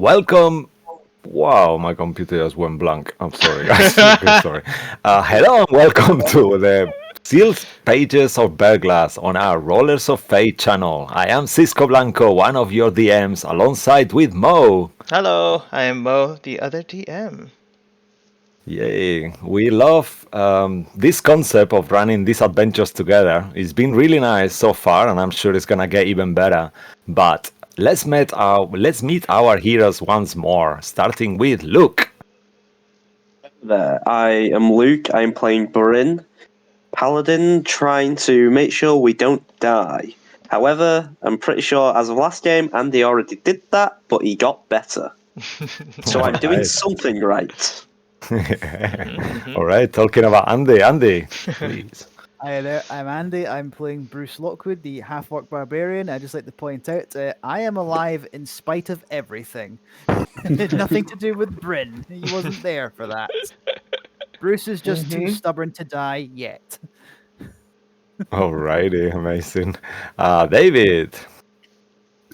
welcome. Wow, my computer just went blank. I'm sorry, guys. Okay, sorry. Hello and welcome to the sealed pages of Verglas on our Rollers of Fate channel. I am Cisco Blanco, one of your DMs, alongside with Mo. Hello, I am Mo, the other DM. Yay. We love this concept of running these adventures together. It's been really nice so far, and I'm sure it's gonna get even better. But let's meet our heroes once more, starting with Luke. There, I am Luke. I'm playing Burin, Paladin, trying to make sure we don't die. However, I'm pretty sure as of last game, Andy already did that, but he got better. So I'm doing Alright. something right. Alright, talking about Andy. Andy, please. Hi there, I'm Andy. I'm playing Bruce Lockwood, the half-orc barbarian. I'd just like to point out, I am alive in spite of everything. It had nothing to do with Bryn. He wasn't there for that. Bruce is just too stubborn to die yet. Alrighty, amazing. David.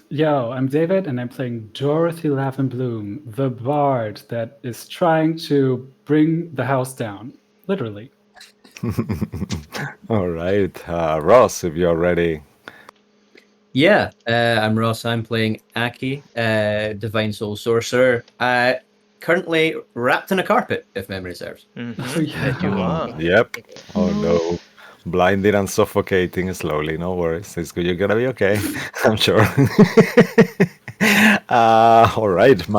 Yo, I'm David, and I'm playing Dorothy Lavenbloom, the bard that is trying to bring the house down, literally. Alright, Ross, if you're ready. Yeah, I'm Ross. I'm playing Aki, Divine Soul Sorcerer. Currently wrapped in a carpet, if memory serves. Oh, yeah. You are. Yep. Oh no. Blinded and suffocating slowly. No worries. It's good. You're gonna be okay. I'm sure. All right.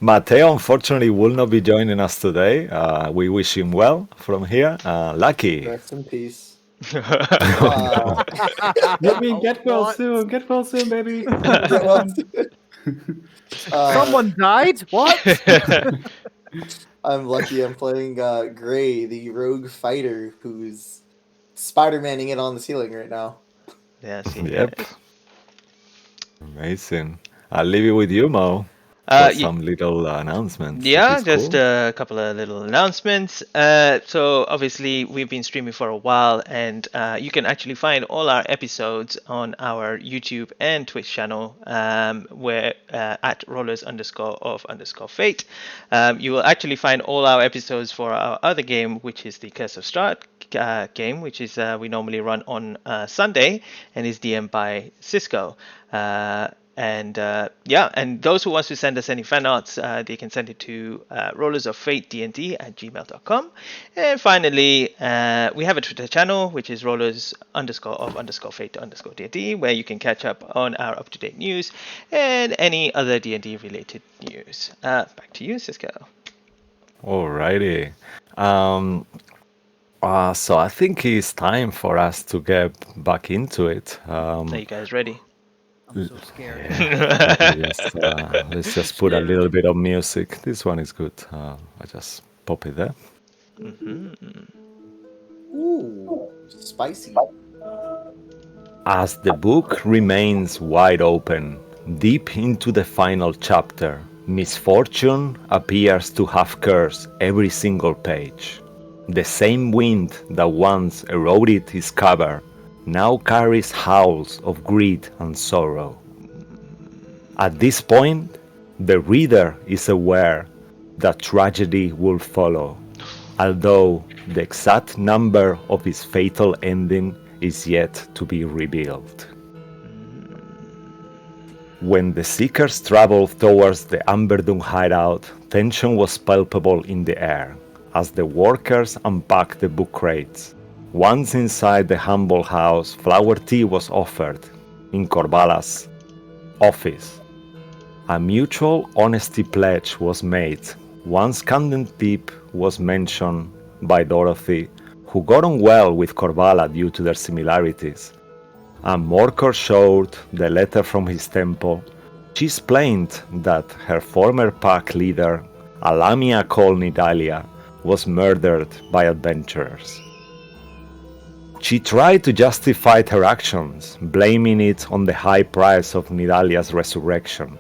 Mateo, unfortunately, will not be joining us today. We wish him well from here. Lucky. Rest in peace. Maybe get well What? soon. Get well soon, baby. Someone died? What? I'm lucky I'm playing Gray, the rogue fighter who's Spider-Manning it on the ceiling right now. Yes, he Yep. is. Amazing. I'll leave it with you, Mo, for Uh, y- some little announcements. if Yeah, it's just cool. a couple of little announcements. So obviously we've been streaming for a while, and you can actually find all our episodes on our YouTube and Twitch channel, where at rollers_of_fate. You will actually find all our episodes for our other game, which is the Curse of Strahd game, which is we normally run on Sunday and is DM'd by Cisco. And those who wants to send us any fan arts, they can send it to rollersoffatednd@gmail.com. And finally, we have a Twitter channel, which is rollers_of_fate_dnd, where you can catch up on our up-to-date news and any other D&D related news. Back to you, Cisco. Alrighty. So I think it's time for us to get back into it. Are you guys ready? I'm so scared. Let's just put a little bit of music. This one is good. I just pop it there. Ooh, spicy. As the book remains wide open, deep into the final chapter, misfortune appears to have cursed every single page. The same wind that once eroded his cover now carries howls of greed and sorrow. At this point, the reader is aware that tragedy will follow, although the exact number of its fatal ending is yet to be revealed. When the Seekers traveled towards the Amberdung hideout, tension was palpable in the air as the workers unpacked the book crates. Once inside the humble house, flower tea was offered in Corvala's office. A mutual honesty pledge was made. Once Candlekeep was mentioned by Dorothy, who got on well with Corvala due to their similarities. And Morcor showed the letter from his temple. She explained that her former pack leader, a Lamia called Nidalia, was murdered by adventurers. She tried to justify her actions, blaming it on the high price of Nidalia's resurrection.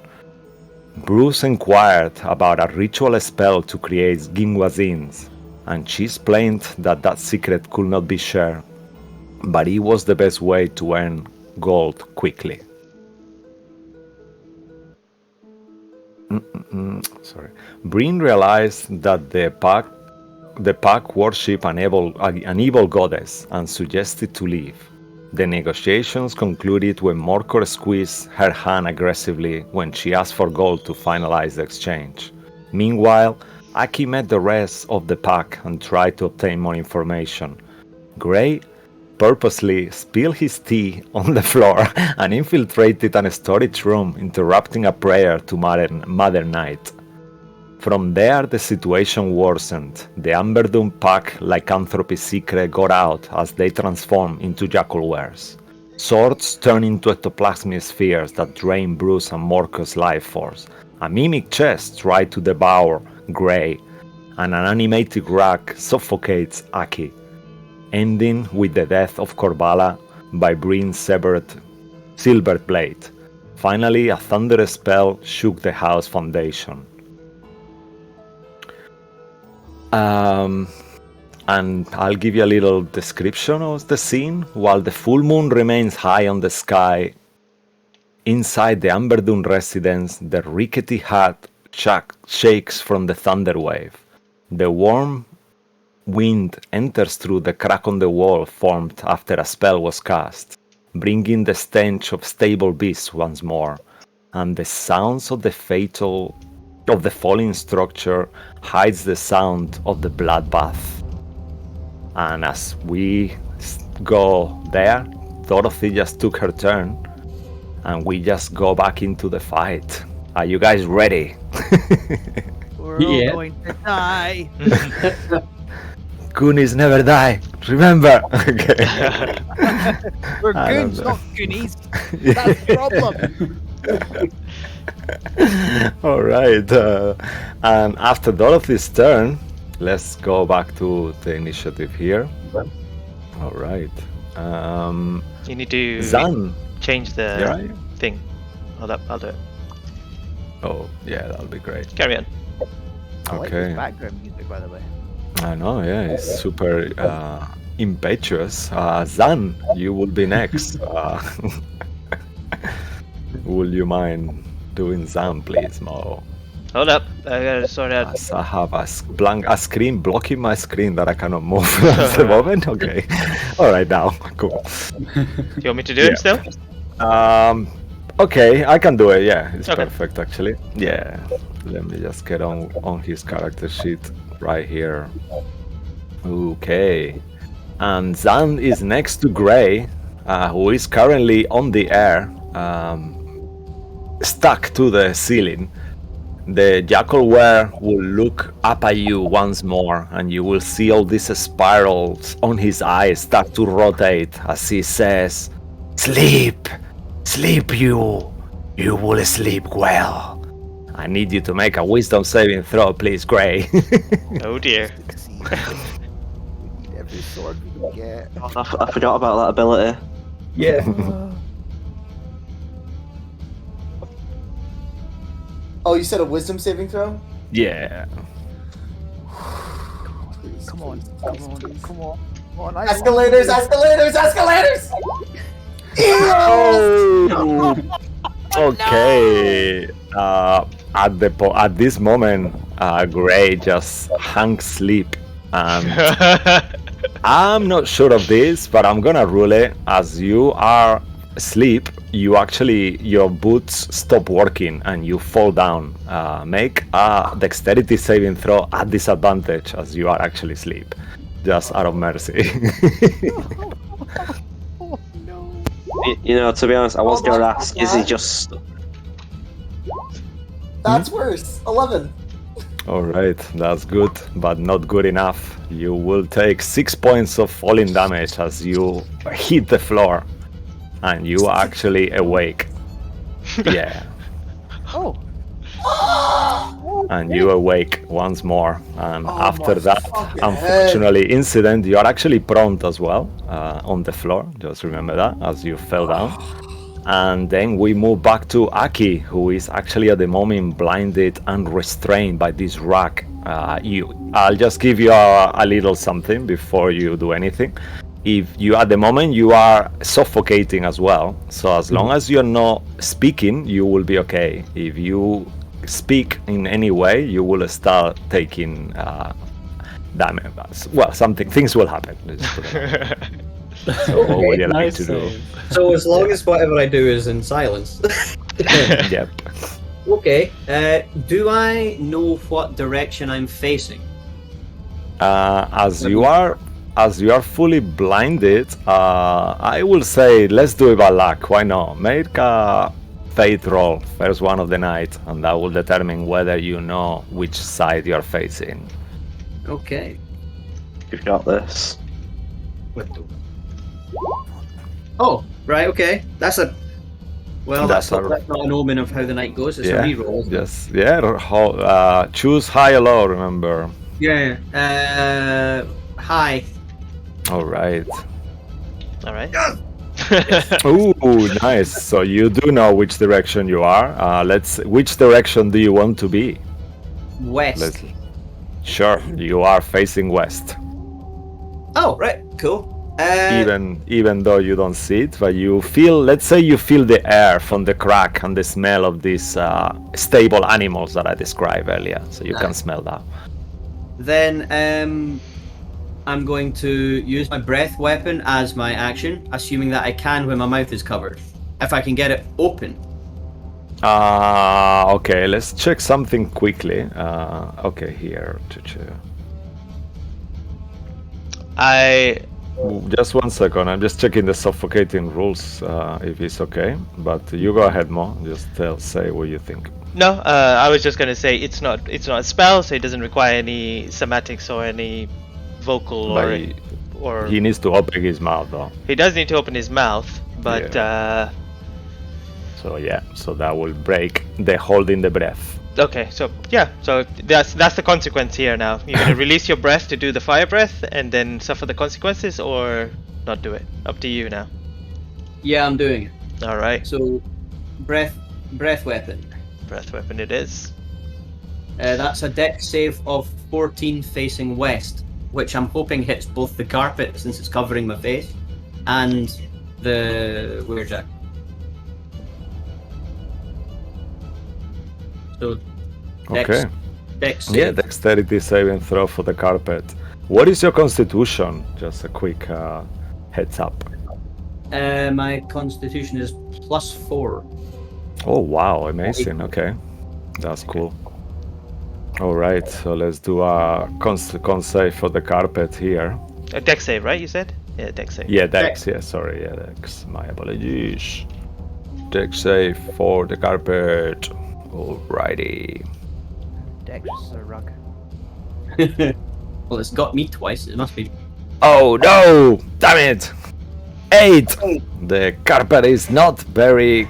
Bruce inquired about a ritual spell to create Ginwazins, and she explained that that secret could not be shared, but it was the best way to earn gold quickly. Sorry. Bryn realized that the pack worship an evil goddess and suggested to leave. The negotiations concluded when Morkor squeezed her hand aggressively when she asked for gold to finalize the exchange. Meanwhile, Aki met the rest of the pack and tried to obtain more information. Grey purposely spilled his tea on the floor and infiltrated a storage room, interrupting a prayer to Mother Night. From there, the situation worsened. The Amberdoom pack lycanthropy secret got out as they transformed into jackalwares. Swords turned into ectoplasmic spheres that drained Bruce and Morkor's life force. A mimic chest tried to devour Grey, and an animated rag suffocates Aki, ending with the death of Corvala by Bryn's severed silver blade. Finally, a thunderous spell shook the house foundation. And I'll give you a little description of the scene. While the full moon remains high on the sky, inside the Amberdoom residence, the rickety hut shakes from the thunder wave. The warm wind enters through the crack on the wall formed after a spell was cast, bringing the stench of stable beasts once more, and the sounds of the falling structure hides the sound of the bloodbath. And as we go there, Dorothy just took her turn, and we just go back into the fight. Are you guys ready? We're all going to die. Goonies never die. Remember? Okay. We're goons, not goonies. That's the problem. All right. And after Dorothy's turn, let's go back to the initiative here. All right. You need to Zan. change the Yeah. thing. I'll do it. Oh, yeah, that'll be great. Carry on. I like Okay. this background music, by the way. I know, yeah, it's super impetuous. Zan, you will be next. Will you mind doing Zan, please, Mo? Hold up. I gotta sort out. As I have a screen blocking my screen that I cannot move at the moment. Okay. All right, now. Cool. Do you want me to do it still? Okay, I can do it. Yeah, it's Okay. perfect actually. Yeah. Let me just get on his character sheet right here. Okay. And Zan is next to Grey, who is currently on the air, stuck to the ceiling. The jackalware will look up at you once more, and you will see all these spirals on his eyes start to rotate as he says, "Sleep! Sleep you! You will sleep well." I need you to make a wisdom saving throw, please, Grey. Oh dear. Succeed. We need every sword we can get. I forgot about that ability. Yeah. Oh, you said a wisdom saving throw? Yeah. Please, Come on, please, come please, on, please. come on, come on. Escalators, escalators, escalators! Oh! Okay. At this moment, Grey just hangs sleep, and I'm not sure of this, but I'm gonna rule it as you are asleep. Your boots stop working and you fall down. Make a dexterity saving throw at disadvantage as you are actually asleep, just out of mercy. Oh no. You know, to be honest, I was gonna ask, is he just... That's worse. 11. All right, that's good, but not good enough. You will take 6 points of falling damage as you hit the floor, and you are actually awake. Yeah, Oh. and you awake once more. And Oh, after my that, fucking unfortunately, incident, you are actually prone as well on the floor. Just remember that as you fell down. And then we move back to Aki, who is actually at the moment blinded and restrained by this rack. I'll just give you a little something before you do anything. If you at the moment you are suffocating as well, so as long as you're not speaking, you will be okay. If you speak in any way, you will start taking damage. Well, things will happen. Let's put it that way. So what would you like Nice to do? save. So as long as whatever I do is in silence. Yep. Okay. Do I know what direction I'm facing? As you are fully blinded, I will say let's do it by luck. Why not? Make a fate roll, first one of the night, and that will determine whether you know which side you're facing. Okay. You've got this. Oh, right. Okay. That's not That's not an omen of how the night goes. It's a reroll. isn't it? Yes. Choose high or low. Remember. Yeah. High. All right. All right. Ooh, nice. So you do know which direction you are. Which direction do you want to be? West. Sure, you are facing west. Oh, right. Cool. Even though you don't see it, but you feel. Let's say you feel the air from the crack and the smell of these stable animals that I described earlier. So you can smell that. Then I'm going to use my breath weapon as my action, assuming that I can when my mouth is covered. If I can get it open. Okay, let's check something quickly. Okay, here. Just 1 second. I'm just checking the suffocating rules, if it's okay. But you go ahead, Mo. Just say what you think. No, I was just gonna say it's not a spell, so it doesn't require any somatics or any vocal or. He needs to open his mouth, though. He does need to open his mouth, but So that will break the holding the breath. okay, so that's the consequence here. Now you're gonna release your breath to do the fire breath, and then suffer the consequences, or not do it. Up to you now. Yeah, I'm doing it. All right, So, breath weapon. breath weapon it is. That's a dex save of 14 facing west, which I'm hoping hits both the carpet since it's covering my face, and the weirjack. So, Okay. dex save. Yeah, dexterity saving throw for the carpet. What is your constitution? Just a quick heads up. My constitution is +4. Oh wow, amazing. Okay, that's cool. All right, so let's do a con save for the carpet here. A dex save, right? You said? Yeah, dex save. Yeah, dex. Yeah, sorry. Yeah, dex. My apologies. Dex save for the carpet. Alrighty. Dex is a rug. Well, it's got me twice. It must be. Oh no! Damn it! 8. The carpet is not very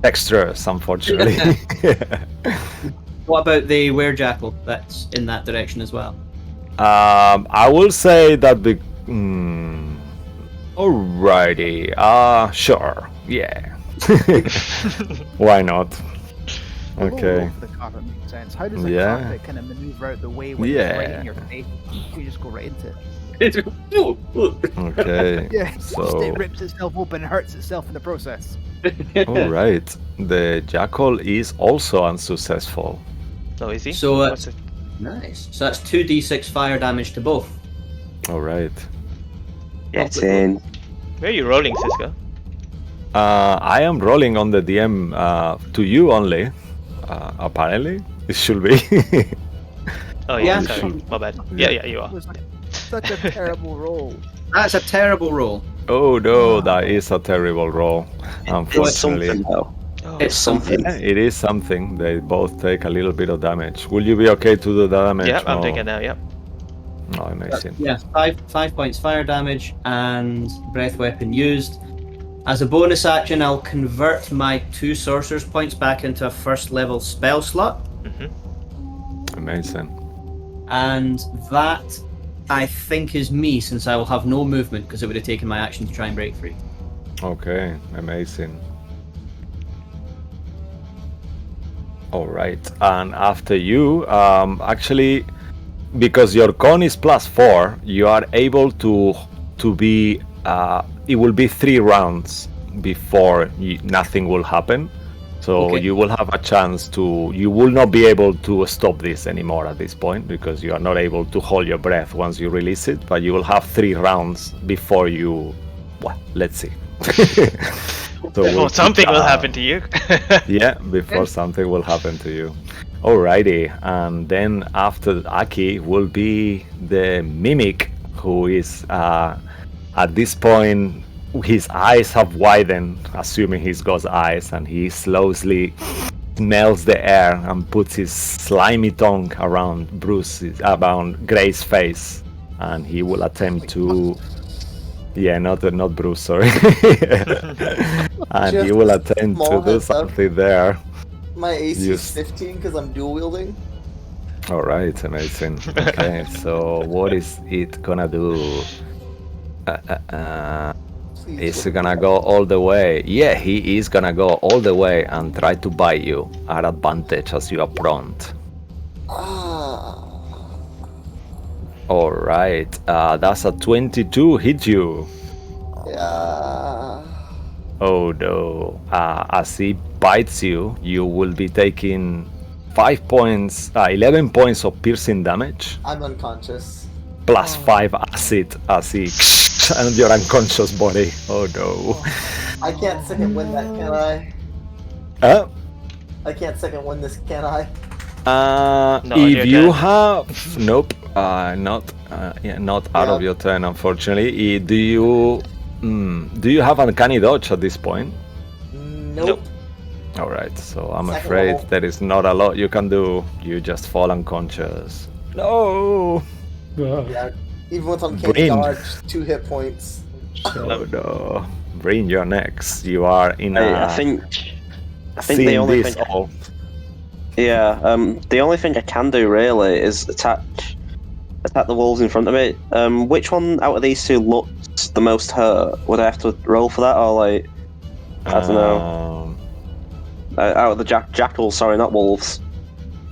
dexterous, unfortunately. What about the werejackal? That's in that direction as well. I will say that the. Alrighty. Sure. Yeah. Why not? Okay. The carpet makes sense. How does the Yeah. carpet kind of maneuver out the way when it's right in your face? You just go right into it. Okay. Yeah, So- it rips itself open and hurts itself in the process. Alright. The jackal is also unsuccessful. Oh, is he? So, What's it? Nice. So that's 2d6 fire damage to both. Alright. Get in. Where are you rolling, Cisco? I am rolling on the DM to you only. Apparently. It should be. Oh Yeah, yeah, sorry, sure. my bad. Yeah, you are. It was such a terrible roll. That's a terrible roll. Oh no, that is a terrible roll. It's Unfortunately. something though. Oh, It's something. Yeah, it is something. They both take a little bit of damage. Will you be okay to do the damage? yeah, I'm Mo? taking it now. Yeah. Oh, amazing. Yeah, 5 points fire damage and breath weapon used. As a bonus action, I'll convert my 2 sorcerer's points back into a first level spell slot. Amazing. And that, I think, is me, since I will have no movement because it would have taken my action to try and break free. Okay, amazing. All right, and after you, actually, because your con is +4, you are able to be. It will be 3 rounds before nothing will happen. So Okay. you will have a chance to. You will not be able to stop this anymore at this point because you are not able to hold your breath once you release it. But you will have 3 rounds before you. Well, let's see. So Before something will happen to you. Yeah, before something will happen to you. Alrighty, and then after Aki will be the mimic, who is at this point his eyes have widened, assuming he's got eyes, and he slowly smells the air and puts his slimy tongue around Gray's face, and he will attempt to. Yeah, not Bruce, sorry. And he will Just attempt to small do heads up. something there. My AC Yes. is 15 because I'm dual wielding. All right, amazing. Okay, so what is it gonna do? Please Is let it me gonna know. go all the way? Yeah, he is gonna go all the way and try to bite you at advantage as you are prompt. Ah. All right, that's a 22 hit you. Yeah. Oh no. As he bites you, you will be taking 11 points of piercing damage, I'm unconscious. plus 5 acid as he and your unconscious body. Oh no. I can't second win that, can I? Uh, I can't second win this, can I? Not on if your you turn. have nope, not not out of Yeah. your turn, unfortunately. Do you have uncanny dodge at this point? Nope. All right, so I'm Second afraid level. there is not a lot you can do. You just fall unconscious. No. Whoa. Yeah. Even with uncanny Brain. dodge, 2 hit points. Oh no. Bring your next. You are in I a think the seeing only this thing. all. Yeah. The only thing I can do really is attack the wolves in front of me. Which one out of these two looks the most hurt? Would I have to roll for that, or like I don't know? Out of the jackals, sorry, not wolves.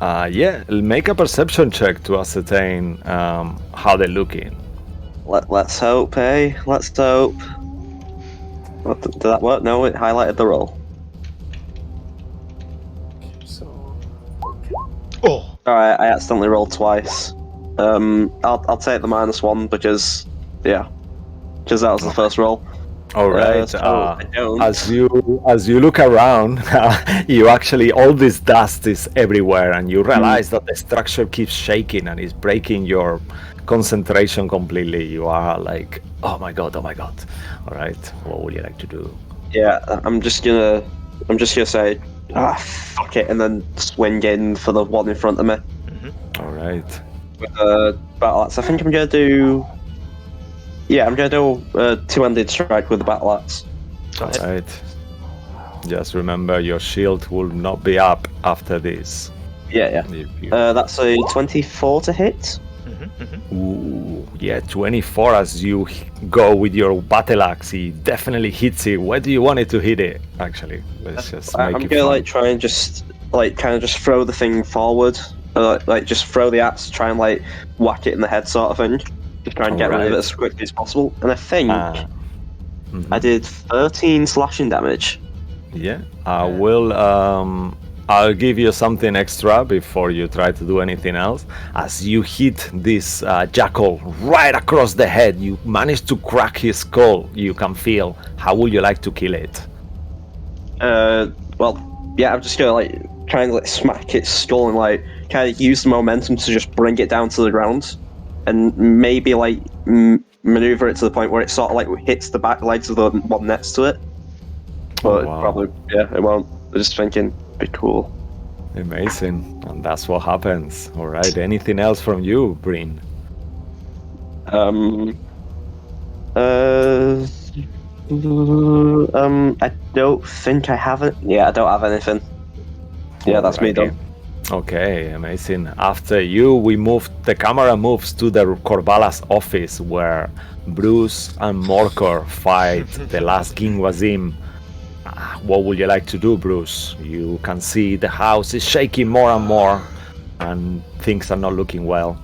Yeah, make a perception check to ascertain how they're looking. Let's hope, eh? Let's hope. What, did that work? No, it highlighted the roll. So. Oh, Alright, I accidentally rolled twice. I'll take the -1 because that was the first roll. All right. So I don't. As you look around, you actually all this dust is everywhere, and you realize that the structure keeps shaking and is breaking your concentration completely. You are like, oh my god. All right. What would you like to do? Yeah, I'm just gonna say, fuck it, and then swing in for the one in front of me. All right. Battle axe. I think I'm gonna do. Yeah, I'm gonna do a two-handed strike with the battle axe. go All ahead. right. Just remember, your shield will not be up after this. Yeah. If you- That's a 24 to hit. Ooh, yeah, 24 as you go with your battle axe. He definitely hits it. Where do you want it to hit it, actually? Let's just make I'm it gonna fun. try and just kind of just throw the thing forward, just throw the axe, try and whack it in the head, sort of thing. Just try and get rid of Alright. it as quickly as possible. And I think Mhm. I did 13 slashing damage. Yeah, I will. I'll give you something extra before you try to do anything else. As you hit this jackal right across the head, you manage to crack his skull. You can feel. How would you like to kill it? Well, yeah, I'm just gonna try and smack its skull and kind of use the momentum to just bring it down to the ground, and maybe maneuver it to the point where it sort of hits the back legs of the one next to it. But wow. probably, yeah, it won't. I'm just thinking, be cool. Amazing, and that's what happens. All right. Anything else from you, Breen? I don't think I have it. Yeah, I don't have anything. Yeah, that's me Alrighty. done. Okay, amazing. After you, the camera moves to the Corvallis office where Bruce and Morkor fight the last Ginwazim. What would you like to do, Bruce? You can see the house is shaking more and more, and things are not looking well.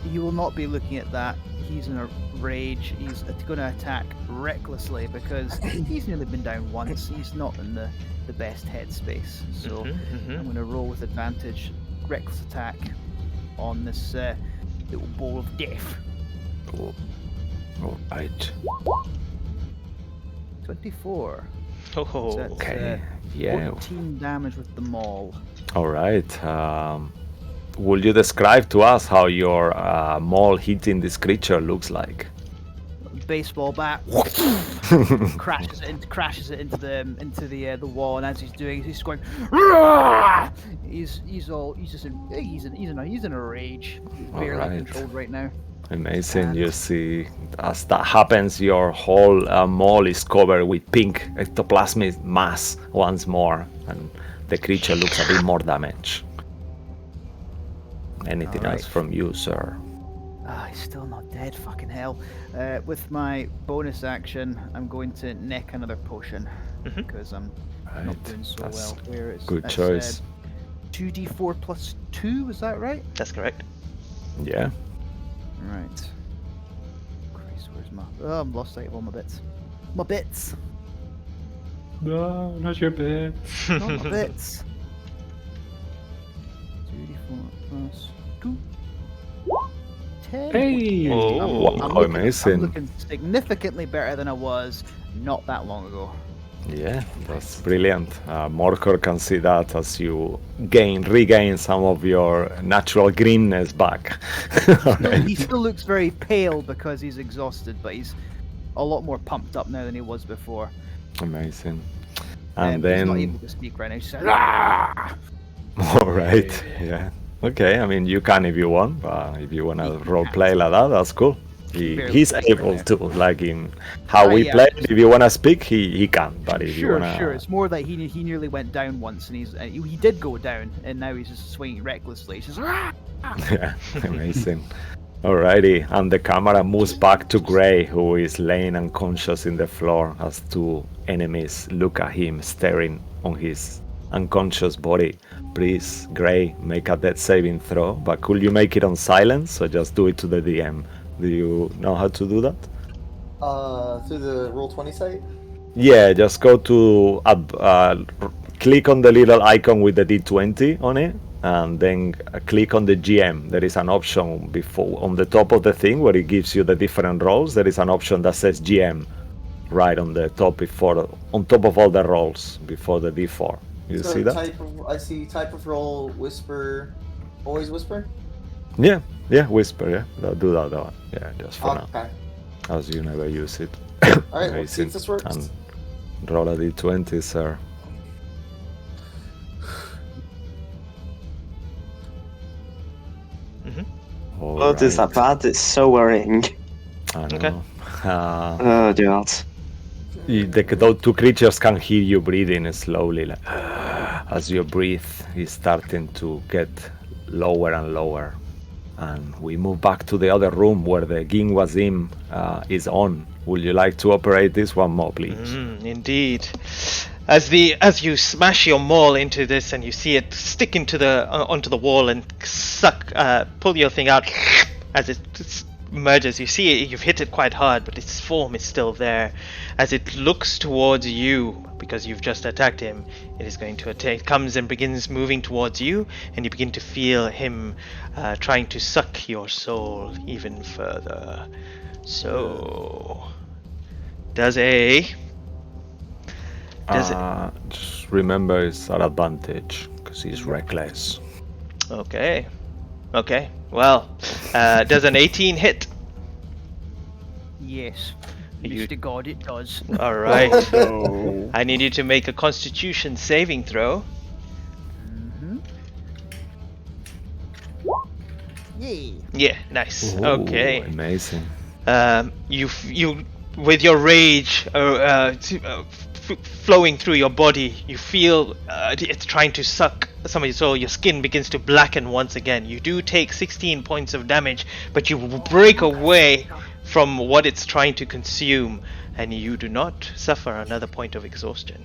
he will not be looking at that. He's in a rage. He's going to attack recklessly because he's nearly been down once. He's not in the best headspace. So I'm going to roll with advantage. Reckless attack on this little ball of death. Cool. All right. 24. Oh, So that's, Okay. Yeah. 14 damage with the maul. All right. Will you describe to us how your maul hitting this creature looks like? Baseball bat crashes it into the wall, and as he's doing, he's going. "Rah!" He's in a rage. He's barely Alright. controlled right now. Amazing. You see, as that happens, your whole maul is covered with pink ectoplasmic mass once more, and the creature looks a bit more damaged. Anything Alright. else from you, sir? He's still not dead. Fucking hell. With my bonus action, I'm going to neck another potion because I'm not Right. doing so That's well. Where is good that's, choice. 2d4 plus 2, is that right? that's correct. Yeah. Right. Christ, where's my... Oh, I'm lost sight of all my bits. My bits! No, not your bit. Not my bits! 2d4 plus 2. 10. Hey! Oh. I'm Wow, looking, amazing. I'm looking significantly better than I was not that long ago. Yeah, that's brilliant. Morkor can see that as you regain some of your natural greenness back. He still looks very pale because he's exhausted, but he's a lot more pumped up now than he was before. Amazing. And He's not then, able to speak right now. He's just like, "Ah!" all right, yeah. Okay, I mean, you can if you want, but if you want to role play like that, that's cool. He's able to, like in how we yeah. play. If you want to speak, he can. But if you Sure, want to, sure. It's more that he nearly went down once, and he did go down, and now he's just swinging recklessly. He's just "Ah!" yeah, amazing. Alrighty, and the camera moves back to Gray, who is laying unconscious in the floor as two enemies look at him, staring on his unconscious body. Please, Gray, make a death saving throw, but could you make it on silence or just do it to the DM? Do you know how to do that? Through the Roll20 site? Yeah, just go to click on the little icon with the D20 on it, and then click on the GM. There is an option before on the top of the thing where it gives you the different roles. There is an option that says GM right on the top on top of all the roles before the D4. You So see that? I see type of roll, whisper, always whisper? Yeah, whisper. Yeah, do that one. Yeah, just for now, Okay. as you never use it. Alright, let's see if this works. And roll a D20, sir. What is that bad? It's so worrying. I know. Okay. Oh, God. Those two creatures can hear you breathing slowly, like, as your breath is starting to get lower and lower. And we move back to the other room where the Ginwazim is on. Would you like to operate this one more, please? Indeed. As you smash your maul into this and you see it stick into onto the wall and suck, pull your thing out as it merges, you see it, you've hit it quite hard, but its form is still there. As it looks towards you, because you've just attacked him, it is going to attack. Comes and begins moving towards you, and you begin to feel him trying to suck your soul even further. So, does it? Just remember it's an advantage because he's reckless. Okay. Well, does an 18 hit? Yes. You- Honest to God, it does. All right. I need you to make a Constitution saving throw. Yay. Yeah, nice. Ooh, Okay. Amazing. You with your rage flowing through your body, you feel it's trying to suck some of your soul. Your skin begins to blacken once again. You do take 16 points of damage, but you break away from what it's trying to consume, and you do not suffer another point of exhaustion.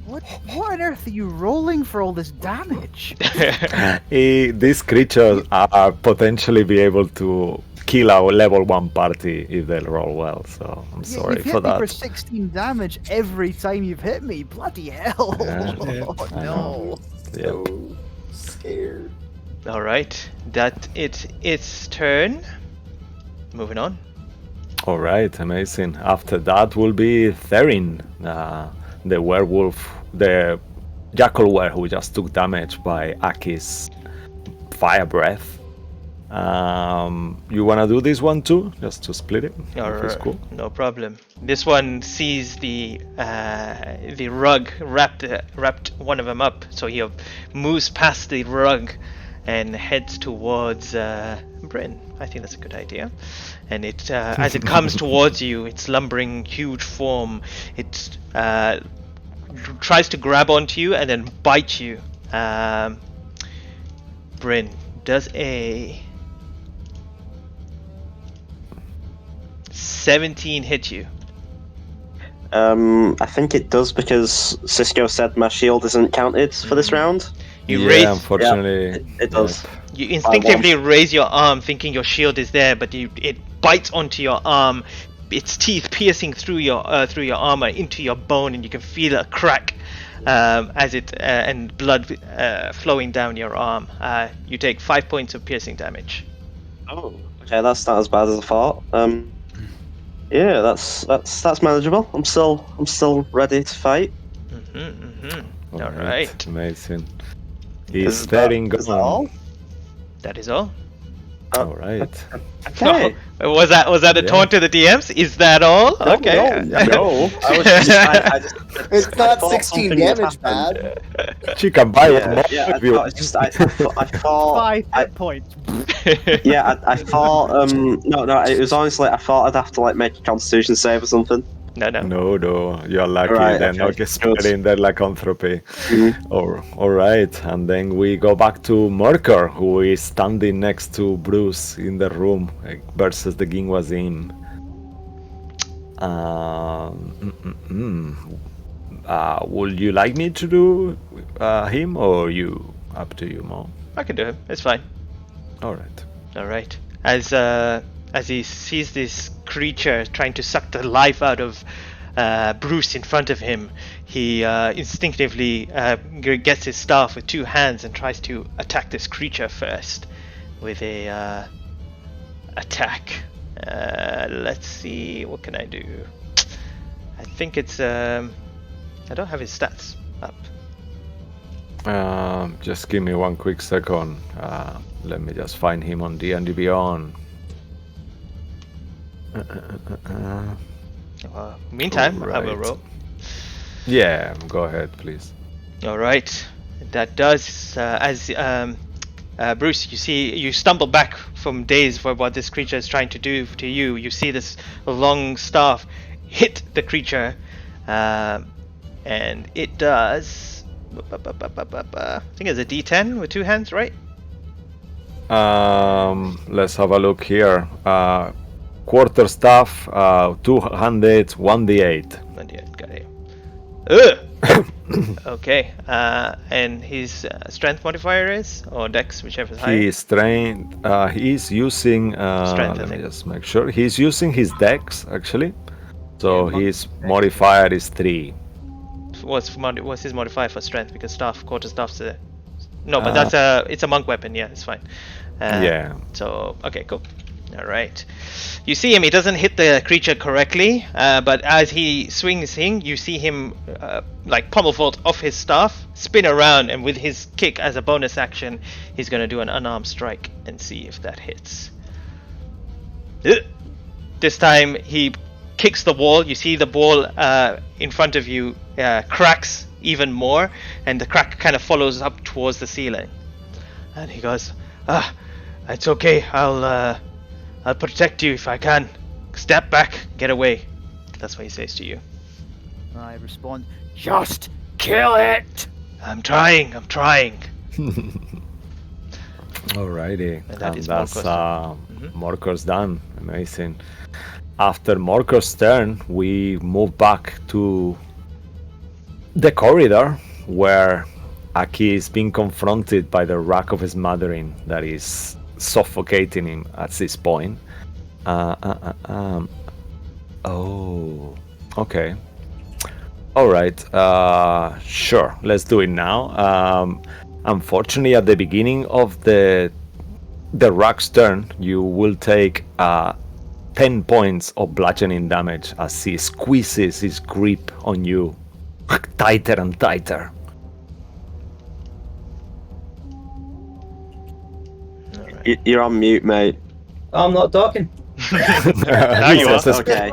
What on earth are you rolling for all this damage? These creatures are potentially be able to kill our level 1 party if they roll well, so I'm sorry You've for hit me that. for 16 damage every time you've hit me. Bloody hell! Yeah, Oh, I no. know. So scared. All right, that its turn. Moving on. All right, amazing. After that will be Therin, the werewolf, the jackal were who just took damage by Aki's fire breath. You wanna do this one too, just to split it? If it's cool. No problem. This one sees the rug wrapped one of them up, so he moves past the rug and heads towards Bryn. I think that's a good idea. And it as it comes towards you, its lumbering huge form, it tries to grab onto you and then bite you. Bryn does a 17 hit you. I think it does because Cisco said my shield isn't counted for this round. You Yeah, raise, unfortunately. It does. you instinctively raise your arm, thinking your shield is there, but it bites onto your arm, its teeth piercing through your armor into your bone, and you can feel a crack as it and blood flowing down your arm. You take 5 points of piercing damage. Oh, okay, that's not as bad as I thought. Yeah, that's manageable. I'm still ready to fight. All right. Amazing. He's Is staring that all? gone. That is all. All right. Okay. Was that a taunt to the DMs? Is that all? Okay. No. I was just. I just It's I not thought 16 something had damage, happened. bad. She can buy one more Yeah, if you I thought. 5 hit points. Yeah, I thought. No. It was honestly. I thought I'd have to like make a Constitution save or something. No. No, you're lucky. Right, They're okay, not good. spreading their lycanthropy. Mhm. All right, and then we go back to Merker, who is standing next to Bruce in the room versus the Gingwazim. Would you like me to do him, or you? Up to you, Mo. I can do him. It's fine. All right. All right. As he sees this creature trying to suck the life out of Bruce in front of him, he instinctively gets his staff with 2 hands and tries to attack this creature first with a attack. Let's see, what can I do? I think it's I don't have his stats up. Just give me one quick second. Let me just find him on D&D Beyond. Meantime, I will Alright. roll. Yeah, go ahead, please. All right, that does as Bruce, you stumble back from days for what this creature is trying to do to you. You see this long staff hit the creature, and it does. I think it's a D10 with 2 hands, right? Let's have a look here. Quarter staff, 200, 1d8. Got it. Ugh! Okay, and his strength modifier is, or dex, whichever is higher. He is trained. He's using. Strength, I let me think. just make sure. He's using his dex actually. So his modifier is 3. What's his modifier for strength? Because quarter staff's a... No, but it's a monk weapon. Yeah, it's fine. Yeah. So okay, cool. All right. You see him. He doesn't hit the creature correctly, but as he swings in, you see him like pommel vault off his staff, spin around, and with his kick as a bonus action, he's gonna do an unarmed strike and see if that hits. This time he kicks the wall. You see the wall in front of you cracks even more, and the crack kind of follows up towards the ceiling. And he goes, it's okay. I'll protect you if I can. Step back, get away. That's what he says to you. I respond, just kill it! I'm trying. Alrighty. And that is that's Morker's Morker's done. Amazing. After Morker's turn, we move back to the corridor where Aki is being confronted by the rack of smothering that is suffocating him at this point. Oh, okay. All right. Sure. Let's do it now. Unfortunately, at the beginning of the rack's turn, you will take 10 points of bludgeoning damage as he squeezes his grip on you tighter and tighter. You're on mute, mate. I'm not talking. Now you are. Okay.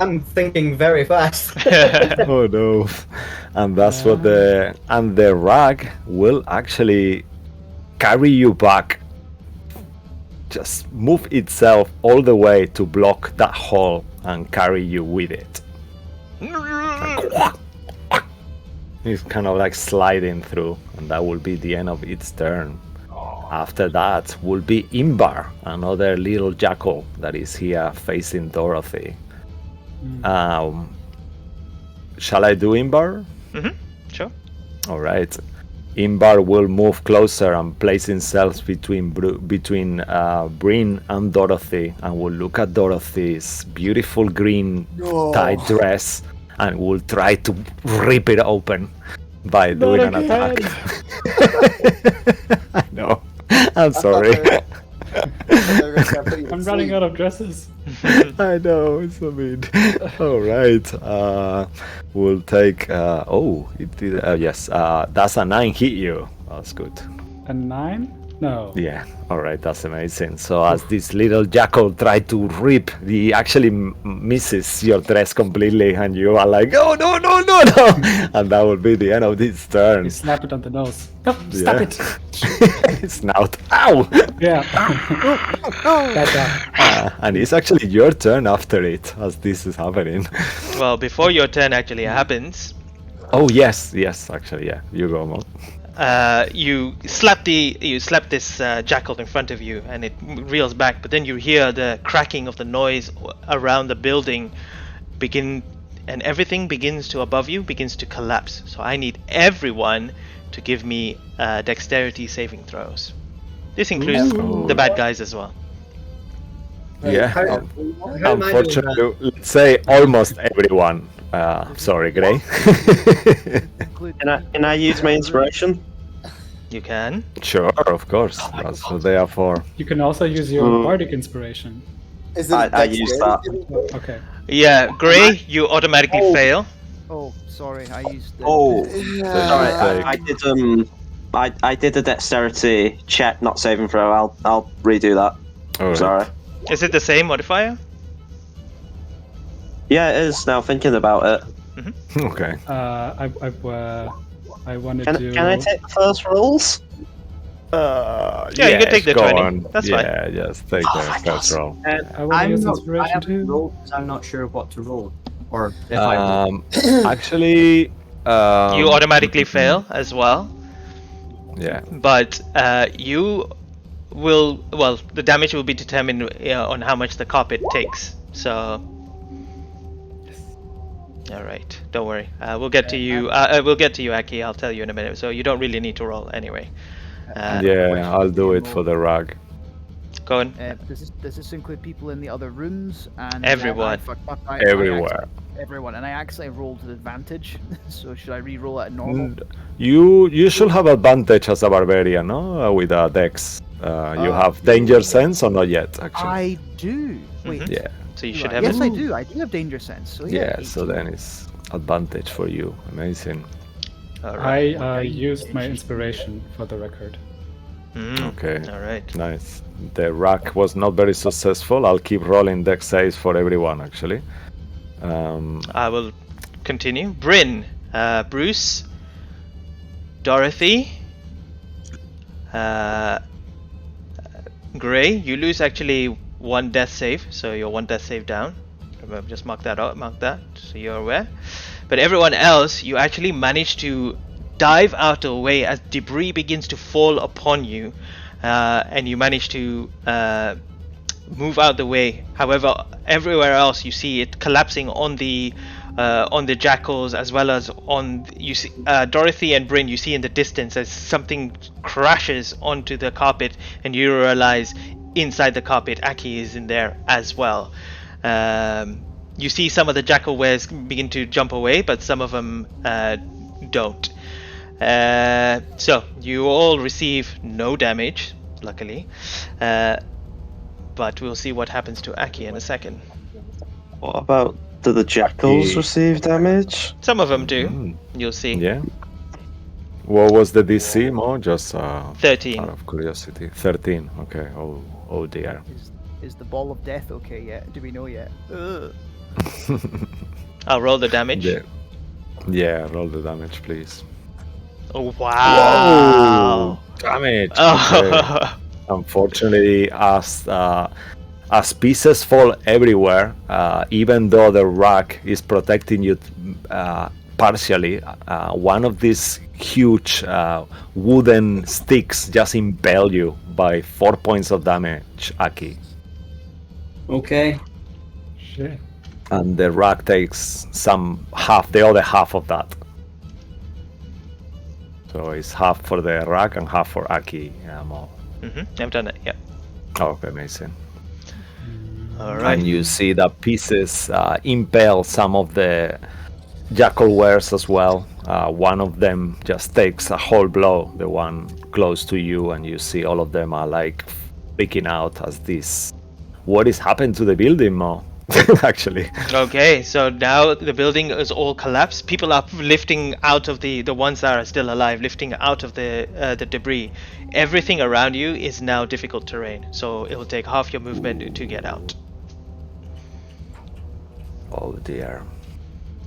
I'm thinking very fast. Oh no. And that's what the rag will actually carry you back. Just move itself all the way to block that hole and carry you with it. It's kind of like sliding through, and that will be the end of its turn. After that will be Imbar, another little jackal that is here facing Dorothy. Shall I do Imbar? Sure. All right. Imbar will move closer and place himself between Bryn and Dorothy, and will look at Dorothy's beautiful green tight dress and will try to rip it open by doing an attack. I know. I'm sorry. I'm running out of dresses. I know, it's so mean. All right. We'll take. It did. Yes. That's a 9 hit you. That's good. A 9? No. Yeah. All right. That's amazing. So as this little jackal tried to rip, he actually misses your dress completely, and you are like, "Oh no, no, no, no!" And that will be the end of this turn. You snap it on the nose. No, stop it. Snout. Ow! Yeah. And it's actually your turn after it, as this is happening. Well, before your turn actually happens, Oh yes, actually, yeah. You go, Mo. you slap this jackal in front of you, and it reels back. But then you hear the cracking of the noise around the building begin, and everything begins to collapse. So I need everyone to give me dexterity saving throws. This includes the bad guys as well. Yeah. How am I doing Unfortunately, let's say almost everyone. Sorry, Gray. Can I use my inspiration? You can. Sure, of course. That's what they are for. You can also use your bardic inspiration. Is it I use that. Okay. Yeah, Gray, you automatically fail. Oh, sorry, I used. Sorry, I did a dexterity check, not saving throw. I'll redo that. All right. Sorry. Is it the same modifier? Yeah, it is. Now thinking about it. Okay. I wanted to. Can I take the first rolls? Yeah, you can take the go 20. on. That's fine. Yeah, just take the first roll. I want to use inspiration haven't too. rolled because I'm not sure what to roll. Or if I roll. Actually, You automatically fail as well, Yeah. but you will. Well, the damage will be determined on how much the carpet takes. So. All right, don't worry. We'll get to you. We'll get to you, Aki. I'll tell you in a minute. So you don't really need to roll anyway. Yeah, I'll do it for the rag. Go on. Does this include people in the other rooms and Everyone. Everywhere. Everyone, and I actually rolled with advantage. So should I re-roll it at normal? You should have advantage as a barbarian, no? With a dex. You have danger sense or not yet? Actually. I do. Wait. Yeah. So you should Right. have Yes, it. I do. I do have danger sense. So Yeah. 18. So then it's advantage for you. Amazing. All right. I used my inspiration for the record. Okay. All right. Nice. The rack was not very successful. I'll keep rolling dex saves for everyone actually. I will continue. Bryn, Bruce, Dorothy, Gray. You lose actually one death save, so you're one death save down. Remember, just mark that out. Mark that, so you're aware. But everyone else, you actually manage to dive out of the way as debris begins to fall upon you, and you manage to move out the way. However, everywhere else you see it collapsing on the jackals, as well as on you see Dorothy and Bryn. You see in the distance as something crashes onto the carpet, and you realize inside the carpet Aki is in there as well. You see some of the jackal wares begin to jump away, but some of them don't. So you all receive no damage, luckily. But we'll see what happens to Aki in a second. What about, do the jackals Aki. receive damage? Some of them do. Mm, You'll see. yeah. What was the DC, Mo? Just 13. out of curiosity. 13. Okay. Oh dear. Is the ball of death okay yet? Do we know yet? Ugh. I'll roll the damage. Yeah, roll the damage, please. Oh, wow. Damage. Oh. Okay. Unfortunately, as pieces fall everywhere, even though the rack is protecting you partially, one of these huge wooden sticks just impale you by 4 points of damage, Aki. Okay. Shit. And the rack takes the other half of that. So it's half for the rack and half for Aki. I've done it, yeah. Okay, amazing. Alright. And you see that pieces impale some of the jackal wares as well. One of them just takes a whole blow, the one close to you, and you see all of them are like freaking out as this. What is happened to the building, Mo? Actually. Okay, so now the building is all collapsed. People are lifting out of the ones that are still alive, lifting out of the debris. Everything around you is now difficult terrain, so it will take half your movement to get out. Oh dear.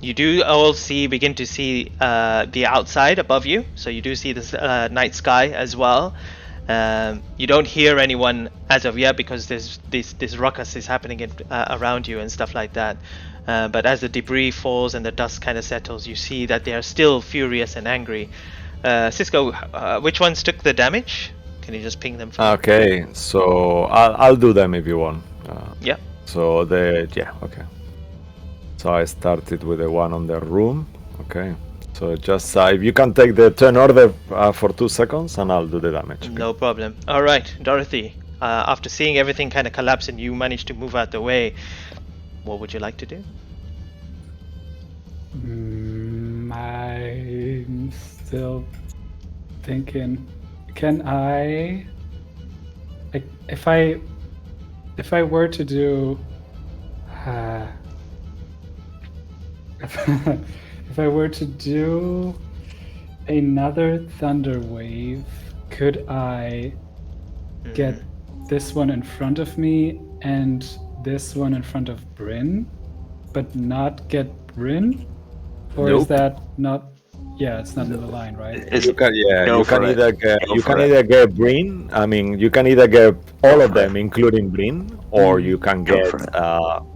You do all begin to see the outside above you, so you do see this night sky as well. You don't hear anyone as of yet because there's this ruckus is happening around you and stuff like that. But as the debris falls and the dust kind of settles, you see that they are still furious and angry. Cisco, which ones took the damage? Can you just ping them for me? Okay, so I'll do them if you want. Yeah. So okay. So I started with the one on the room. Okay. So just if you can take the turn order for 2 seconds, and I'll do the damage. Okay? No problem. All right, Dorothy. After seeing everything kind of collapse and you managed to move out the way, what would you like to do? I'm still thinking. Can I? Like, if I were to do. If I were to do another thunder wave, could I get this one in front of me and this one in front of Bryn, but not get Bryn? Or is Nope. that not? Yeah, it's not in the line, right? You can, Go you for can it. either get Go you for can it. either get Bryn. I mean, you can either get all of them, including Bryn, or you can Go get for it.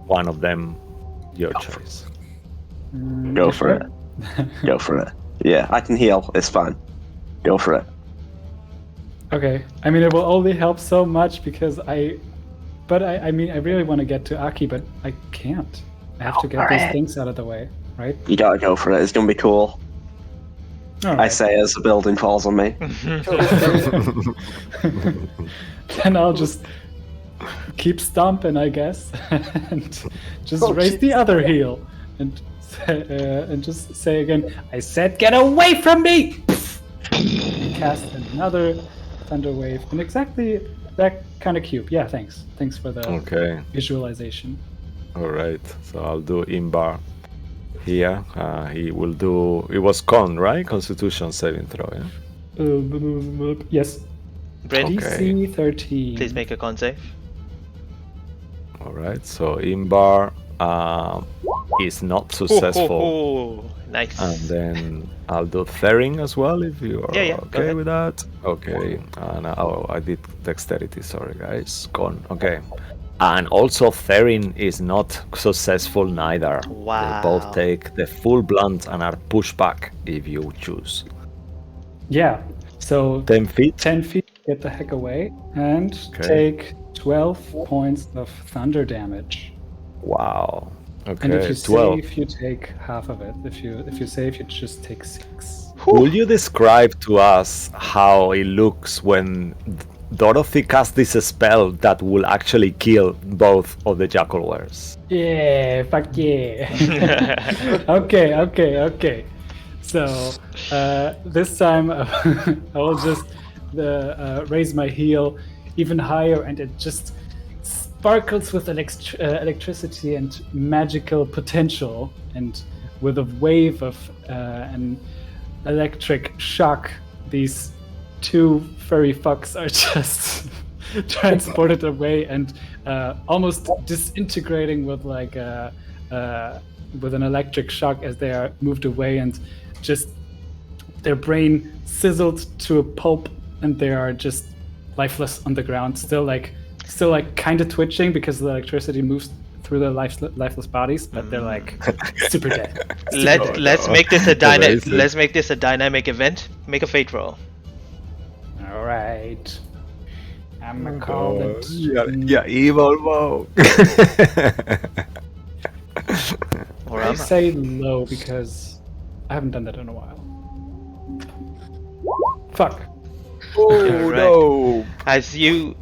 one of them. Your choice. Go for it. Go for it. Yeah, I can heal. It's fine. Go for it. Okay. I mean, it will only help so much because I mean, I really want to get to Aki, but I can't. I have to get these things out of the way, right? You gotta go for it. It's gonna be cool. All I right. say as the building falls on me. Then I'll just keep stomping, I guess, and just Oh, raise the other heel and just say again, I said get away from me! And cast another thunder wave in exactly that kind of cube. Yeah, thanks. Thanks for the Okay. visualization. All right. So I'll do Imbar here. He will do. It was Con, right? Constitution saving throw. Yeah. Yes. Bryn, Okay. DC 13. please make a con save. All right. So Imbar is not successful. Oh, nice. And then I'll do Therin as well if you are Yeah, go okay ahead. with that. Okay. And I did dexterity. Sorry, guys. Gone. Okay. And also Therin is not successful neither. Wow. They both take the full blunt and are pushed back if you choose. Yeah. So 10 feet. 10 feet. get the heck away and Okay. take 12 points of thunder damage. Wow. Okay, And if you 12. save, you take half of it. If you save, you just take 6. Will you describe to us how it looks when Dorothy casts this spell that will actually kill both of the Jackalwares? Yeah, fuck yeah. Okay. So this time I will just raise my heel even higher, and it just sparkles with electricity and magical potential. And with a wave of an electric shock, these two furry fucks are just transported away and almost disintegrating with with an electric shock as they are moved away, and just their brain sizzled to a pulp, and they are just lifeless on the ground, still kind of twitching because the electricity moves through their lifeless bodies, but they're like super dead. Let's make this a let's make this a dynamic event. Make a fate roll. All right. I'm gonna call it. Yeah, evil Mo. Or I am I? say low because I haven't done that in a while. Fuck. Oh Right. no! As you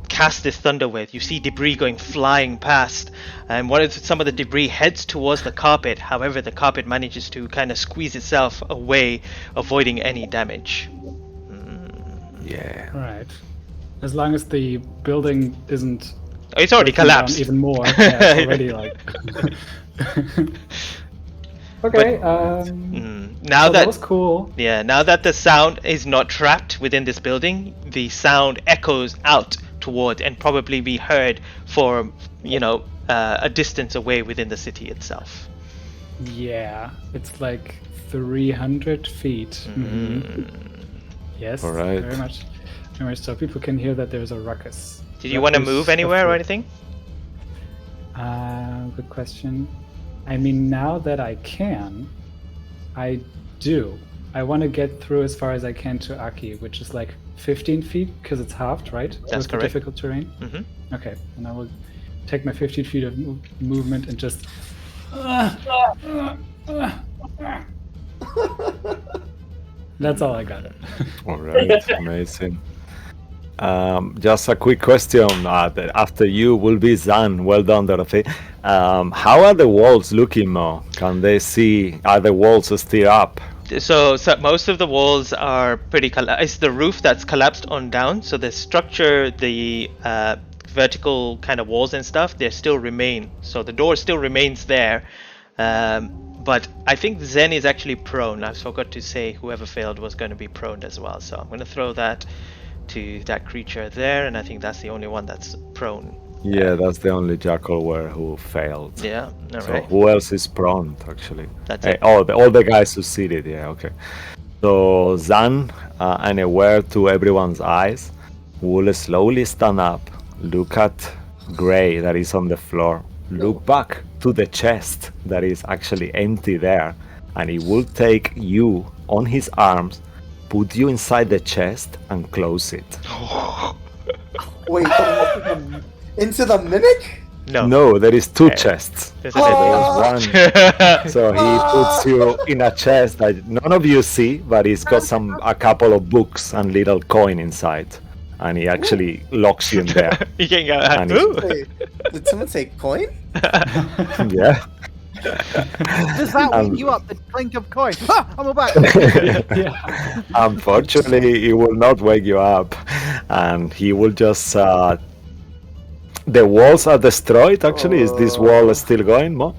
cast this thunder wave, you see debris going flying past, and some of the debris heads towards the carpet. However, the carpet manages to kind of squeeze itself away, avoiding any damage. Yeah. Right. As long as the building isn't. Oh, it's already breaking down collapsed. even more. Yeah, it's already like. Okay. Now so that that was cool. Yeah, now that the sound is not trapped within this building, the sound echoes out toward and probably be heard for, a distance away within the city itself. Yeah, it's like 300 feet. Yes. All right. Very much. Very much so. People can hear that there's a ruckus. Did you want to Ruckus move anywhere or of- anything? Good question. I mean, now that I can, I do. I want to get through as far as I can to Aki, which is like 15 feet because it's halved, right? That's With the correct. difficult terrain. Mm-hmm. Okay, and I will take my 15 feet of movement and just. That's all I got. All right, amazing. Just a quick question. After you will be Zan. Well done, Dorothy. How are the walls looking, Mo? Can they see? Are the walls still up? So most of the walls are pretty it's the roof that's collapsed on down, so the structure, the vertical kind of walls and stuff, they still remain, so the door still remains there, but I think Zen is actually prone. I forgot to say whoever failed was going to be prone as well, so I'm going to throw that to that creature there, and I think that's the only one that's prone. Yeah, that's the only Jackalware who failed. Yeah, all So right. who else is prone, actually? That's Hey, it. all the guys succeeded. Yeah, okay. So Zan, unaware to everyone's eyes, will slowly stand up, look at Gray that is on the floor, look back to the chest that is actually empty there, and he will take you on his arms, put you inside the chest, and close it. Wait, into the mimic? No. There is two chests. There's So a there's one. So he puts you in a chest that none of you see, but it's got a couple of books and little coin inside, and he actually locks you in there. You can go. And Ooh. Wait, did someone say coin? Yeah. Does that wake you up? The clink of coin. Ah, I'm back. Yeah. Unfortunately, he will not wake you up, and he will just. The walls are destroyed. Actually, is this wall still going, Mo?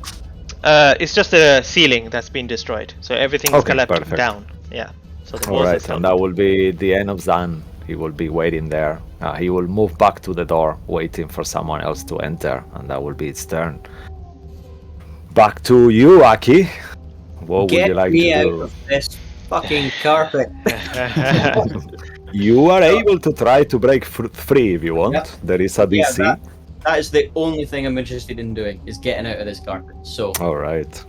It's just the ceiling that's been destroyed, so everything's Okay, collapsed perfect. down. Yeah. So the All walls are right, still. and that will be the end of Zan. He will be waiting there. He will move back to the door, waiting for someone else to enter, and that will be its turn. Back to you, Aki. What would Get you like me to out do? of this fucking carpet. You are able to try to break free if you want. Yep. There is a DC. Yeah, that is the only thing I'm interested in doing, is getting out of this carpet. So All right.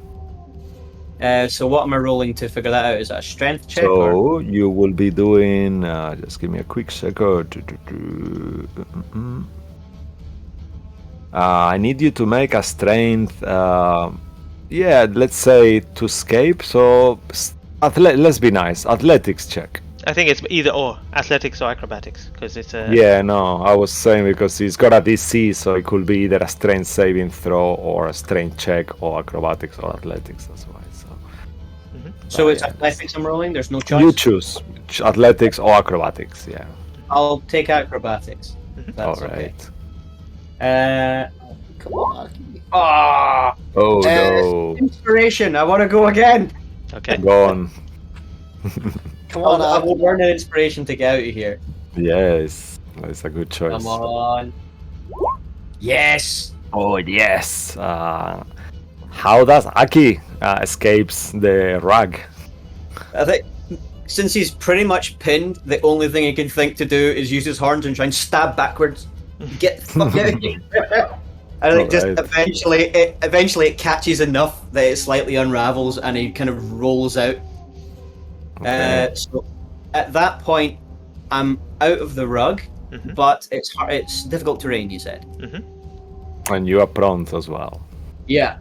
So what am I rolling to figure that out? Is that a strength check or? So you will be doing. Just give me a quick second. I need you to make a strength. Yeah, let's say to escape. So let's be nice. Athletics check. I think it's either or, athletics or acrobatics, because it's a. Yeah, no, I was saying because he's got a DC, so it could be either a strength saving throw or a strength check or acrobatics or athletics. That's why. So it's athletics I'm rolling. There's no choice. You choose athletics or acrobatics. Yeah. I'll take acrobatics. All That's right. okay. Come on, Aki. Oh no. Inspiration. I want to go again. Okay. Go on. Come on, I will Aki. burn an inspiration to get out of here. Yes, that's a good choice. Come on. Yes. Oh yes. How does Aki escapes the rug? I think since he's pretty much pinned, the only thing he can think to do is use his horns and try and stab backwards. Get the fuck out of here. I think just Alright. eventually it catches enough that it slightly unravels and he kind of rolls out. Okay. So at that point, I'm out of the rug, but it's difficult terrain. You said. And you are prone as well. Yeah,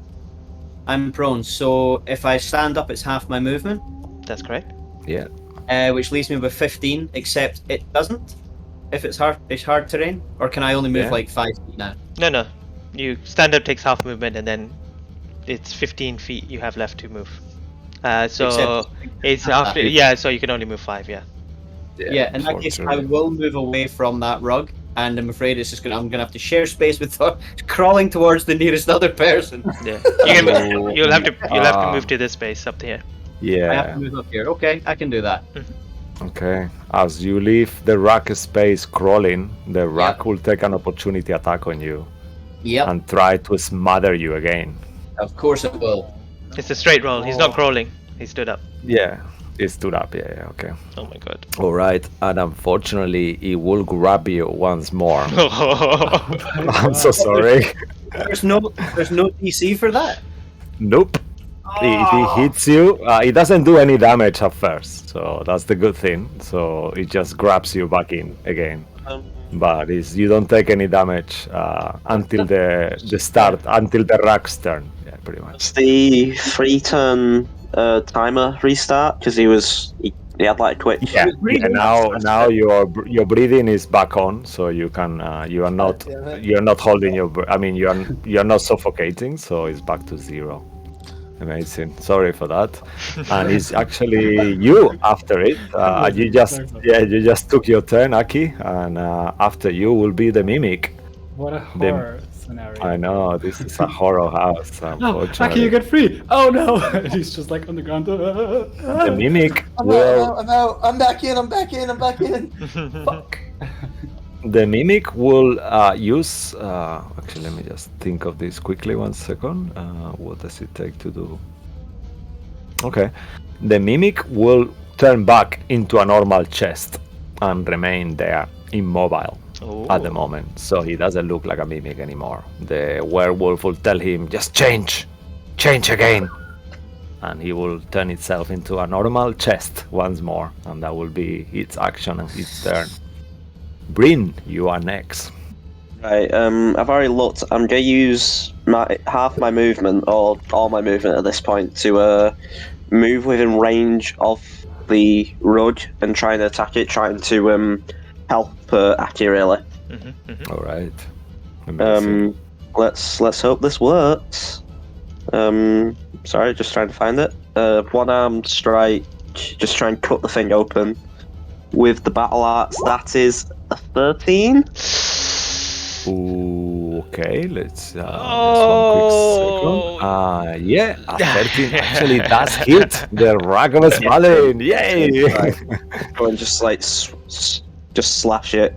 I'm prone. So if I stand up, it's half my movement. That's correct. Yeah. Which leaves me with 15. Except it doesn't. If it's hard terrain, or can I only move Yeah. like 5 feet now? No. You stand up takes half movement, and then it's 15 feet you have left to move. So Except it's after. Yeah, so you can only move 5. Yeah. Yeah, in that case, I unfortunately. will move away from that rug, and I'm afraid I'm gonna have to share space with crawling towards the nearest other person. Yeah. You'll have to Ah. move to this space up here. I have Yeah. to move up here. Okay, I can do that. Okay. As you leave the rack space crawling, the rack will take an opportunity attack on you Yep, and try to smother you again. of course it will. It's a straight roll. He's not crawling. He stood up. Yeah. It stood up. Yeah. Okay. Oh my god. All right. And unfortunately, it will grab you once more. I'm so sorry. There's no DC for that. Nope. If he hits you, it doesn't do any damage at first, so that's the good thing. So it just grabs you back in again. But you don't take any damage until the start, until the rack's turn. Yeah, pretty much. It's the 3-turn timer restart because he had like a quick. Yeah. Now your breathing is back on, so you can you are not damn it. you're not holding your. I mean you're not suffocating, so it's back to 0. Amazing. Sorry for that. And it's actually you after it. You just took your turn, Aki, and after you will be the mimic. What a horror scenario. I know this is a horror house. No, Unfortunately, Aki, you get free. Oh no! And he's just like on the ground. the mimic I'm will. out, I'm out. I'm back in. I'm back in. I'm back in. Fuck. The mimic will use. Actually, let me just think of this quickly. 1 second. What does it take to do? Okay, the mimic will turn back into a normal chest and remain there, immobile at the moment. So he doesn't look like a mimic anymore. The werewolf will tell him, "Just change again," and he will turn itself into a normal chest once more, and that will be its action and its turn. Bryn, you are next. Right, I've already looked. I'm gonna use half my movement or all my movement at this point to move within range of the rug and try and attack it, trying to help Aki really. All right. Amazing. Let's hope this works. Sorry, just trying to find it. One-armed strike, just try and cut the thing open with the battle axe. That is a 13. Ooh, okay, let's just one quick second. Yeah, a 13 actually does hit the Ragamos Paladin. Yay! Go and just like just slash it.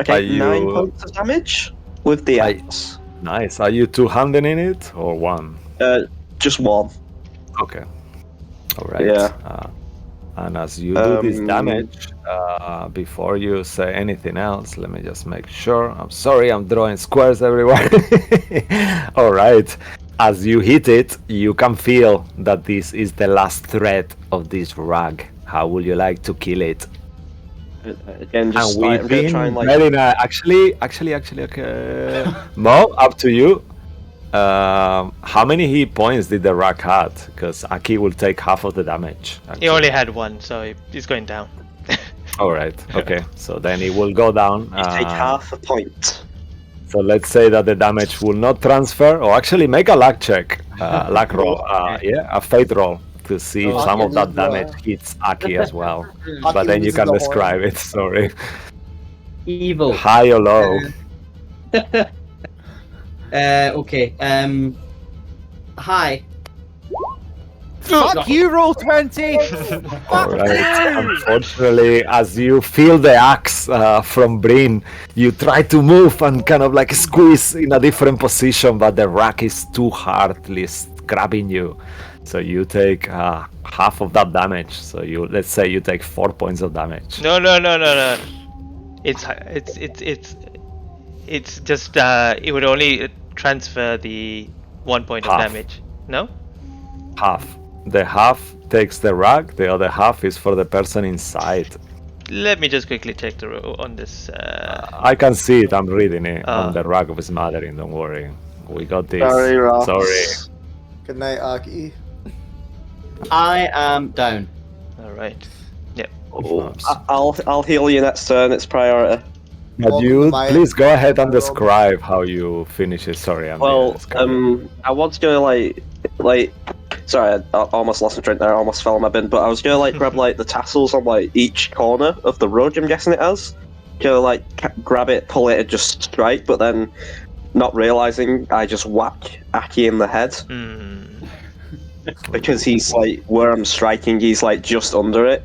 Okay, Are you- 9 points of damage with the axe. Nice. Are you two-handed in it or one? Just one. Okay. All right. Yeah. And as you do this damage, before you say anything else, let me just make sure. I'm sorry, I'm drawing squares everywhere. All right. As you hit it, you can feel that this is the last thread of this rag. How would you like to kill it? Again, just And like, I'm gonna try and like. very nice. Actually, okay. Mo, up to you. How many hit points did the rag had? Because Aki will take half of the damage. He only had one, so he's going down. All right. Okay. So then it will go down. You take half a point. So let's say that the damage will not transfer. Or actually, make a luck check, luck roll. Yeah, a fate roll to see if some of that damage hits Aki as well. But then you can describe it. Sorry. Evil. High or low? Okay. Hi. Fuck you, roll 20! Alright. Unfortunately, as you feel the axe from Bryn, you try to move and kind of like squeeze in a different position, but the rack is too hardly grabbing you. So you take half of that damage. So let's say you take 4 points of damage. No. It's just it would only transfer the 1 point of Half. damage. No? Half. The half takes the rag, the other half is for the person inside. Let me just quickly check the row on this. I can see it, I'm reading it on the rag of smattering, don't worry. We got this. Sorry, Ross. Sorry. Good night, Aki. I am down. All right. Yep. I'll heal you next turn. It's priority. But Welcome you to my- please go ahead and my world. describe how you finish it. Sorry, I'm I was gonna like. Sorry, I almost lost my drink there. I almost fell in my bin. But I was gonna like grab like the tassels on like each corner of the rug. I'm guessing it has. Gonna like grab it, pull it, and just strike. But then, not realizing, I just whack Aki in the head because he's like where I'm striking. He's like just under it.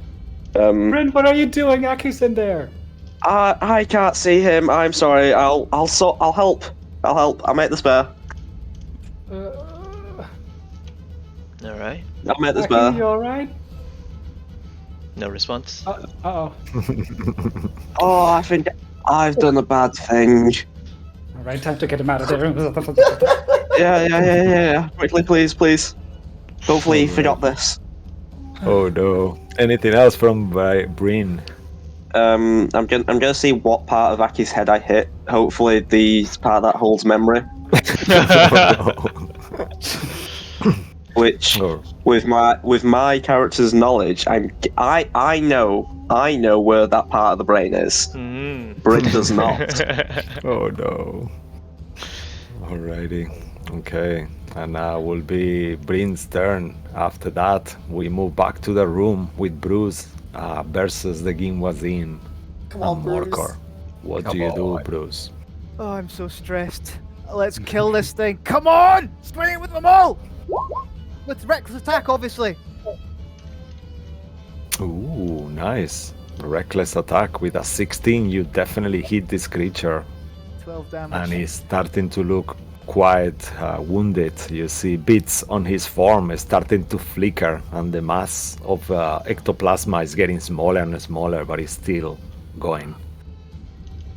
Bryn, what are you doing? Aki's in there. I can't see him. I'm sorry. I'll help. I'll make the spare. All right. I'll make the Aki, spare. you alright? No response. Uh-oh. Oh, I think I've done a bad thing. Alright, time to get him out of there. Yeah. Quickly, please. Hopefully, he forgot this. Oh no. Anything else from Bryn? I'm gonna see what part of Aki's head I hit. Hopefully, the part that holds memory. Which, with my character's knowledge, I know where that part of the brain is. Bryn does not. Oh no. Alrighty. Okay. And now will be Bryn's turn. After that, we move back to the room with Bruce versus the Ginwazin Come on, and Bruce. Morkor. What do you do, Bruce? Oh, I'm so stressed. Let's kill this thing. Come on! Swing it with them all! With reckless attack, obviously. Ooh, nice. Reckless attack with a 16. You definitely hit this creature. 12 damage. And he's starting to look quite wounded. You see bits on his form starting to flicker, and the mass of ectoplasma is getting smaller and smaller, but it's still going.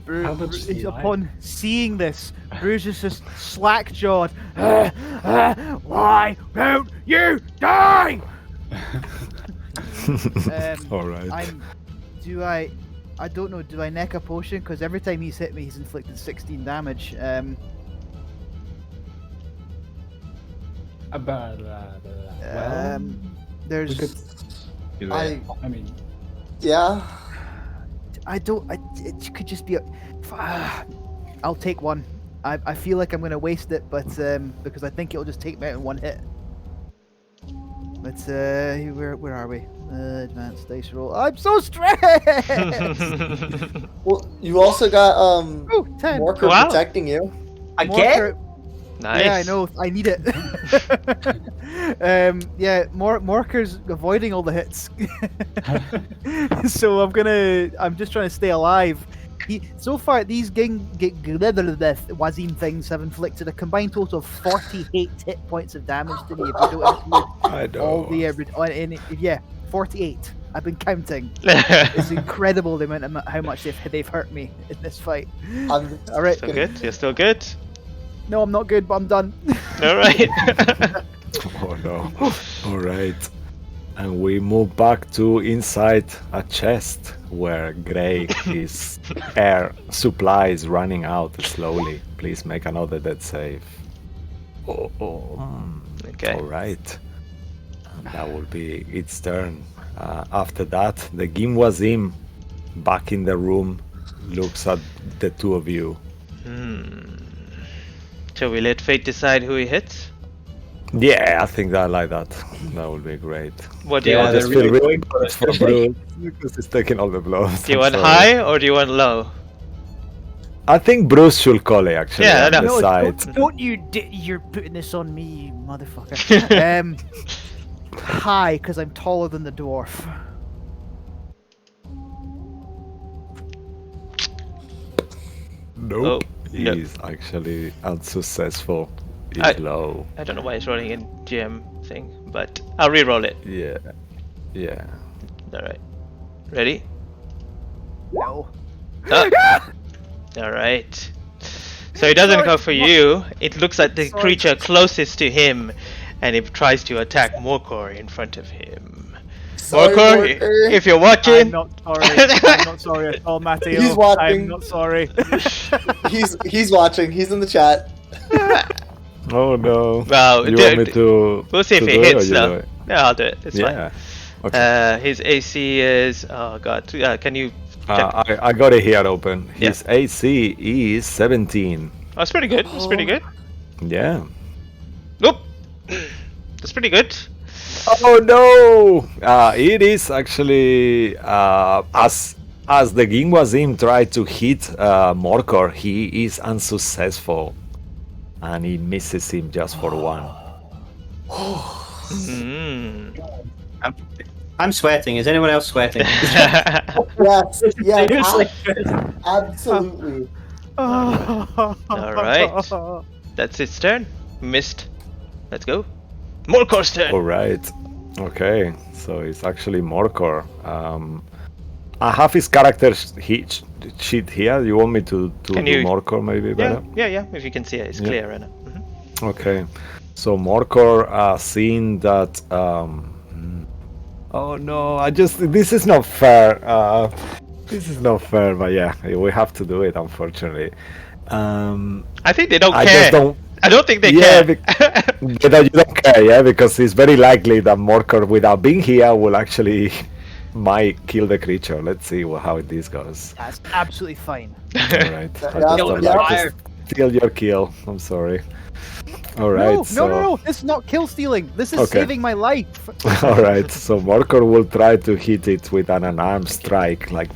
Upon seeing this, Bruce is just slack-jawed. Why won't you die? All right. I don't know. Do I neck a potion? Because every time he's hit me, he's inflicted 16 damage. There's. I mean, Yeah. I don't. It could just be. I'll take one. I feel like I'm gonna waste it, but because I think it'll just take me out in one hit. Let's where are we? Advanced dice roll. I'm so stressed. Well, you also got 10. Morker Wow. protecting you. Again? Morker- Nice. Yeah, I know. I need it. Yeah, Morker's avoiding all the hits. So I'm just trying to stay alive. So far, these Wazim things have inflicted a combined total of 48 hit points of damage to me. If you don't include I all the 48. I've been counting. It's incredible the amount of how much they've hurt me in this fight. All right, Still good. You're still good. No, I'm not good, but I'm done. All right. Oh no. All right. And we move back to inside a chest where Gray his air supply is running out slowly. Please make another death save. Okay. All right. And that will be its turn. After that, the Gimwazim back in the room looks at the two of you. Shall we let fate decide who he hits? Yeah, I think I like that. That would be great. What do you Yeah, want? they're Just really feel going really for bad it, for don't they? Bruce because he's taking all the blows. Do you I'm want sorry. high or do you want low? I think Bruce should call it actually Yeah, I on know. the No, side. don't you you're putting this on me, you motherfucker. High, because I'm taller than the dwarf. Nope. no. He's actually unsuccessful. He's I- low. I don't know why it's rolling in GM thing, but I'll re-roll it. Yeah. Yeah. All right. Ready? No. All right. So it doesn't go for you. It looks at the Sorry. creature closest to him, and it tries to attack Morkor in front of him. Sorry, Morkor, Morkor. if you're I'm watching, not sorry. I'm not sorry at all, Matteo. He's watching. I'm not sorry. He's watching. He's in the chat. Oh no. Well, you want me to? we'll see if to it do hits or you do though. it? Yeah, I'll do it. It's Yeah. fine. Okay. His AC is can you check? I got it here open. Yeah. His AC is 17. Oh, that's pretty good. That's pretty good. Yeah. Nope. That's pretty good. Oh no! It is actually as the Gingwazim tried to hit Morkor, he is unsuccessful, and he misses him just for one. I'm sweating. Is anyone else sweating? Yes. Yes. Seriously? Absolutely. All right. That's its turn. Missed. Let's go. Morkor's turn. All right. Okay. So it's actually Morkor. I have his character sheet here. You want me to Can do you- Morkor maybe better? Yeah. If you can see it, it's clear right now. Okay, so Morkor seeing that. Oh no! This is not fair. This is not fair, but yeah, we have to do it, unfortunately. I think they don't I care. just don't. I don't think they Yeah, care. But you don't care, yeah, because it's very likely that Morkor, without being here, will actually might kill the creature. Let's see how this goes. That's absolutely fine. All right, I Yeah, just yeah, don't yeah. like to steal your kill. I'm sorry. All right, No. This is not kill stealing. This is Okay. saving my life. All right, so Morkor will try to hit it with an unarmed strike, like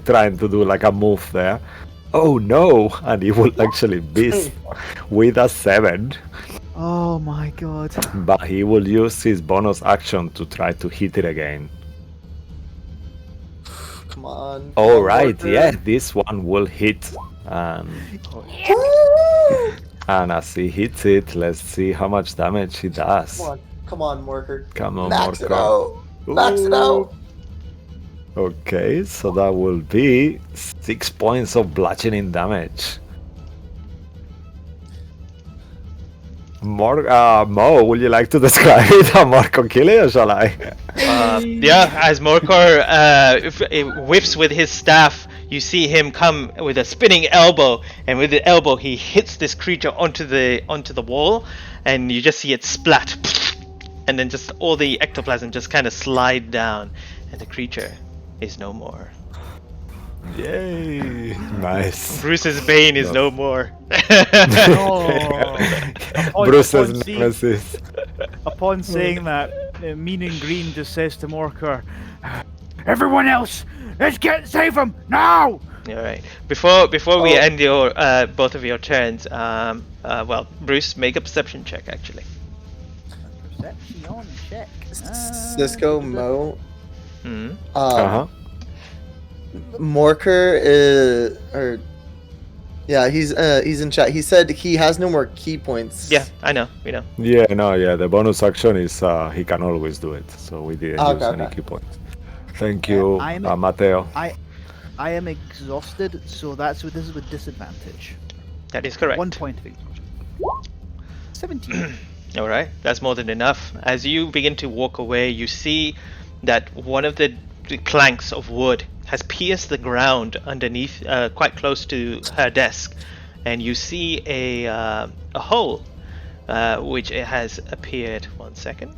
trying to do like a move there. Oh no! And he will actually miss with a 7, Oh my god. but he will use his bonus action to try to hit it again. Come on. All right, Morkor. yeah, this one will hit. Woo! And as he hits it, let's see how much damage he does. Come on, Morkor. Come on, Max it Morkor. out. Max it out. Okay, so that will be 6 points of bludgeoning damage. Mo, would you like to describe it? How Morkor kill it, or shall I? Yeah, as Morkor whips with his staff, you see him come with a spinning elbow, and with the elbow he hits this creature onto the wall, and you just see it splat, and then just all the ectoplasm just kind of slide down, and the creature is no more. Yay! Nice. Bruce's bane is no more. Bruce's upon seeing- nemesis. Upon saying that, Mean and Green just says to Morkor, "Everyone else, let's save him now!" All right. Before we end your both of your turns, well, Bruce, make a perception check actually. Perception check. Cisco Mo. Hmm. Uh-huh. Morkor is, he's in chat. He said he has no more key points. Yeah, I know. We know. Yeah, the bonus action is he can always do it, so we didn't use Okay, any okay. key points. Thank you, I'm- Mateo. I am exhausted, so this is with disadvantage. That is correct. 1 point of exhaustion. 17. All right, that's more than enough. As you begin to walk away, you see that one of the planks of wood has pierced the ground underneath, quite close to her desk, and you see a hole, which it has appeared. 1 second,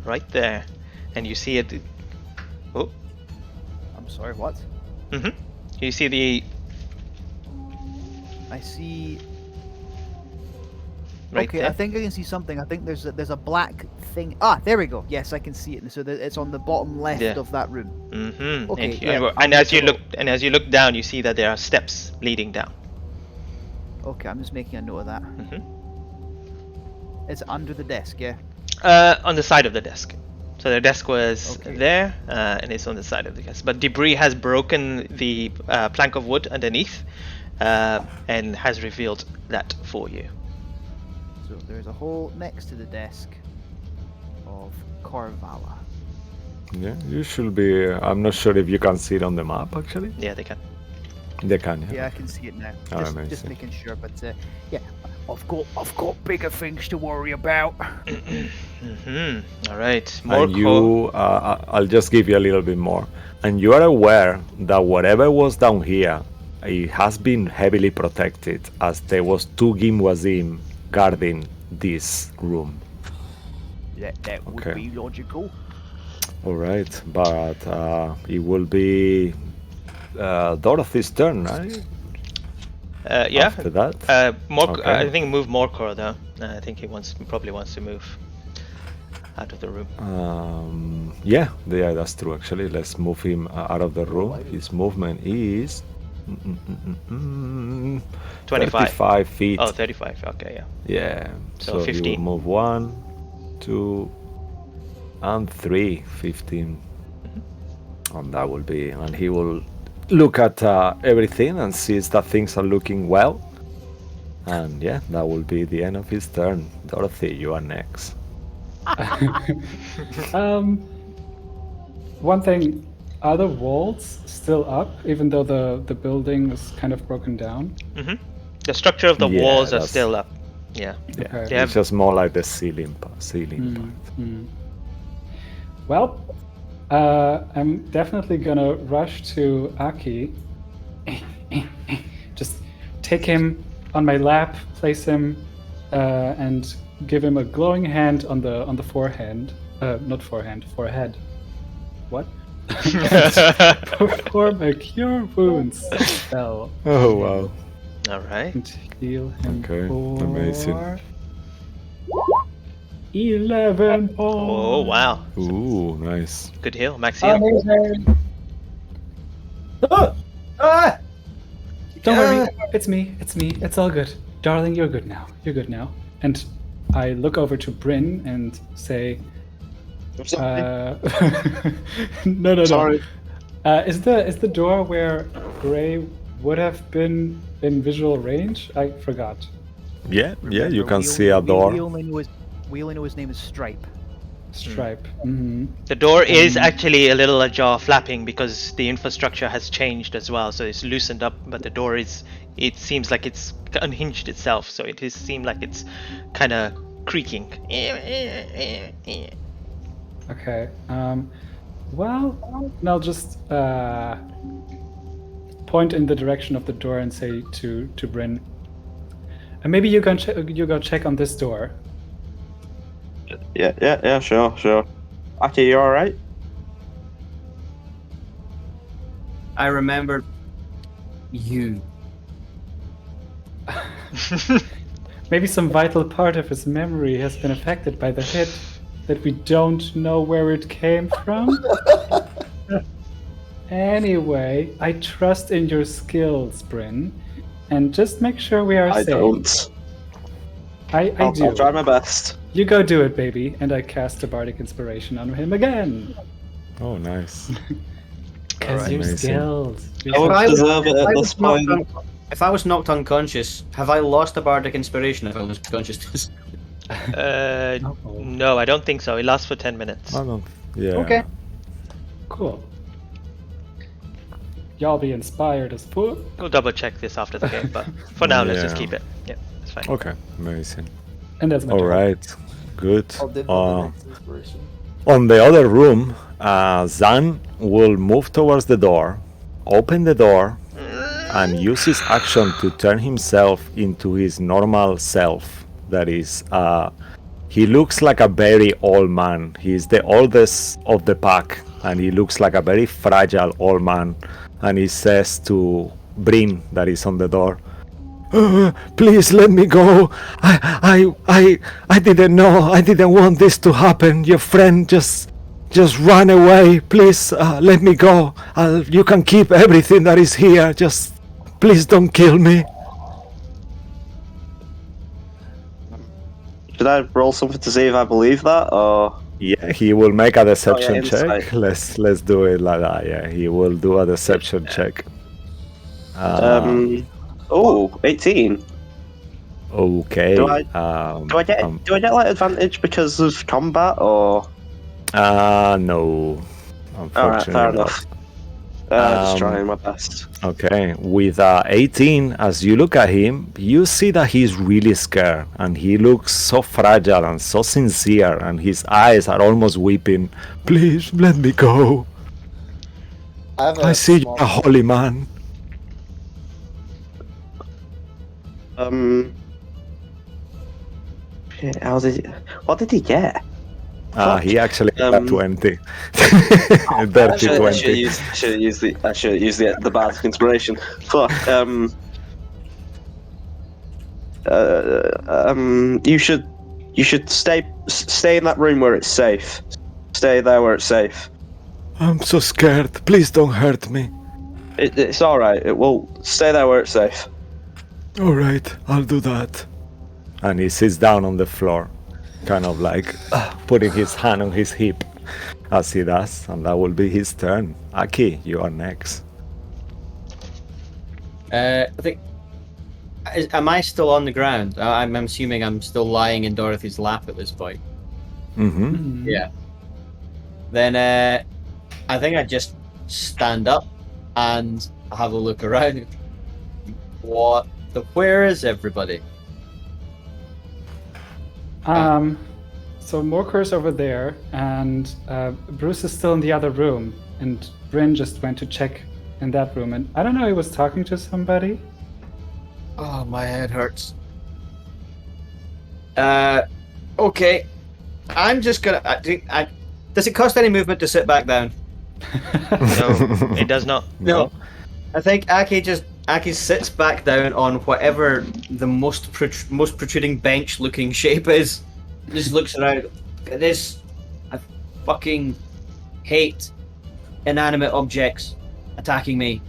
right there, and you see it. Oh, I'm sorry, what? you see the I see. right Okay, there. I think I can see something. I think there's a black thing. Ah, there we go. Yes, I can see it. So it's on the bottom left Yeah. of that room. Mm-hmm. Okay, And, yeah, and I'll as make you a look, and as you look down, you see that there are steps leading down. Okay, I'm just making a note of that. It's under the desk, yeah. On the side of the desk. So the desk was Okay. there, and it's on the side of the desk. But debris has broken the plank of wood underneath, and has revealed that for you. So there's a hole next to the desk of Corvala. Yeah, you should be. I'm not sure if you can see it on the map actually. Yeah, they can. They can, yeah. Yeah, I can see it now. Oh, Just amazing. making sure, but yeah, I've got bigger things to worry about. All right. More And you, I'll just give you a little bit more. And you are aware that whatever was down here, it has been heavily protected, as there was 2 Gimwazim guarding this room. That would Okay. be logical. All right, but it will be Dorothy's turn, right? yeah. After that. Okay. I think move Morcor though. I think he probably wants to move out of the room. Yeah, that's true. Actually, let's move him out of the room. His movement is 25. 35 feet. Oh, 35. Okay, yeah. Yeah. So So 15. you move 1, 2, and 3. 15. And that will be. And he will look at everything and sees that things are looking well. And yeah, that will be the end of his turn. Dorothy, you are next. One thing, are the walls still up, even though the building is kind of broken down? The structure of the Yeah, walls are that's- still up. Yeah. Yeah, Okay. They have- it's just more like the ceiling part. Well, I'm definitely gonna rush to Aki. Just take him on my lap, place him, and give him a glowing hand on the forehead. Not forehand, forehead. What? Perform a cure wounds spell Oh wow. All right. and heal him Okay, for amazing. 11 points. Oh wow. Ooh, nice. Good heal, max heal. Amazing. Don't worry, it's me. It's all good. Darling, you're good now. And I look over to Bryn and say, no. Sorry. Is the door where Gray would have been in visual range? I forgot. Yeah, you Remember, can we see a only- door. We only know his name is Stripe. Stripe. Mm-hmm. The door is actually a little ajar, flapping, because the infrastructure has changed as well. So it's loosened up, but the door is. It seems like it's unhinged itself, so it seems like it's kind of creaking. Okay. Well, I'll just point in the direction of the door and say to Bryn, and maybe you go check on this door. Yeah, sure. Aki, you alright? I remember you. Maybe some vital part of his memory has been affected by the hit that we don't know where it came from. Anyway, I trust in your skills, Bryn, and just make sure we are I safe. don't. I do. I'll try my best. You go do it, baby. And I cast a bardic inspiration on him again. Oh, nice. Because your Amazing. skills. I would deserve it at this point. If I was knocked unconscious, have I lost a bardic inspiration if I was conscious? No, I don't think so. It lasts for 10 minutes. I don't. Yeah. Okay. Cool. Y'all be inspired as fuck. We'll double check this after the game, but for now, let's just Yeah. keep it. Yeah. fine. Okay, amazing. And that's my All turn. right, good. I'll dip on the next inspiration. On the other room, Zan will move towards the door, open the door, and use his action to turn himself into his normal self. That is, he looks like a very old man. He's the oldest of the pack, and he looks like a very fragile old man. And he says to Bryn, that is on the door, please let me go. I didn't know. I didn't want this to happen. Your friend just ran away. Please let me go. You can keep everything that is here. Just please don't kill me. Should I roll something to see if I believe that, or Yeah, he will make a deception insight. check. Let's do it like that. Yeah, he will do a deception check. 18. Okay. Do I get like advantage because of combat, or? No. All right, fair Unfortunately enough. not. Just trying my best. Okay, with 18, as you look at him, you see that he's really scared, and he looks so fragile and so sincere, and his eyes are almost weeping. Please let me go. I have I see you're small- a holy man. Shit, what did he get? He actually got 20. I Dirty should 20. have used the bardic inspiration. Fuck. You should stay in that room where it's safe. Stay there where it's safe. I'm so scared. Please don't hurt me. It's all right. It will stay there where it's safe. All right, I'll do that. And he sits down on the floor, kind of like putting his hand on his hip as he does, and that will be his turn. Aki, you are next. I think. Am I still on the ground? I'm assuming I'm still lying in Dorothy's lap at this point. Mm-hmm. Yeah. Then I think I just stand up and have a look around. Where is everybody? So Morker's over there, and Bruce is still in the other room, and Bryn just went to check in that room, and I don't know, he was talking to somebody. Oh, my head hurts. Okay. I'm just gonna. Does it cost any movement to sit back down? No, it does not. No. I think Aki sits back down on whatever the most protruding bench-looking shape is. Just looks around. Look at this. I fucking hate inanimate objects attacking me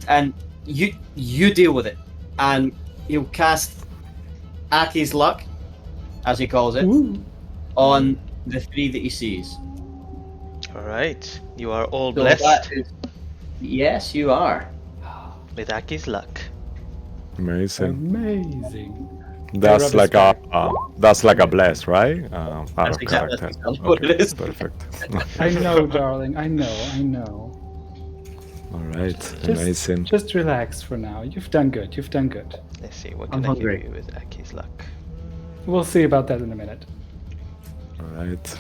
and you deal with it. And he'll cast Aki's luck, as he calls it, on the 3 that he sees. All right, you are all So blessed yes, you are. with Aki's luck. Amazing. Amazing. That's rub like his a bless, right? Out That's of exactly character. what it is. Perfect. I know, darling. I know. All right, amazing. Just relax for now. You've done good. Let's see, what I'm can I give hungry. you with Aki's luck? We'll see about that in a minute. All right,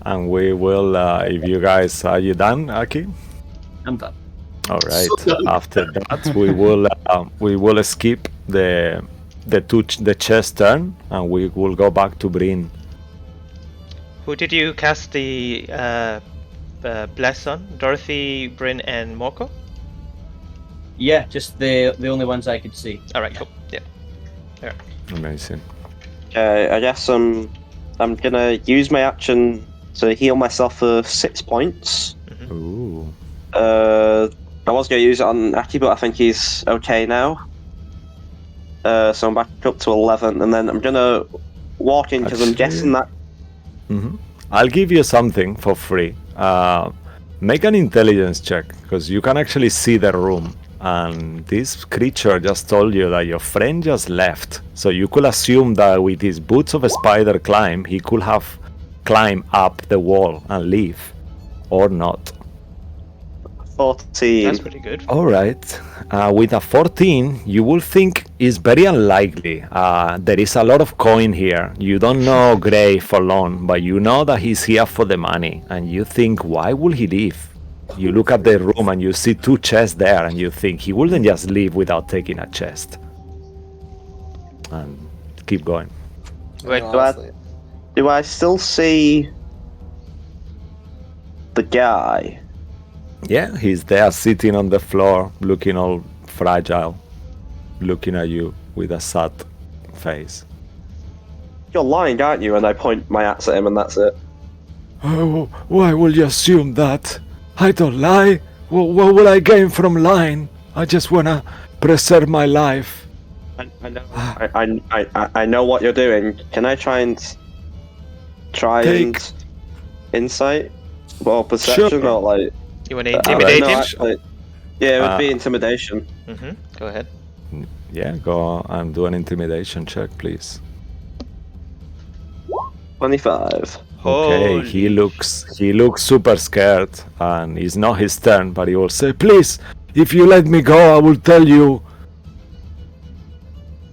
and we will. If you guys are you done, Aki? I'm done. All right. So done. After that, we will skip the chess turn, and we will go back to Bryn. Who did you cast the bless on? Dorothy, Bryn, and Morko? Yeah, just the only ones I could see. All right, cool. Yeah. Amazing. I guess I'm gonna use my action to heal myself for 6 points. Ooh. I was gonna use it on Aki, but I think he's okay now. So I'm back up to 11, and then I'm gonna walk in because I'm guessing that. Mm-hmm. I'll give you something for free. Make an intelligence check, because you can actually see the room. And this creature just told you that your friend just left. So you could assume that with his boots of a spider climb, he could have climbed up the wall and leave. Or not. 14. That's pretty good. Alright. With a 14, you will think It's very unlikely. There is a lot of coin here. You don't know Gray for long, but you know that he's here for the money. And you think, why would he leave? You look at the room and you see 2 chests there, and you think he wouldn't just leave without taking a chest. And keep going. Wait, Honestly. Do I still see the guy? Yeah, he's there sitting on the floor, looking all fragile, looking at you with a sad face. You're lying, aren't you? And I point my axe at him, and that's it. Oh, why will you assume that? I don't lie. What will I gain from lying? I just wanna preserve my life. I know. I know what you're doing. Can I try and insight, well, perception, Sure. or like? you want to intimidate no, him? actually, yeah, it would be intimidation. Go ahead. Yeah, go and do an intimidation check, please. 25. Okay, Holy he looks super scared, and it's not his turn, but he will say, "Please, if you let me go, I will tell you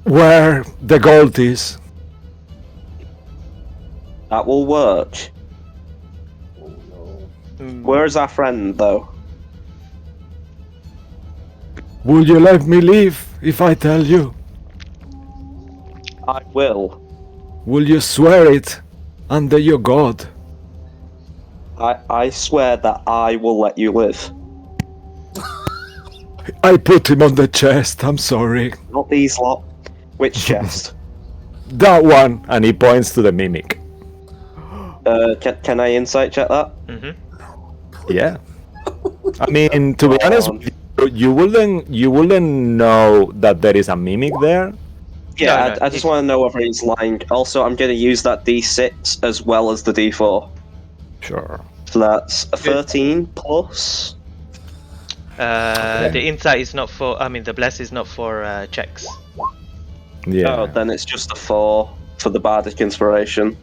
where the gold is." That will work. Oh no. Where is our friend, though? Will you let me leave if I tell you? I will. Will you swear it under your god? I swear that I will let you live. I put him on the chest, I'm sorry. Not these lot. Which chest? That one, and he points to the mimic. Can I insight check that? Yeah. I mean, to be honest, you wouldn't know that there is a mimic there. Yeah, No, I just want to know whether he's lying. Also, I'm going to use that D6 as well as the D4. Sure. So that's a 13 plus. The insight is not for. I mean, the bless is not for checks. Yeah. Oh, then it's just a 4 for the bardic inspiration.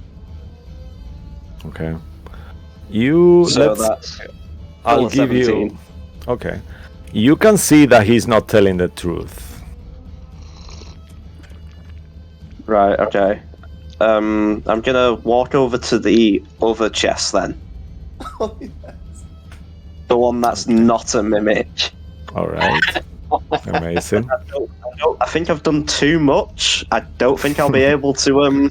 Okay. You. So let's. that's. I'll still a give you. 17. Okay. You can see that he's not telling the truth. Right. Okay. I'm gonna walk over to the other chest then. Oh, yes. The one that's not a mimic. All right. Amazing. I think I've done too much. I don't think I'll be able to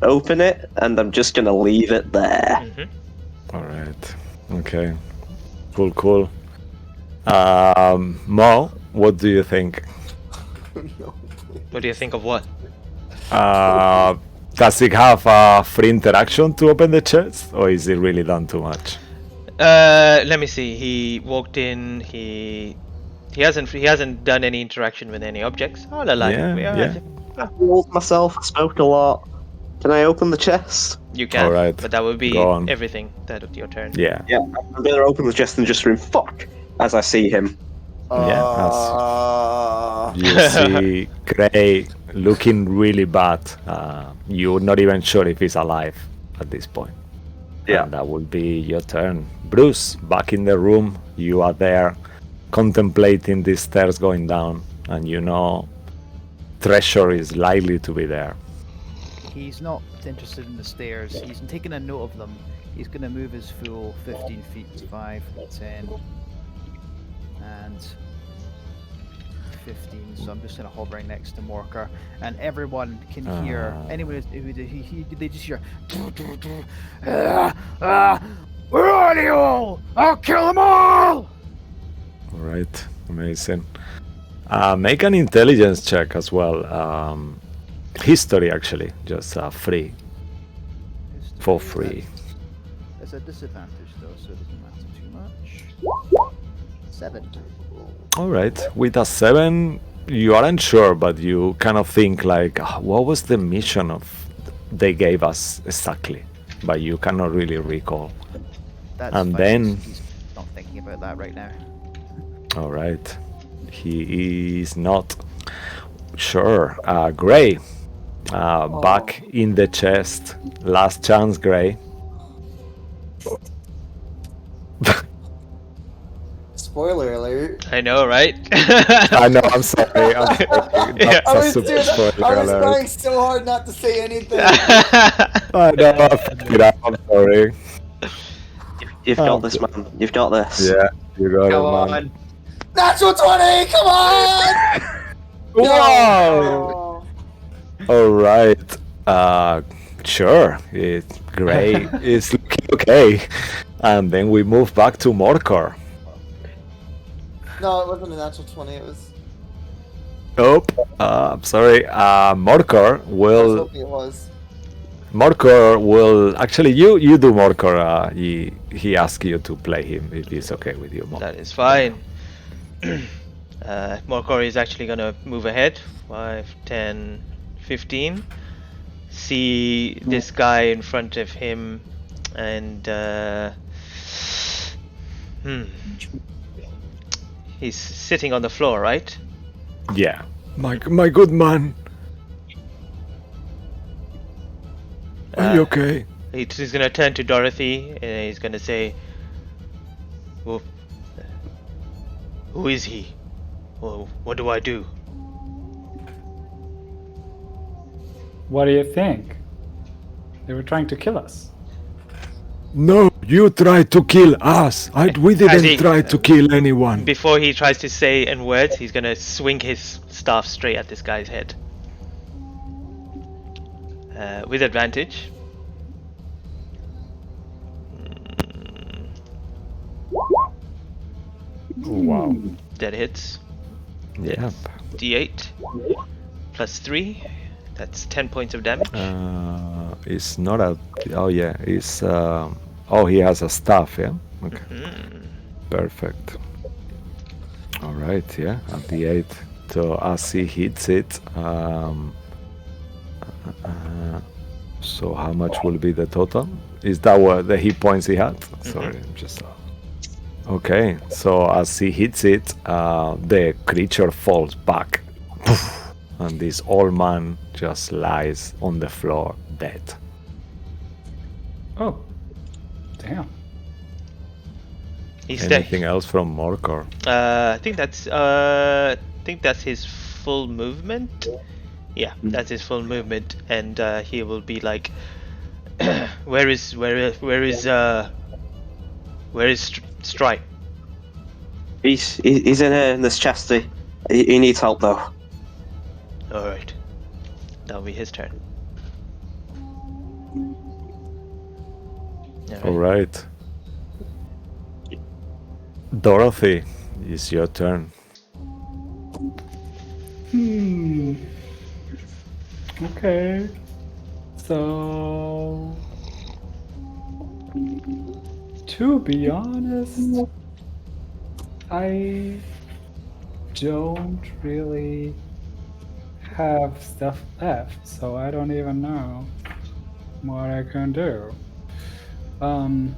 open it, and I'm just gonna leave it there. All right. Okay. Cool. Mo, what do you think? No. What do you think of what? Does it have a free interaction to open the chest, or is it really done too much? Let me see. He walked in. He hasn't done any interaction with any objects. All alive. Yeah. I rolled myself. I spoke a lot. Can I open the chest? You can. Alright, But that would be go on. everything. That would be your turn. Yeah. Yeah, I'm gonna open the chest and just scream "fuck" as I see him. You see Gray looking really bad. You're not even sure if he's alive at this point. Yeah. And that will be your turn. Bruce, back in the room. You are there contemplating these stairs going down, and you know treasure is likely to be there. He's not interested in the stairs. He's taking a note of them. He's going to move his full 15 feet, 5, 10, and 15. So I'm just going to hover right next to Morcar, and everyone can hear. Anyone who they just hear. Where are you all? I'll kill them all! All right, amazing. Make an intelligence check as well. History, actually, just free. For free. There's a disadvantage though, so it doesn't matter too much. 7. All right, with a 7, you aren't sure, but you kind of think like, what was the mission of they gave us exactly? But you cannot really recall. That's And fine. then- He's not thinking about that right now. All right, he is not sure. Gray, back in the chest. Last chance, Gray. Spoiler alert. I know, right? I know. I'm sorry. I'm sorry. Yeah. That's a super spoiler I was alert. trying so hard not to say anything. I know. I fucked it up. I'm sorry. You've got this, man. You've got this. Yeah, you got Come it, man. on. Natural 20! Come on! Wow. All right. Sure. It's great. It's looking okay. And then we move back to Morkor. No, it wasn't a natural 20. It was. Nope. I'm sorry. Morkor I was will. hoping it was. Morkor will actually. You do Morkor. He asks you to play him if he's okay with you. Morkor. That is fine. Morkor is actually gonna move ahead. 5, 10, 15. See this guy in front of him, and he's sitting on the floor, right? Yeah. My good man. Are you okay? He's gonna turn to Dorothy and he's gonna say, well, "Who is he? Well, what do I do?" What do you think? They were trying to kill us. No, you tried to kill us. We As didn't he- try to kill anyone. Before he tries to say any words, he's gonna swing his staff straight at this guy's head. With advantage. Wow. That hits. Yep. D8 plus 3. That's 10 points of damage. It's not a. Oh yeah. It's. Oh, he has a staff. Yeah. Okay. Perfect. All right. Yeah. At the 8. So as he hits it. So how much will be the total? Is that what the hit points he had? Sorry, I'm just. Okay, so as he hits it, the creature falls back, and this old man just lies on the floor dead. Oh, damn. He's dead. Anything else from Morkor? I think that's his full movement. Yeah, that's his full movement, and he will be like, where is Stripe? He's in here in this chesty. He needs help though. All right, that'll be his turn. All right. Dorothy, it's your turn. Okay. So, to be honest, I don't really have stuff left, so I don't even know what I can do. I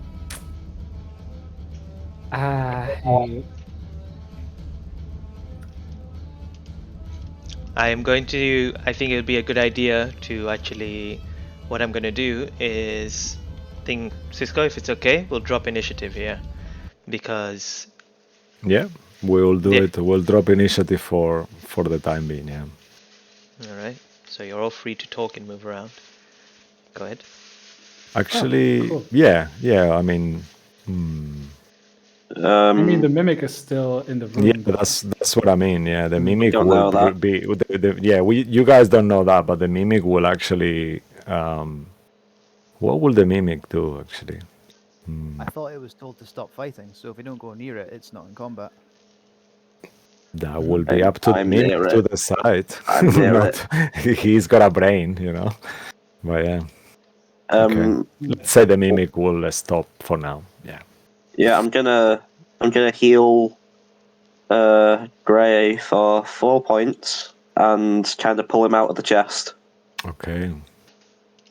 I think it would be a good idea to actually. What I'm gonna do is, Cisco, if it's okay, we'll drop initiative here, because. Yeah, we'll do Yeah. it. We'll drop initiative for the time being. Yeah. All right. So you're all free to talk and move around. Go ahead. Actually, cool. yeah. I mean, I mean, the mimic is still in the room. yeah, though. that's what I mean. Yeah, the mimic don't will know that. be. Yeah, you guys don't know that, but the mimic will actually. What will the mimic do actually? I thought it was told to stop fighting, so if we don't go near it, it's not in combat. That will be up to the I'm mimic near to it. decide. I'm near Not, he's got a brain, you know. But yeah, okay. Let's say the mimic will stop for now. Yeah. Yeah, I'm gonna heal Gray for 4 points and kind of pull him out of the chest. Okay.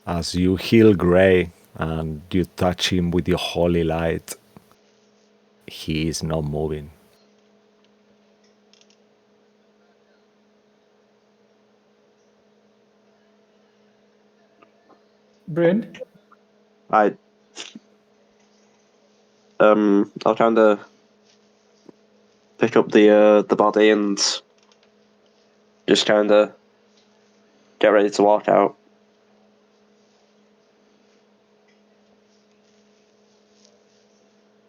As you heal Gray and you touch him with your holy light, he is not moving. Bryn, I'll kind of pick up the body and just kind of get ready to walk out.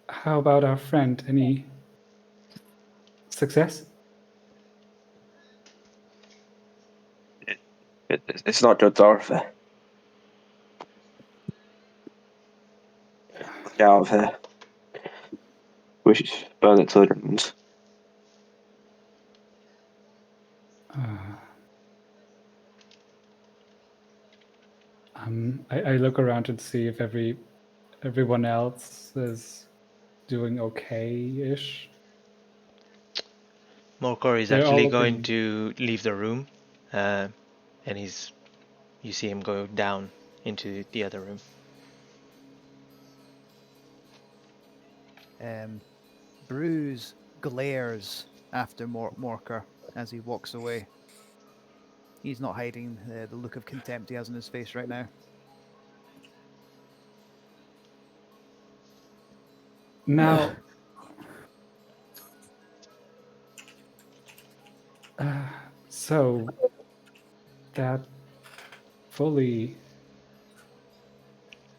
How about our friend? Any success? It's not good, Dorothy. Get out of here. We should burn it to the ground. I look around and see if everyone else is doing okay-ish. Morkor is They're all actually going looking- to leave the room, and you see him go down into the other room. Bruce glares after Morker as he walks away. He's not hiding the look of contempt he has on his face right now. Now, so that fully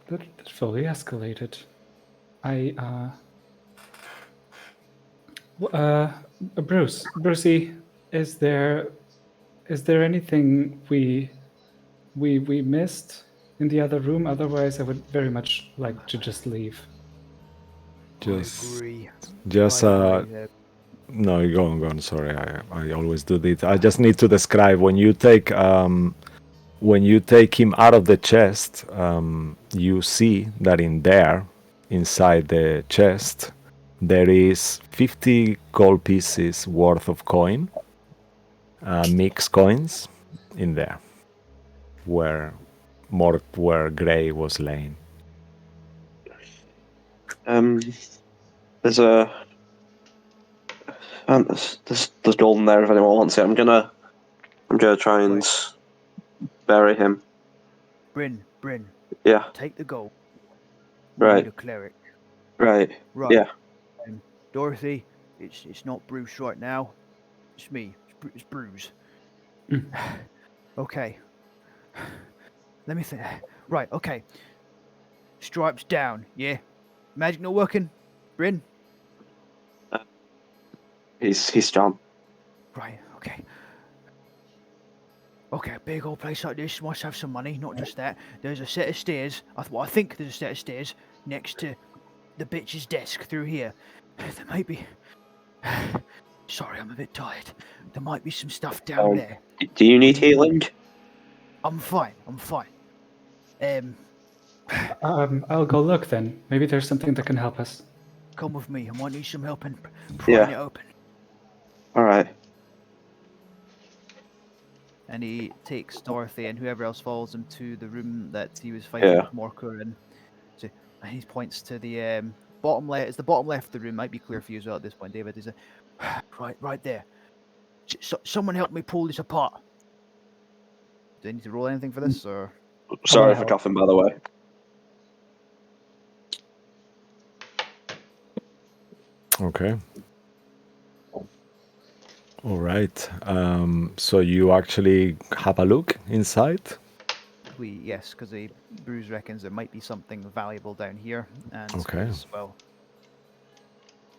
escalated. Brucey, is there anything we missed in the other room? Otherwise, I would very much like to just leave. Just, I agree. just I agree. no, go on. Sorry, I always do this. I just need to describe when you take him out of the chest, you see that inside the chest, there is 50 gold pieces worth of coin, mixed coins, in there, where Gray was laying. There's there's gold in there if anyone wants it. I'm gonna try and bury him. Bryn, Yeah. take the gold. We Right. need a cleric. Right. Right. Yeah. Dorothy, it's not Bruce right now. It's me. It's Bruce. Okay. Let me think. Right. Okay. Stripes down. Yeah. Magic not working. Bryn. He's strong. Right. Okay. Okay, a big old place like this must have some money, not just that. There's a set of stairs. I think there's a set of stairs next to the bitch's desk through here. There might be. Sorry, I'm a bit tired. There might be some stuff down there. Do you need healing? I'm fine. I'll go look then. Maybe there's something that can help us. Come with me. I might need some help in prying it open. All right. And he takes Dorothy and whoever else follows him to the room that he was fighting with Morker in. So, and he points to the bottom left. It's the bottom left of the room. Might be clear for you as well at this point, David. He's right there. Someone help me pull this apart. Do I need to roll anything for this, or? Sorry for coughing, by the way. Okay. All right. So you actually have a look inside? Yes, because Bruce reckons there might be something valuable down here, and Okay. well,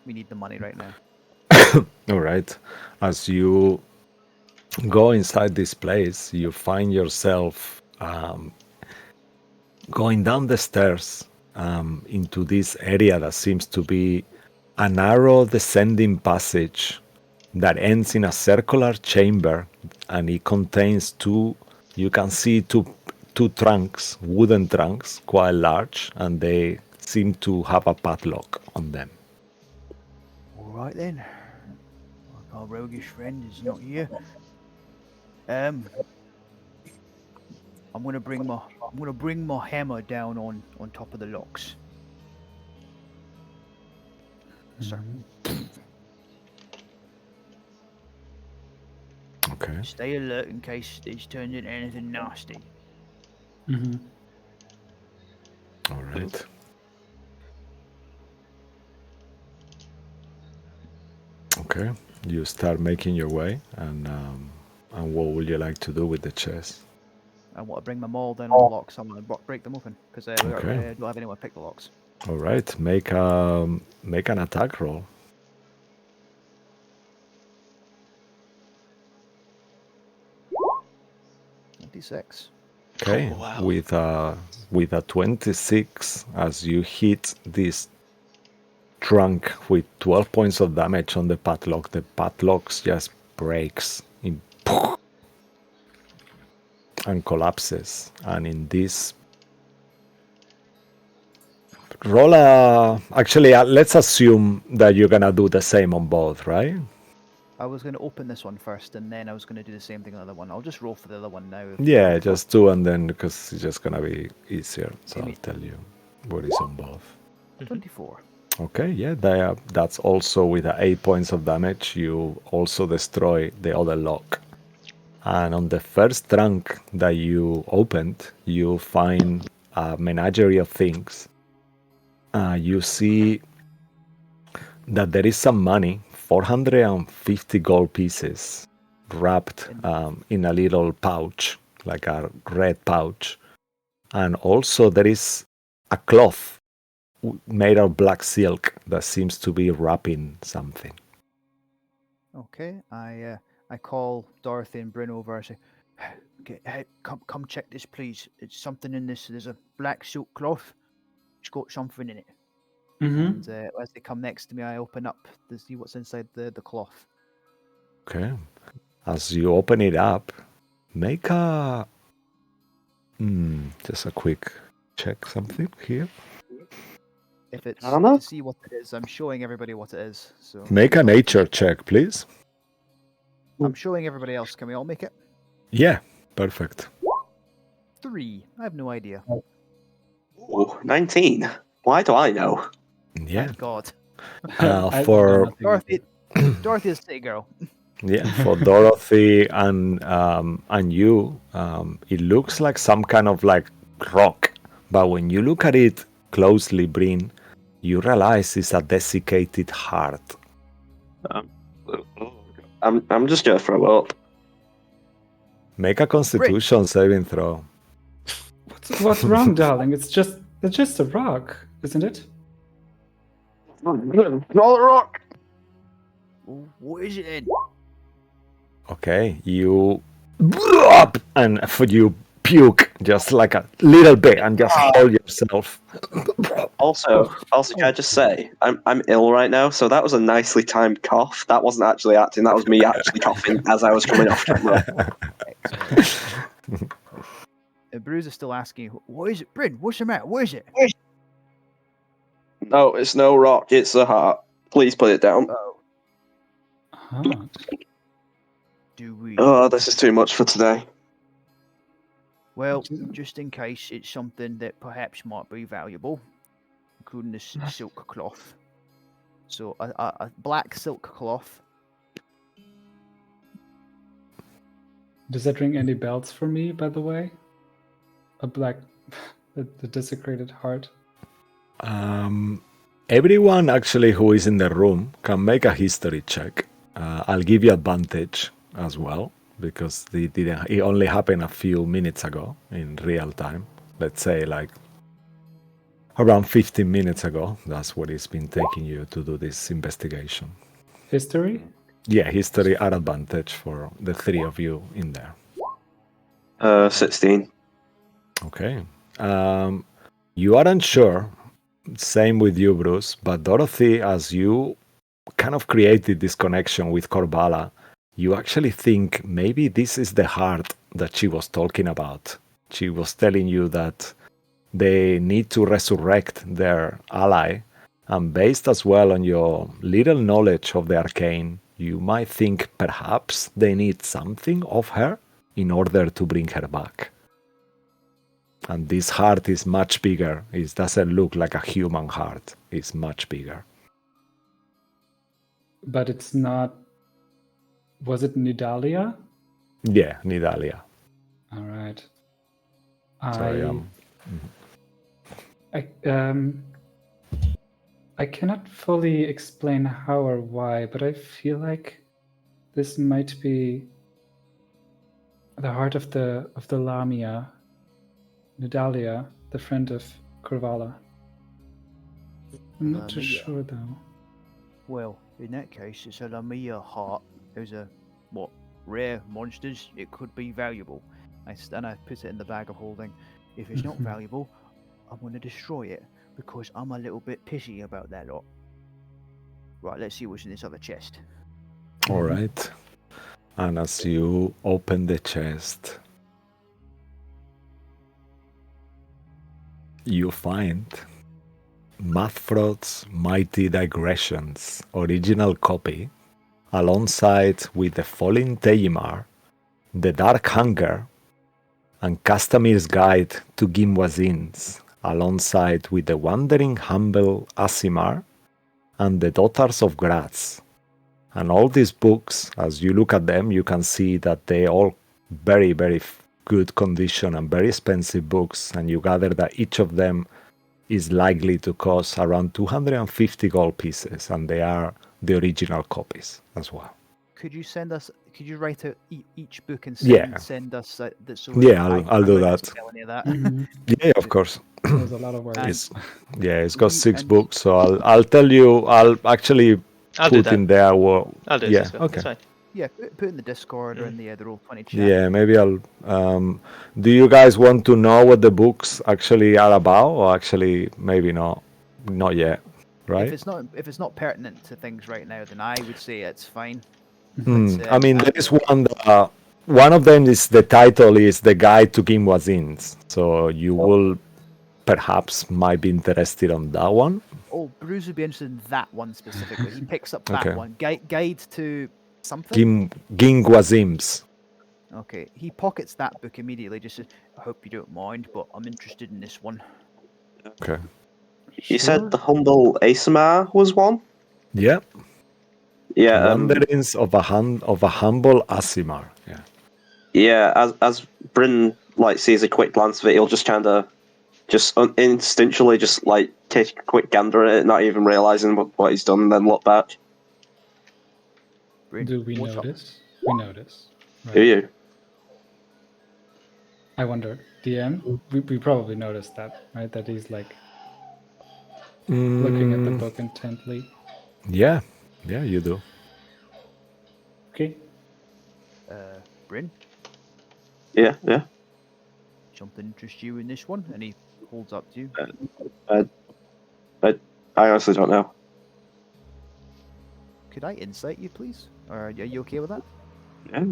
we need the money right now. All right. As you go inside this place, you find yourself going down the stairs into this area that seems to be a narrow descending passage that ends in a circular chamber, and it contains you can see two trunks, wooden trunks, quite large, and they seem to have a padlock on them. All right then. Our roguish friend is not here. I'm gonna bring my hammer down on top of the locks. Sir. Okay. Stay alert in case this turns into anything nasty. All right. Okay. Okay, you start making your way, and what would you like to do with the chest? I want to bring my maul down on the locks. I'm going to break them open because we Okay. don't have anyone to pick the locks. All right, make an attack roll. 26. Okay, Oh, wow. with a 26, as you hit this trunk with 12 points of damage on the padlock just breaks in and collapses. And in this roll, actually, let's assume that you're gonna do the same on both, right? I was going to open this one first, and then I was going to do the same thing on the other one. I'll just roll for the other one now. Yeah, just two, and then because it's just gonna be easier. So Give I'll me- tell you what is on both. 24. Okay, yeah, that's also with 8 points of damage. You also destroy the other lock. And on the first trunk that you opened, you find a menagerie of things. You see that there is some money, 450 gold pieces, wrapped in a little pouch, like a red pouch. And also there is a cloth made of black silk that seems to be wrapping something. Okay, I call Dorothy and Bryn over. I say, "Okay, hey, come check this, please. It's something in this. There's a black silk cloth. It's got something in it." Mm-hmm. And as they come next to me, I open up to see what's inside the cloth. Okay. As you open it up, make a just a quick check something here. If it's Armor? to see what it is, I'm showing everybody what it is. So Make a nature check, please. I'm showing everybody else. Can we all make it? Yeah, perfect. 3. I have no idea. Ooh, 19. Why do I know? Yeah. Thank God. I For know nothing. Dorothy, Dorothy is a city girl. yeah, for Dorothy and you, it looks like some kind of like rock, but when you look at it closely, Bryn, you realize it's a desiccated heart. I'm just gonna throw up. Make a Constitution saving throw. What's wrong, darling? It's just a rock, isn't it? Not a rock. What is it in? Okay, you and you puke just like a little bit and just hold yourself. Also, can I just say, I'm ill right now, so that was a nicely timed cough. That wasn't actually acting. That was me actually coughing as I was coming off camera. Excellent. Bruce is still asking, "What is it, Bryn? What's the matter? What is it?" No, it's no rock. It's a heart. Please put it down. Huh. Do we? Oh, this is too much for today. Well, just in case it's something that perhaps might be valuable, including this silk cloth. So a black silk cloth. Does that ring any bells for me, by the way? A black, the desecrated heart. Everyone actually who is in the room can make a history check. I'll give you advantage as well because it only happened a few minutes ago in real time. Let's say like around 15 minutes ago. That's what it's been taking you to do this investigation. History? Yeah, history at advantage for the three of you in there. 16. Okay. You aren't sure. Same with you, Bruce. But Dorothy, as you kind of created this connection with Corbala, you actually think maybe this is the heart that she was talking about. She was telling you that they need to resurrect their ally. And based as well on your little knowledge of the arcane, you might think perhaps they need something of her in order to bring her back. And this heart is much bigger. It doesn't look like a human heart. It's much bigger. But it's not. Was it Nidalia? Yeah, Nidalia. All right. Sorry, I cannot fully explain how or why, but I feel like this might be the heart of the Lamia, Nidalia, the friend of Kurvala. I'm not too Lamia. sure though. Well, in that case, it's a Lamia heart. There's a what? Rare monsters. It could be valuable. And I put it in the bag of holding. If it's not Mhm. valuable, I'm going to destroy it because I'm a little bit pissy about that lot. Right, let's see what's in this other chest. All right. And as you open the chest, you find Mazfroth's Mighty Digressions original copy, alongside with the Falling Tejimar, the Dark Hunger, and Castamir's Guide to Gimwazins, alongside with the Wandering Humble Asimar and the Daughters of Graz. And all these books, as you look at them, you can see that they all very, very good condition and very expensive books, and you gather that each of them is likely to cost around 250 gold pieces, and they are the original copies as well. Could you send us? Could you write out each book and Yeah. send us that? So Yeah, I'll do won't have that. to tell any of that. Mhm. Yeah, of course. That was a lot of work. And It's got 6 and- books, so I'll tell you. I'll actually I'll do put that. in there. Well, I'll do it. yeah, Cisco. okay. That's fine. yeah, put in the Discord or in the Roll20 chat. Yeah, maybe I'll. Do you guys want to know what the books actually are about, or actually maybe not? Not yet, right? If it's not pertinent to things right now, then I would say it's fine. I mean, there is one. One of them is the title is "The Guide to Gimwazins," so you will perhaps might be interested on that one. Oh, Bruce would be interested in that one specifically. He picks up that Okay. one. Guide to something. Gingwazims. Okay, he pockets that book immediately. Just says, "I hope you don't mind, but I'm interested in this one." Okay. You said the humble Asimar was one? Yeah. Yeah, Wanderings of a humble Asimar. Yeah. yeah. As Bryn like sees a quick glance of it, he'll just kind of instinctually just like take a quick gander at it, not even realizing what he's done, and then look back. Brain, Do we what's up? notice? We notice. Right. Do you? I wonder, DM, we probably noticed that, right? That he's like looking at the book intently. Yeah. Yeah, you do. Okay. Bryn, Yeah, yeah. something interests you in this one? And he holds up to you. I honestly don't know. Could I insight you, please? Or are you okay with that? Yeah.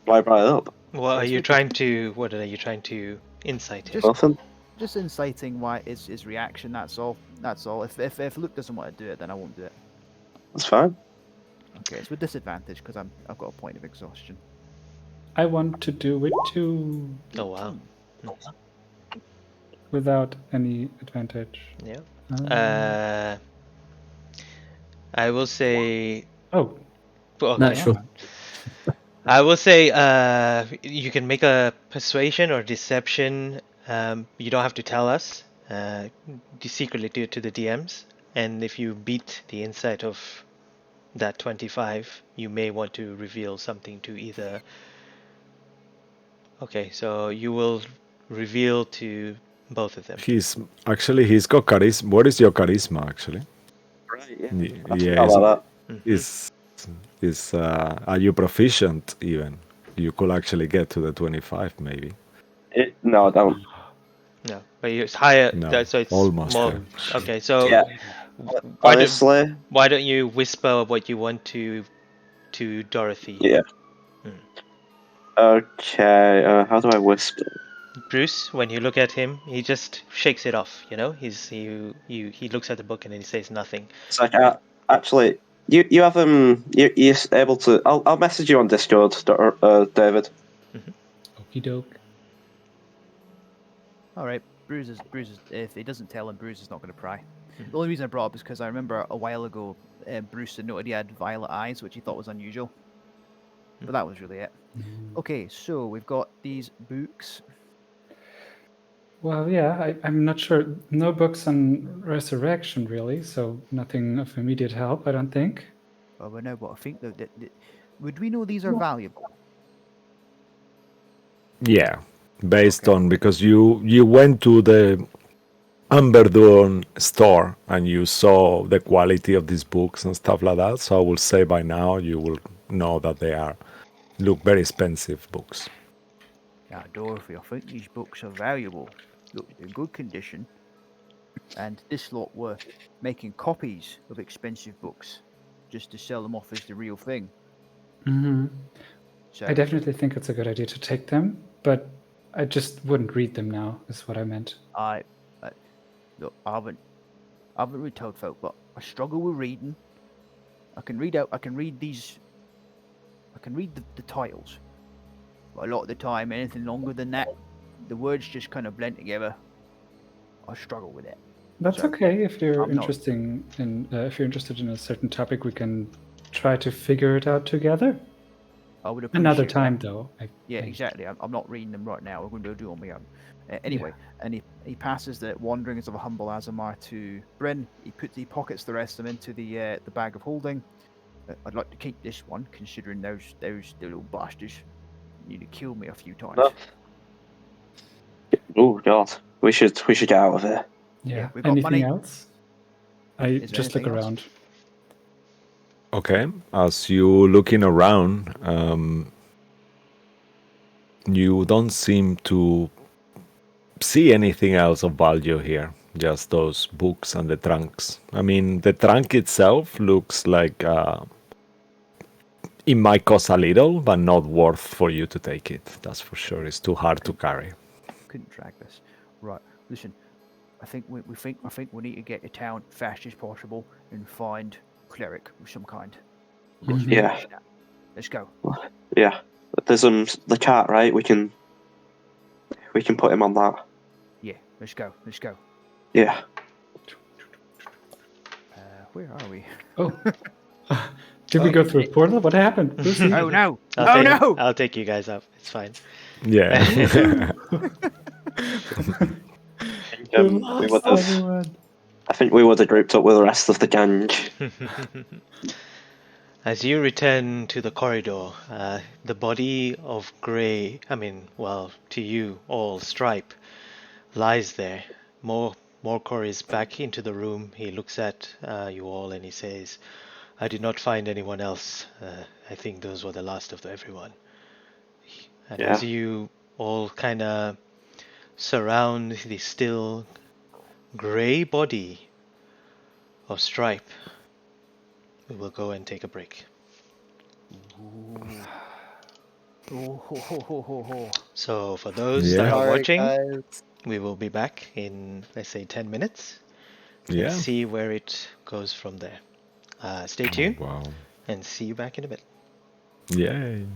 Why brought it up? What are It's you because- trying to? What are you trying to insight him? Just- Nothing. Just inciting why his reaction. That's all. That's all. If Luke doesn't want to do it, then I won't do it. That's fine. Okay, it's with disadvantage because I've got a point of exhaustion. I want to do it too, Oh wow. without any advantage. Yeah. I will say. Oh, Okay. Natural. I will say you can make a persuasion or deception. You don't have to tell us. You secretly do it to the DMs, and if you beat the insight of that 25, you may want to reveal something to either. Okay, so you will reveal to both of them. He's got charisma. What is your charisma actually? Right. Yeah. Yeah. How about Are you proficient even? You could actually get to the 25 maybe. that? No, I don't. No, but it's higher. No, So it's almost more. there. Okay, so Yeah. Honestly, why don't you whisper what you want to Dorothy? yeah. Okay. How do I whisper? Bruce, when you look at him, he just shakes it off. You know, he looks at the book and then he says nothing. It's like actually, you have you're able to. I'll message you on Discord, David. okie doke. All right, Bruce is. If he doesn't tell him, Bruce is not going to pry. The only reason I brought up is because I remember a while ago, Bruce had noted he had violet eyes, which he thought was unusual. But that was really it. Okay, so we've got these books. Well, yeah, I'm not sure. No books on resurrection, really, so nothing of immediate help, I don't think. Oh, I know, but I think that would we know these are valuable? Yeah, based Okay. on because you went to the Amberdoon store and you saw the quality of these books and stuff like that. So I will say by now you will know that they are look very expensive books. Now, Dorothy, I think these books are valuable. Look, they're in good condition, and this lot were making copies of expensive books just to sell them off as the real thing. Hmm. So I definitely think it's a good idea to take them, but I just wouldn't read them now, is what I meant. I look, I haven't read Toad Folk, but I struggle with reading. I can read out. I can read these. I can read the titles, but a lot of the time, anything longer than that, the words just kind of blend together. I struggle with it. That's So, okay. If you're I'm not. if you're interested in a certain topic, we can try to figure it out together. I would appreciate Another that. time, though. Yeah, exactly. I'm not reading them right now. We're going to do it on my own. Anyway, and he passes the wanderings of a humble Azamar to Bryn. He pockets the rest of them into the bag of holding. I'd like to keep this one, considering those little bastards need to kill me a few times. Oh God, we should get out of here. Yeah. We've got Anything money. else? I Is there just look anything else? around. Okay, as you looking around, you don't seem to see anything else of value here. Just those books and the trunks. I mean, the trunk itself looks like it might cost a little, but not worth for you to take it. That's for sure. It's too hard to carry. Couldn't drag this. Right. Listen, I think we need to get to town fast as possible and find cleric of some kind. We've got some Yeah. information out. Let's go. Yeah, there's the cart, right? We can put him on that. Yeah. Let's go. Let's go. Yeah. Where are we? Oh. Did we go through a portal? What happened? Lucy? Oh no! I'll take you guys up. It's fine. Yeah. We would have, Everyone. I think we would have grouped up with the rest of the gang. As you return to the corridor, the body of Grey, to you all, Stripe, lies there. Morcor is back into the room. He looks at you all and he says, I did not find anyone else. I think those were the last of everyone. And Yeah. as you all kind of surround the still grey body of Stripe, we will go and take a break. So for those that Yeah. are All right, watching, guys. we will be back in, let's say, 10 minutes and Yeah. see where it goes from there. Stay tuned Wow. and see you back in a bit. Yay.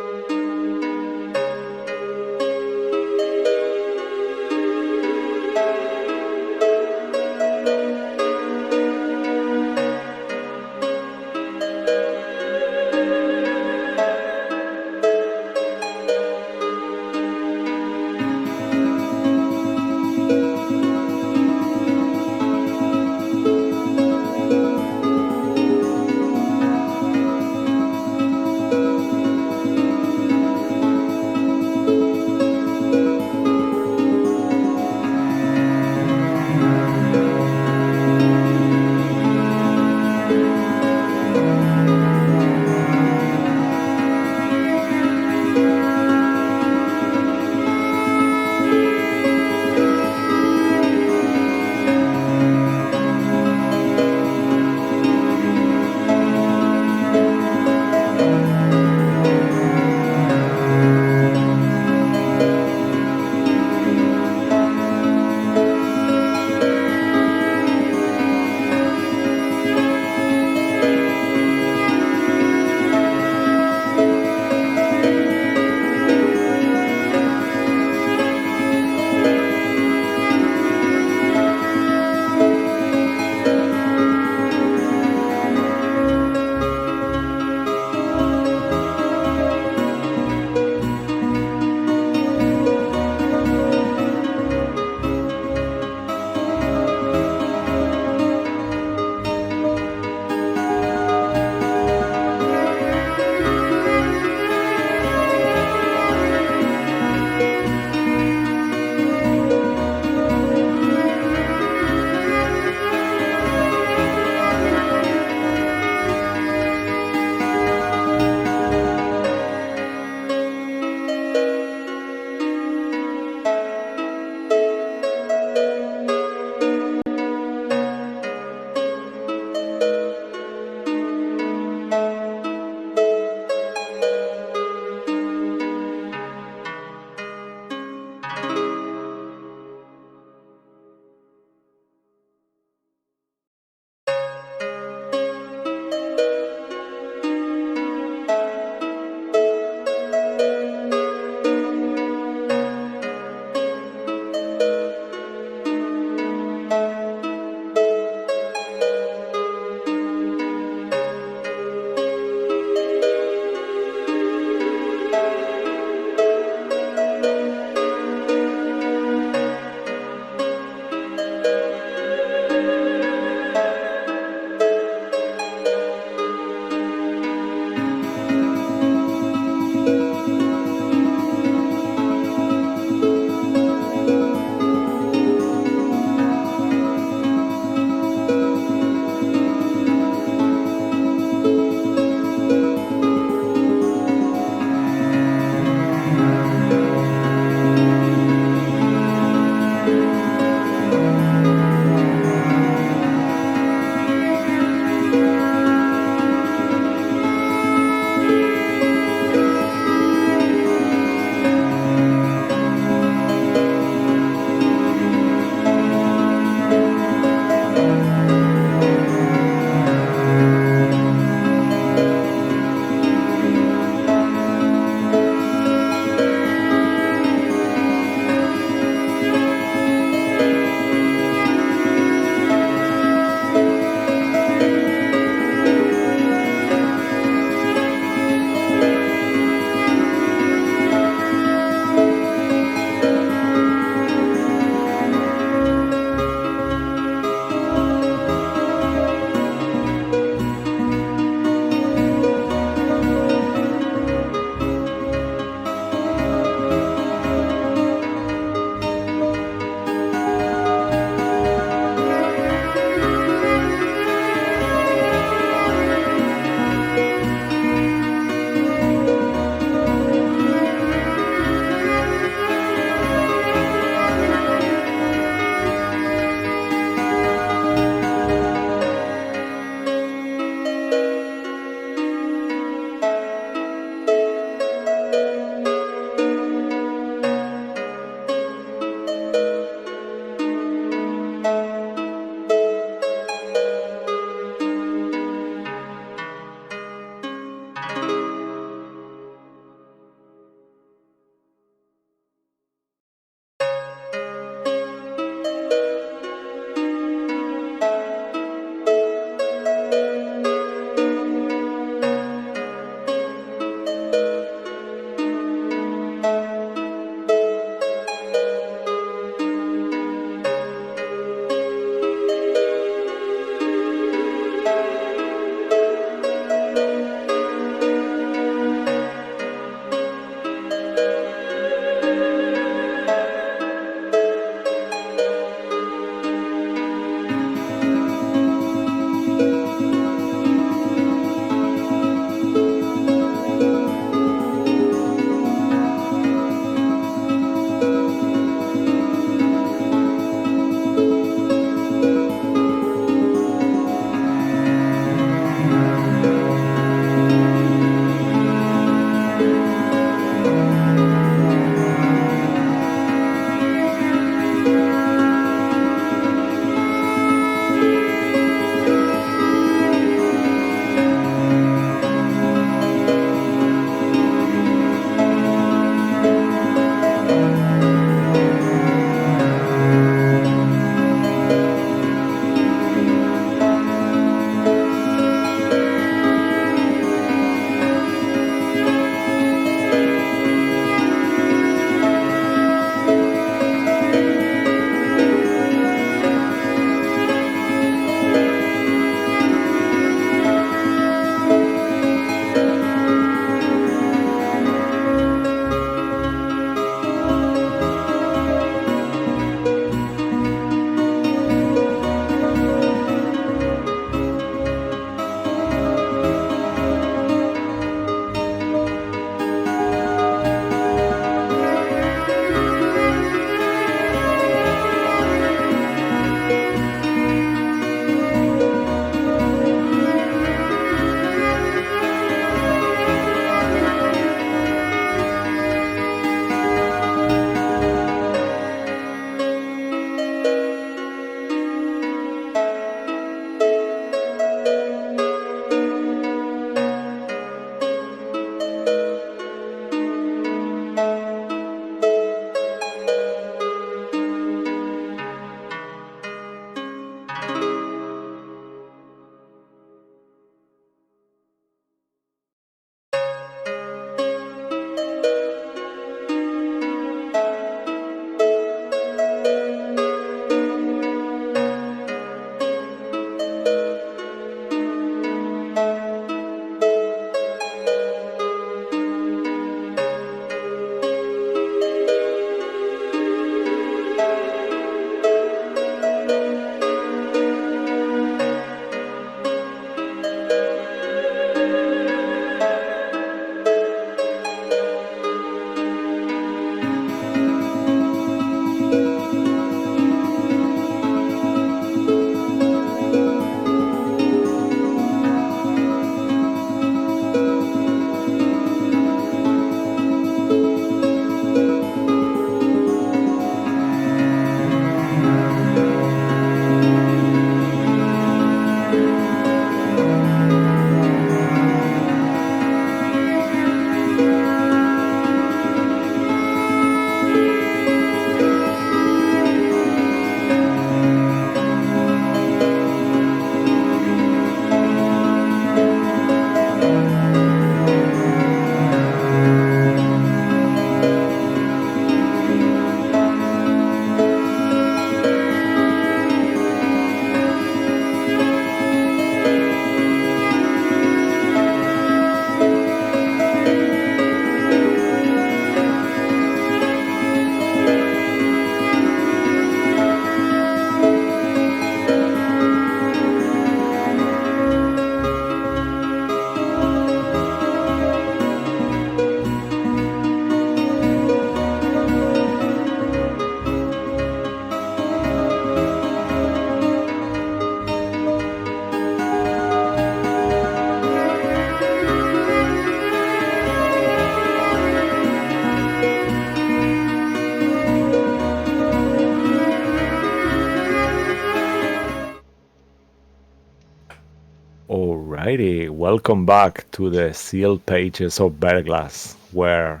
Alrighty, welcome back to the sealed pages of Verglas, where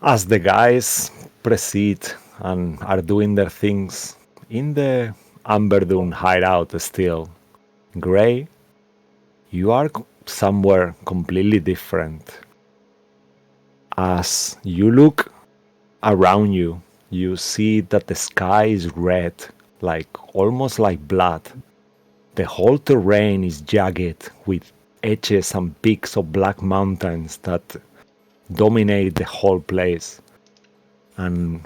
as the guys proceed and are doing their things in the Amberdune hideout still, Gray, you are somewhere completely different. As you look around you, you see that the sky is red, like almost like blood. The whole terrain is jagged with edges and peaks of black mountains that dominate the whole place. And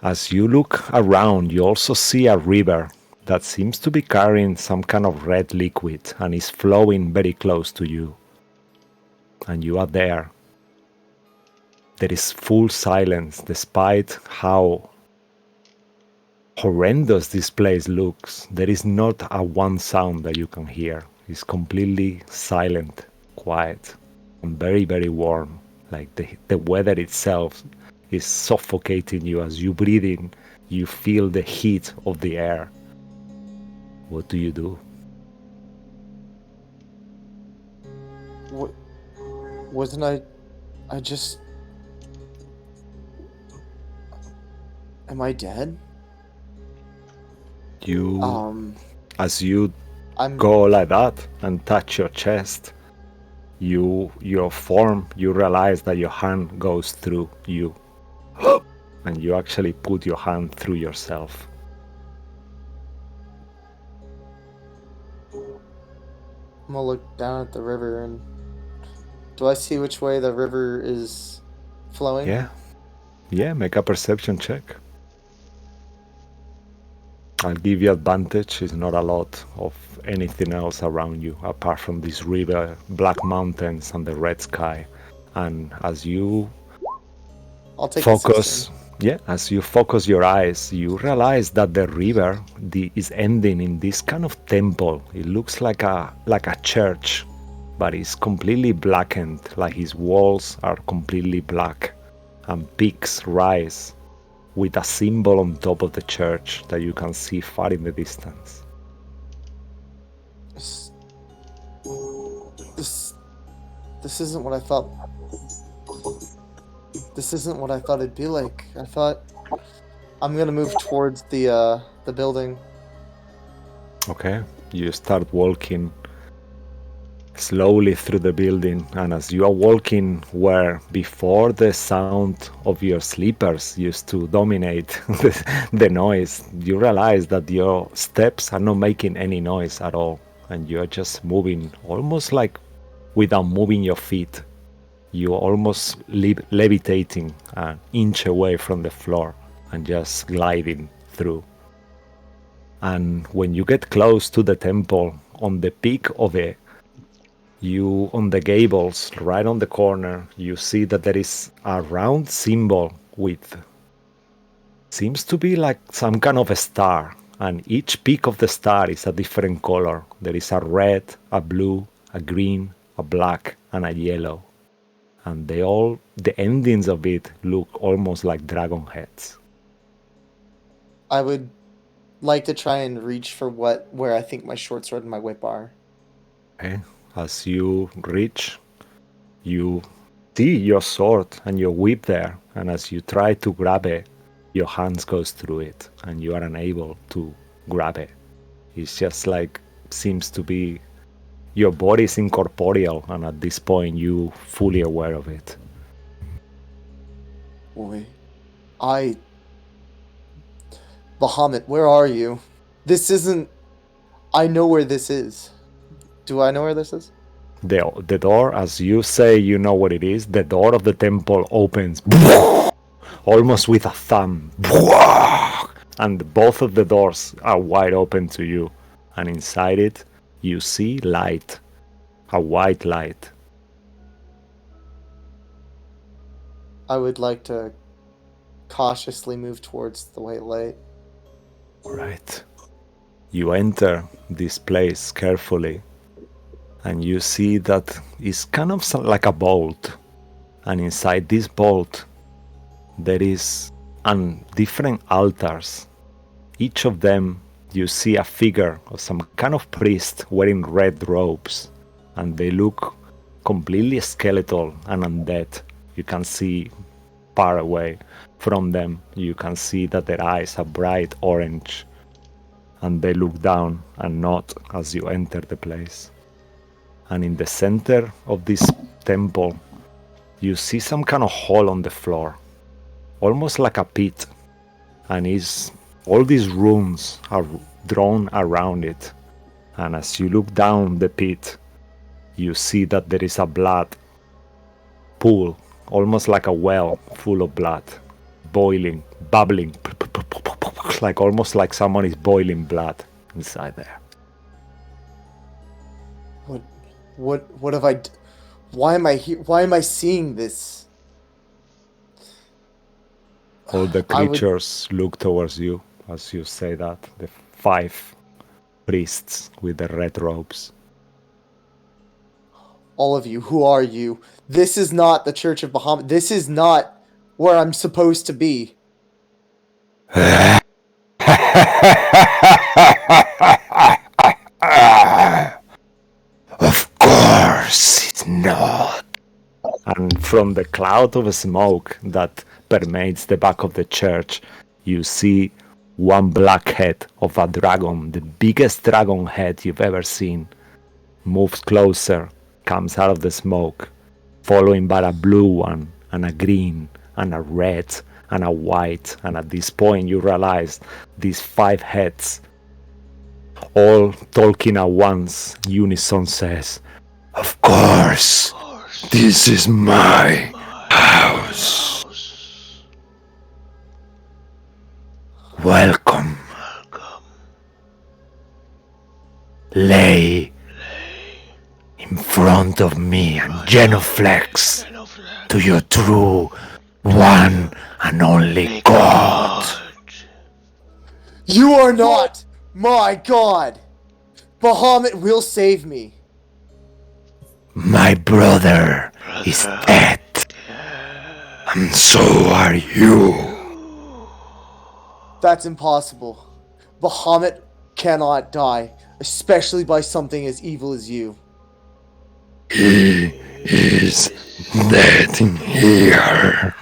as you look around, you also see a river that seems to be carrying some kind of red liquid and is flowing very close to you. And you are there. There is full silence despite how horrendous this place looks. There is not a one sound that you can hear. It's completely silent, quiet, and very, very warm. Like the weather itself is suffocating you as you breathe in. You feel the heat of the air. What do you do? What? Wasn't I? I just. Am I dead? You, as you I'm. go like that and touch your chest, your form, you realize that your hand goes through you. And you actually put your hand through yourself. I'm gonna look down at the river and. Do I see which way the river is flowing? Yeah, make a perception check. I'll give you advantage. It's not a lot of anything else around you apart from this river, black mountains, and the red sky. And as you I'll take focus, as you focus your eyes, you realize that the river is ending in this kind of temple. It looks like a church, but it's completely blackened. Like its walls are completely black, and peaks rise with a symbol on top of the church that you can see far in the distance. This isn't what I thought. This isn't what I thought it'd be like. I thought I'm gonna move towards the building. Okay, you start walking slowly through the building, and as you are walking where before the sound of your sleepers used to dominate the noise, you realize that your steps are not making any noise at all, and you're just moving almost like without moving your feet. You're almost levitating an inch away from the floor and just gliding through. And when you get close to the temple, on the peak of it, you, on the gables, right on the corner, you see that there is a round symbol with, seems to be like some kind of a star, and each peak of the star is a different color. There is a red, a blue, a green, a black, and a yellow. And the endings of it look almost like dragon heads. I would like to try and reach for where I think my short sword and my whip are. Okay. As you reach, you see your sword and your whip there, and as you try to grab it, your hands goes through it, and you are unable to grab it. It's just like, seems to be, your body is incorporeal, and at this point you fully aware of it. Boy, Bahamut, where are you? This isn't... I know where this is. Do I know where this is? The door, as you say you know what it is, the door of the temple opens almost with a thumb. And both of the doors are wide open to you. And inside it, you see light. A white light. I would like to cautiously move towards the white light. Right. You enter this place carefully, and you see that it's kind of like a vault. And inside this vault, there is different altars. Each of them you see a figure of some kind of priest wearing red robes, and they look completely skeletal and undead. You can see far away from them, you can see that their eyes are bright orange, and they look down and nod as you enter the place. And in the center of this temple, you see some kind of hole on the floor, almost like a pit, and all these runes are drawn around it. And as you look down the pit, you see that there is a blood pool, almost like a well full of blood, boiling, bubbling, like almost like someone is boiling blood inside there. What have I? Why am I here? Why am I seeing this? All the I would- creatures look towards you as you say that. The 5 priests with the red robes. All of you, who are you? This is not the Church of Bahamut. This is not where I'm supposed to be. Of course it's not. And from the cloud of smoke that permeates the back of the church, you see one black head of a dragon, the biggest dragon head you've ever seen, moves closer, comes out of the smoke, following by a blue one, and a green, and a red, and a white. And at this point you realize these 5 heads, all talking at once, unison says, "Of course, this is my house. Welcome. Lay in front of me and genuflex to your true one and only God." You are not my God. Bahamut will save me. My brother is dead, and so are you. That's impossible. Bahamut cannot die, especially by something as evil as you. He is dead in here.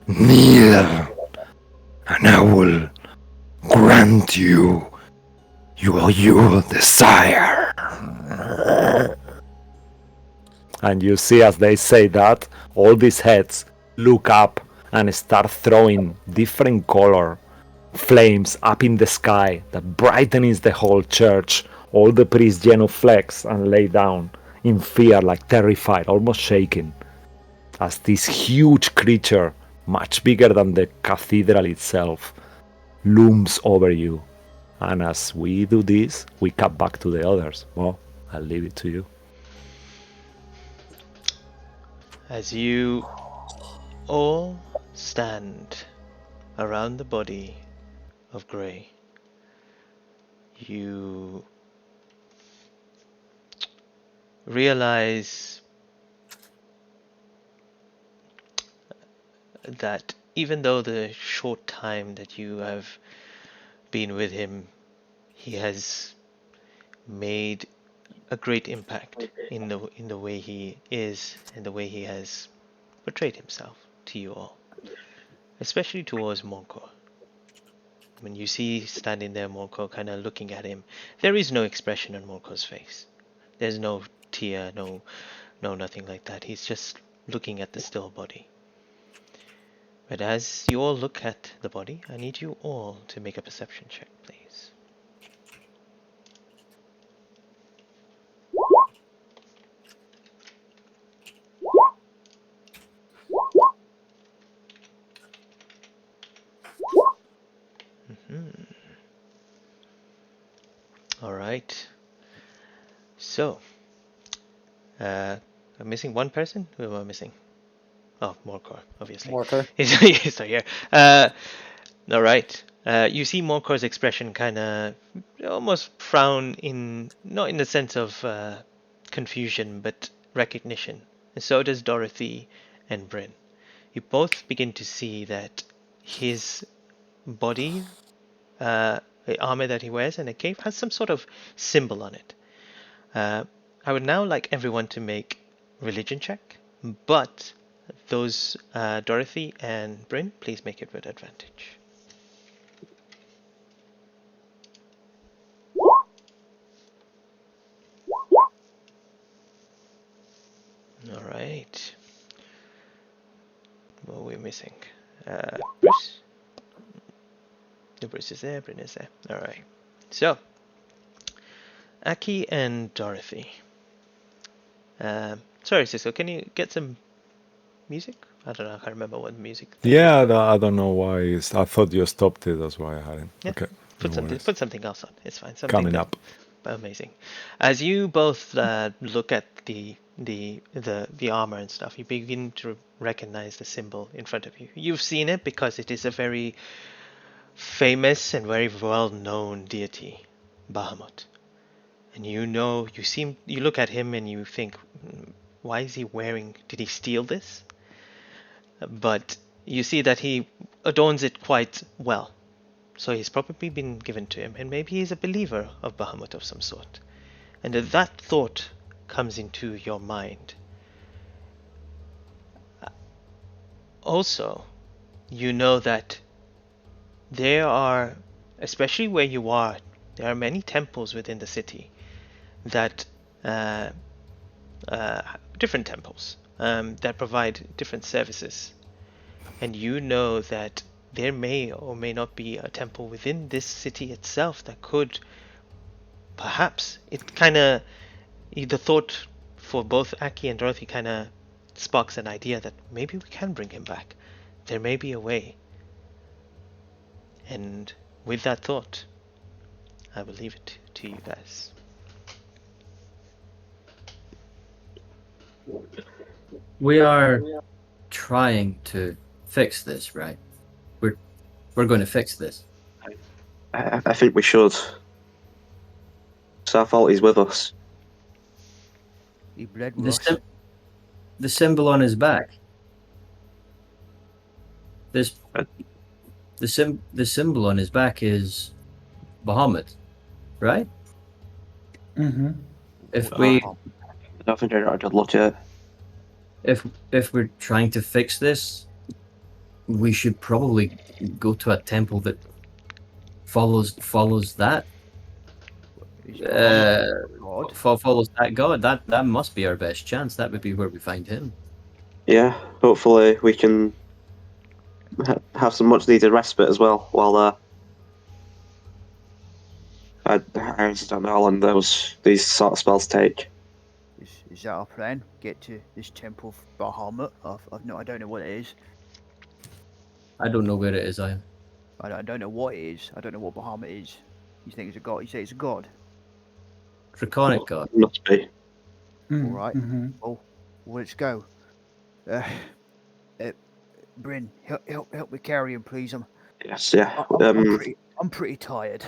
Kneel, and I will grant you your desire. And you see, as they say that, all these heads look up and start throwing different color flames up in the sky that brightens the whole church. All the priests genuflex and lay down in fear, like terrified, almost shaking, as this huge creature, much bigger than the cathedral itself, looms over you. And as we do this, we cut back to the others. Well, I'll leave it to you. As you all stand around the body of Grey, you realize that even though the short time that you have been with him, he has made a great impact in the way he is and the way he has portrayed himself to you all, especially towards Morcor. When you see standing there, Morcor kind of looking at him, there is no expression on Morcor's face. There's no tear, no nothing like that. He's just looking at the still body. But as you all look at the body, I need you all to make a perception check, please. All right. So, I'm missing one person. Who am I missing? Oh, Morcor, obviously. Morcor. He's not here. All right. You see Morcor's expression kind of almost frown not in the sense of confusion, but recognition. And so does Dorothy and Bryn. You both begin to see that his body armor that he wears, and the cape has some sort of symbol on it. I would now like everyone to make religion check, but those Dorothy and Bryn, please make it with advantage. All right. What are we missing? Bruce? No, Bruce is there, Bryn is there. All right. So, Aki and Dorothy. Sorry, Cisco, can you get some music? I don't know, I can't remember what music. Yeah, I don't know why. I thought you stopped it. That's why I hadn't. Yeah. Okay. Put no worries. something else on. It's fine. Something Coming up. Amazing. As you both look at the armor and stuff, you begin to recognize the symbol in front of you. You've seen it because it is a very famous and very well-known deity, Bahamut. And you look at him and you think, why is he wearing? Did he steal this? But you see that he adorns it quite well. So he's probably been given to him, and maybe he's a believer of Bahamut of some sort. And if that thought comes into your mind, also, you know that there are, especially where you are, there are many temples within the city that, different temples, that provide different services. And you know that there may or may not be a temple within this city itself that could, perhaps, the thought for both Aki and Dorothy kind of sparks an idea that maybe we can bring him back. There may be a way. And with that thought, I will leave it to you guys. We are trying to fix this, right? We're going to fix this. I think we should. It's our fault he's with us. He bled The, with us. the symbol on his back. The symbol on his back is Bahamut, right? Mm-hmm. If we I don't think I could look at it. if we're trying to fix this, we should probably go to a temple that follows that. God. Follows that god. That must be our best chance. That would be where we find him. Yeah, hopefully we can have some much needed respite as well while I just don't know how long these sort of spells take. Is that our plan? Get to this temple of Bahamut? I don't know what it is. I don't know where it is. I don't know what it is. I don't know what Bahamut is. You think it's a god? You say it's a god? Draconic god. Must be. All right. Mm-hmm. Oh, well, let's go. Bryn, help me carry him, please. Yes, yeah. I'm pretty tired.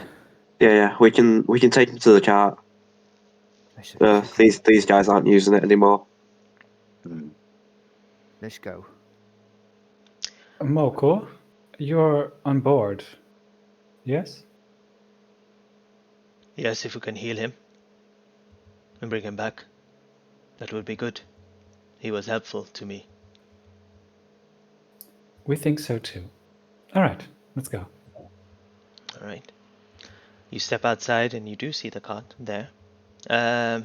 Yeah. We can take him to the cart. These guys aren't using it anymore. Let's go. Moko, you're on board. Yes? Yes, if we can heal him and bring him back, that would be good. He was helpful to me. We think so too. All right, let's go. All right. You step outside and you do see the cart there. Oh,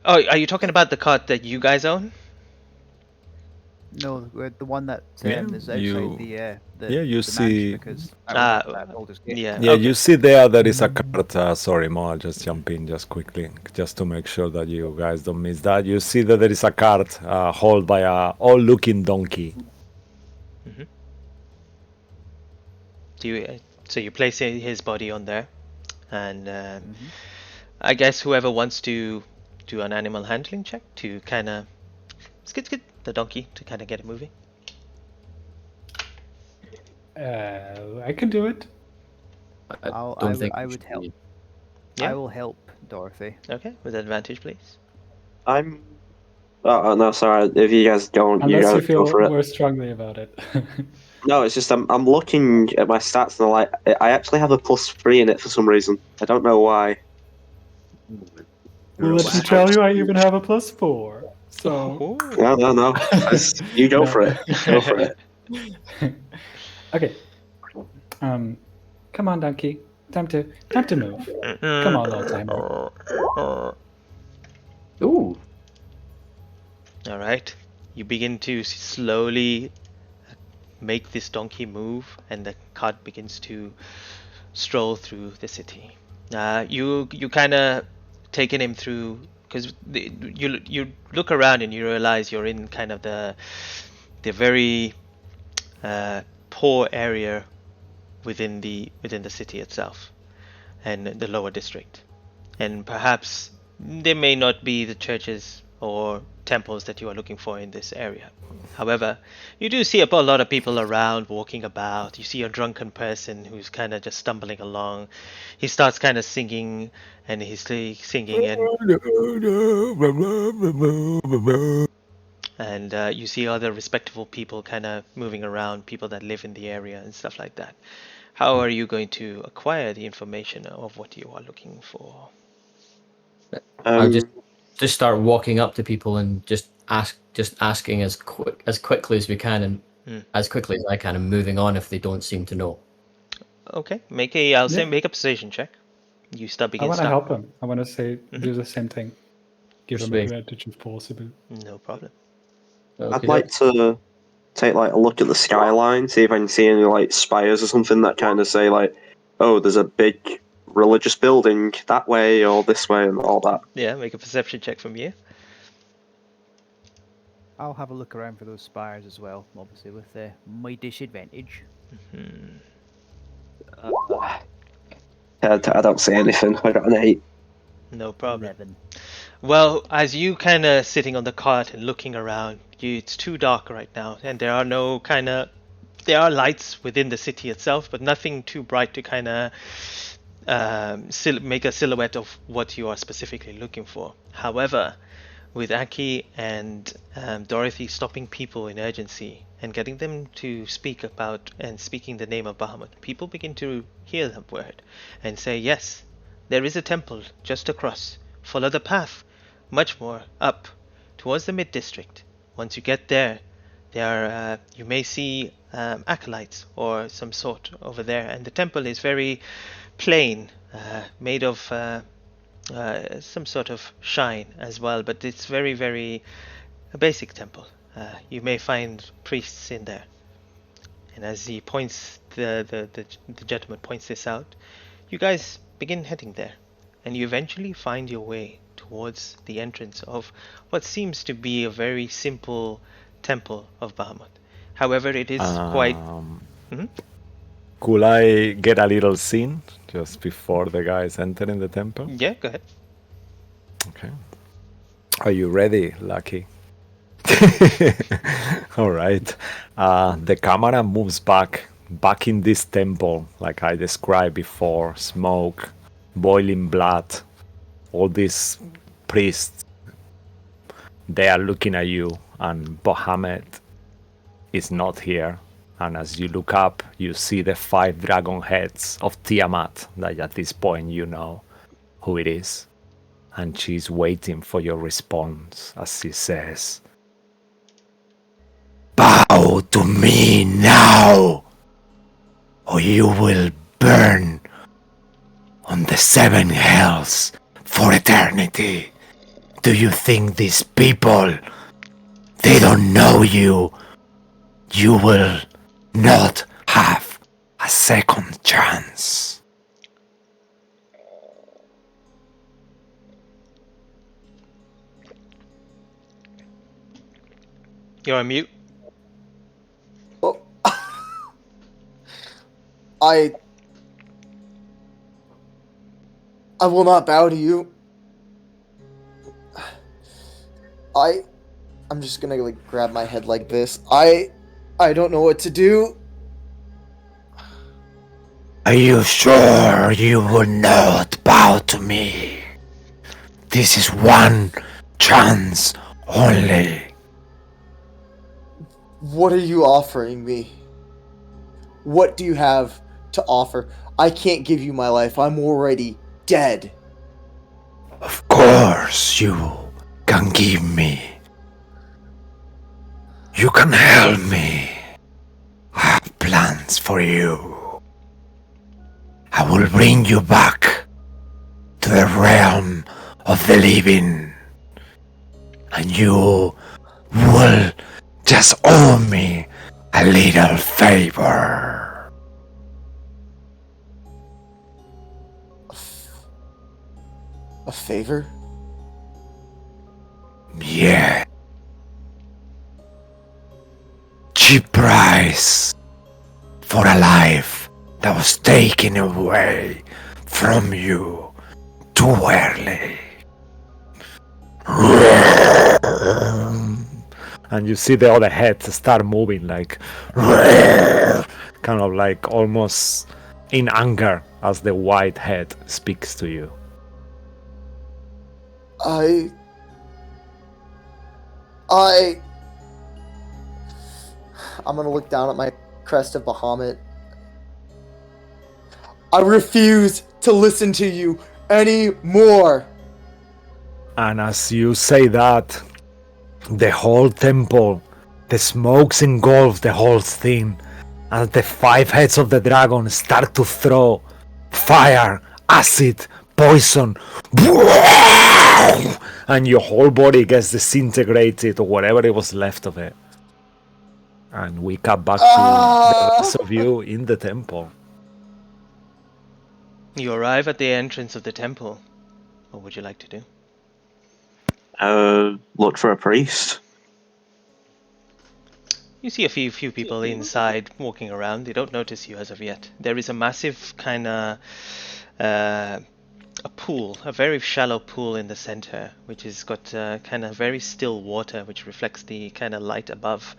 are you talking about the cart that you guys own? No, the one that Yeah, is outside you the see. Because Yeah. Yeah, okay. you see there is a card. Sorry, Mo, I'll just jump in just quickly, just to make sure that you guys don't miss that. You see that there is a card held by a old-looking donkey. So you place his body on there, and I guess whoever wants to do an animal handling check to kind of skid the donkey to kind of get it moving. I can do it. I would help. Yeah. I will help Dorothy. Okay, with advantage, please. I'm Oh no, sorry. If you guys don't, you Unless you gotta go feel for it. more strongly about it. No, it's just I'm looking at my stats and I'm like I actually have a +3 in it for some reason. I don't know why. Well, let me tell you, I even have a +4. So Ooh. No. You go No. for it. Go for it. Okay. Come on, donkey. Time to move. Come on, old timer. Ooh. All right. You begin to slowly make this donkey move, and the cart begins to stroll through the city. You kind of taking him through because you look around and you realize you're in kind of the very poor area within the city itself and the lower district, and perhaps there may not be the churches or temples that you are looking for in this area. However, you do see a lot of people around walking about. You see a drunken person who's kind of just stumbling along. He starts kind of singing, and he's singing, and you see other respectable people kind of moving around, people that live in the area and stuff like that. How are you going to acquire the information of what you are looking for? I'll just start walking up to people and just asking as quickly as we can and as quickly as I can, and moving on if they don't seem to know. Okay, make a make a persuasion check. You I begin want to help him. I want to say do the same thing. Give him Persuade. advantage if possible. No problem. I'd like to take like a look at the skyline, see if I can see any like spires or something that kind of say like, oh, there's a big religious building that way or this way and all that. Yeah, make a perception check from you. I'll have a look around for those spires as well, obviously with my disadvantage. I don't see anything. I got an 8. No problem. 11. Well, as you kind of sitting on the cart and looking around, it's too dark right now, and there are no there are lights within the city itself, but nothing too bright to kind of make a silhouette of what you are specifically looking for. However, with Aki and Dorothy stopping people in urgency and getting them to speak about and speaking the name of Bahamut, people begin to hear the word and say, yes, there is a temple just across. Follow the path, much more up, towards the mid-district. Once you get there, you may see acolytes or some sort over there, and the temple is very plain, made of some sort of shine as well, but it's very, very a basic temple. You may find priests in there. And as he points, the gentleman points this out, you guys begin heading there, and you eventually find your way towards the entrance of what seems to be a very simple temple of Bahamut. However, it is quite. Could I get a little scene just before the guys enter in the temple? Yeah, go ahead. Okay. Are you ready, Lucky? All right. The camera moves back in this temple, like I described before. Smoke, boiling blood, all these priests. They are looking at you, and Bahamut is not here. And as you look up, you see the 5 dragon heads of Tiamat, that at this point you know who it is. And she's waiting for your response as she says, "Bow to me now, or you will burn on the 7 hells for eternity. Do you think these people, they don't know you? You will not have a second chance." You're on mute. Oh. I will not bow to you. I'm just gonna like grab my head like this. I don't know what to do. Are you sure you will not bow to me? This is one chance Only. What are you offering me? What do you have to offer? I can't give you my life. I'm already dead. Of course you can give me. You can help me. I have plans for you. I will bring you back to the realm of the living. And you will just owe me a little favor. A favor? Yeah. Cheap price for a life that was taken away from you too early. And you see the other heads start moving like kind of like almost in anger as the white head speaks to you. I'm gonna look down at my crest of Bahamut. I refuse to listen to you anymore. And as you say that, the whole temple, the smokes engulf the whole thing, as the 5 heads of the dragon start to throw fire, acid, poison, and your whole body gets disintegrated or whatever it was left of it. And we cut back to the rest of you in the temple. You arrive at the entrance of the temple. What would you like to do? Look for a priest. You see a few people inside walking around. They don't notice you as of yet. There is a massive kind of a pool, a very shallow pool in the center, which has got kind of very still water, which reflects the kind of light above,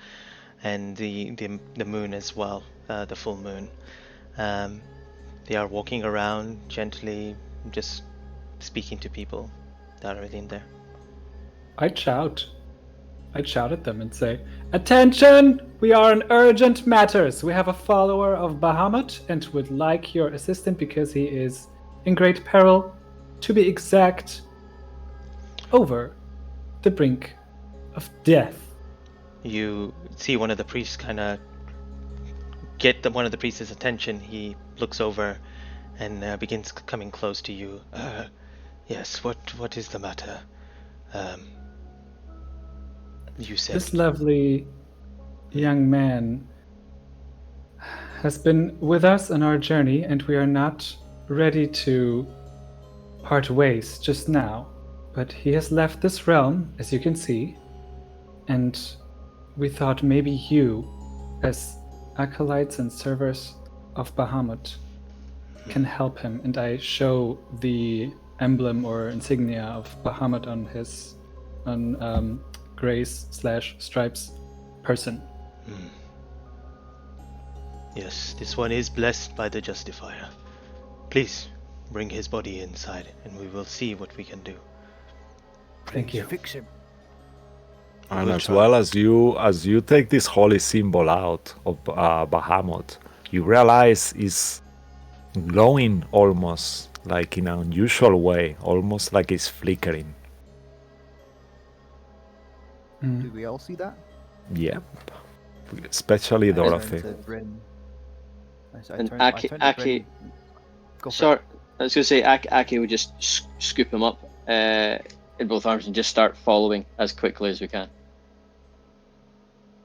and the moon as well, the full moon. They are walking around gently, just speaking to people that are within there. I'd shout at them and say, "Attention! We are in urgent matters. We have a follower of Bahamut and would like your assistance because he is in great peril, to be exact, over the brink of death." You see one of the priests kind of get one of the priest's attention. He looks over and begins coming close to you. Yes, what is the matter? You said This lovely young man has been with us on our journey, and we are not ready to part ways just now. But he has left this realm, as you can see, and we thought maybe you, as acolytes and servers of Bahamut, can help him. And I show the emblem or insignia of Bahamut on his grace/stripes person. Yes, this one is blessed by the Justifier. Please bring his body inside, and we will see what we can do. Thank you. Fix him. And as well as you take this holy symbol out of Bahamut, you realize it's glowing almost like in an unusual way, almost like it's flickering. Do we all see that? Yep. Especially Dorothy. And Aki, sorry, I was going to say Aki would just scoop him up in both arms and just start following as quickly as we can.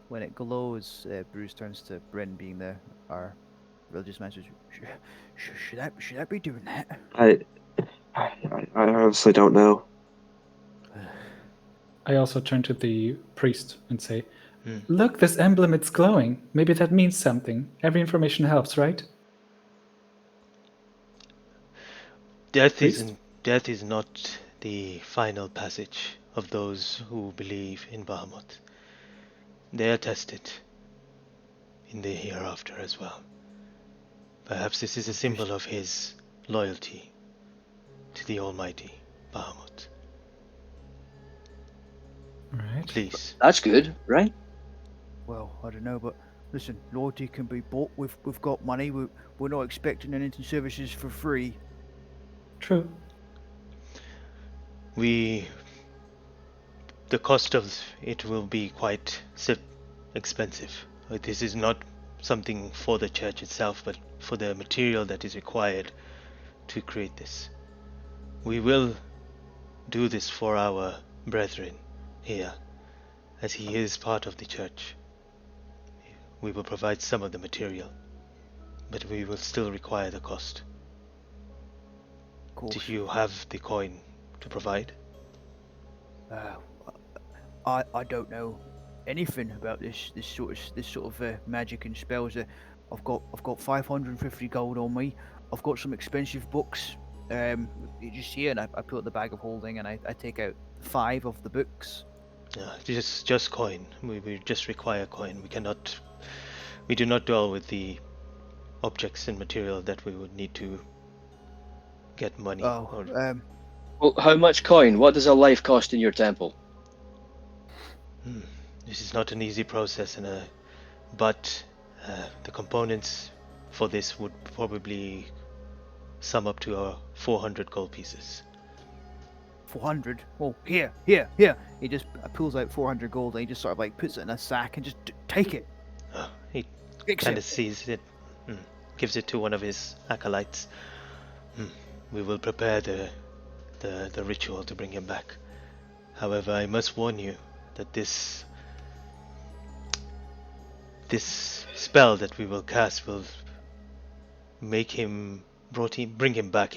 When it glows, Bruce turns to Bryn, being our religious message. Should I be doing that? I honestly don't know. I also turn to the priest and say, "Look, this emblem, it's glowing. Maybe that means something. Every information helps, right?" Death is not the final passage of those who believe in Bahamut. They are tested in the hereafter as well. Perhaps this is a symbol of his loyalty to the almighty Bahamut. Right. Please. That's good, right? Well, I don't know, but listen, loyalty can be bought. We've got money. We're not expecting anything services for free. True. The cost of it will be quite expensive. This is not something for the church itself, but for the material that is required to create this. We will do this for our brethren here, as he is part of the church. We will provide some of the material, but we will still require the cost. Of course. Do you have the coin to provide? I don't know anything about this sort of magic and spells. I've got 550 gold on me. I've got some expensive books. You just see it, and I pull out the bag of holding, and I take out 5 of the books. Just coin. We just require coin. We do not dwell with the objects and material that we would need to get money. Well, how much coin? What does a life cost in your temple? This is not an easy process, but the components for this would probably sum up to 400 gold pieces. 400. Oh, here. He just pulls out 400 gold, and he just sort of like puts it in a sack and just take it. He kind of sees it, gives it to one of his acolytes. We will prepare the ritual to bring him back. However, I must warn you that this spell that we will cast will make him bring him back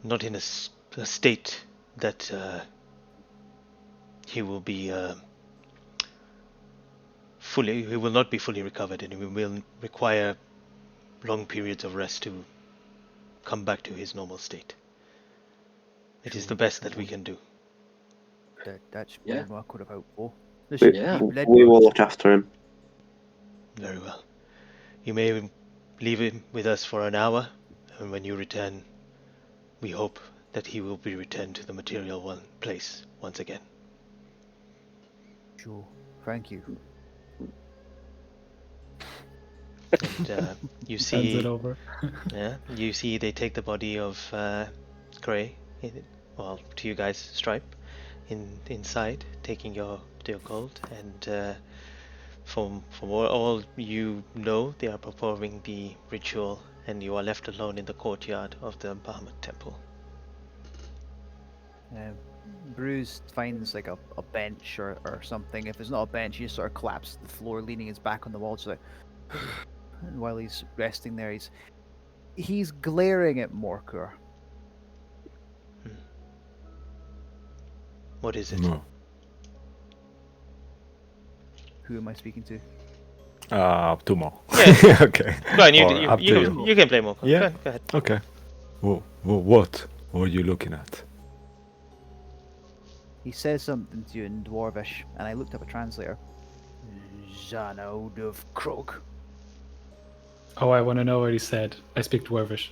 not in a state that he will be he will not be fully recovered, and he will require long periods of rest to come back to his normal state. It is the best that we can do. That's Yeah. what I could have hoped for. Listen, Yeah. We will look after him. Very well. You may leave him with us for an hour, and when you return, we hope that he will be returned to the material place once again. Sure. Thank you. And you Hands see, it over. you see, they take the body of Gray, to you guys, Stripe, inside, taking your gold, and from all you know, they are performing the ritual, and you are left alone in the courtyard of the Bahamut temple. Bruce finds like a bench or something. If it's not a bench, he just sort of collapses to the floor, leaning his back on the wall. So, and while he's resting there, he's glaring at Morkur. What is it? No. Who am I speaking to? Two more. Yeah. Okay. Go on, Or you can play more. Yeah. Go ahead. Okay. What were you looking at? He says something to you in Dwarvish, and I looked up a translator. Zanod of Krog. Oh, I want to know what he said. I speak Dwarvish.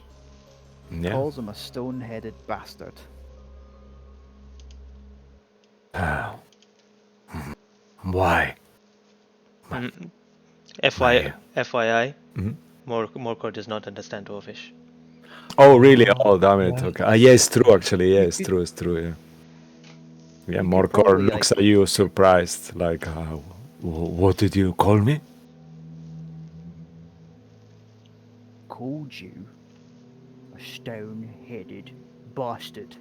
Yeah. Calls him a stone-headed bastard. Why? FYI, Mhm. Morkor does not understand Dwarvish. Oh, really? Oh, damn it. What? Okay. Yeah, it's true, actually. Yeah, it's true. Yeah. Yeah, You Morkor probably, looks at you surprised, like, what did you call me? Called you a stone-headed bastard.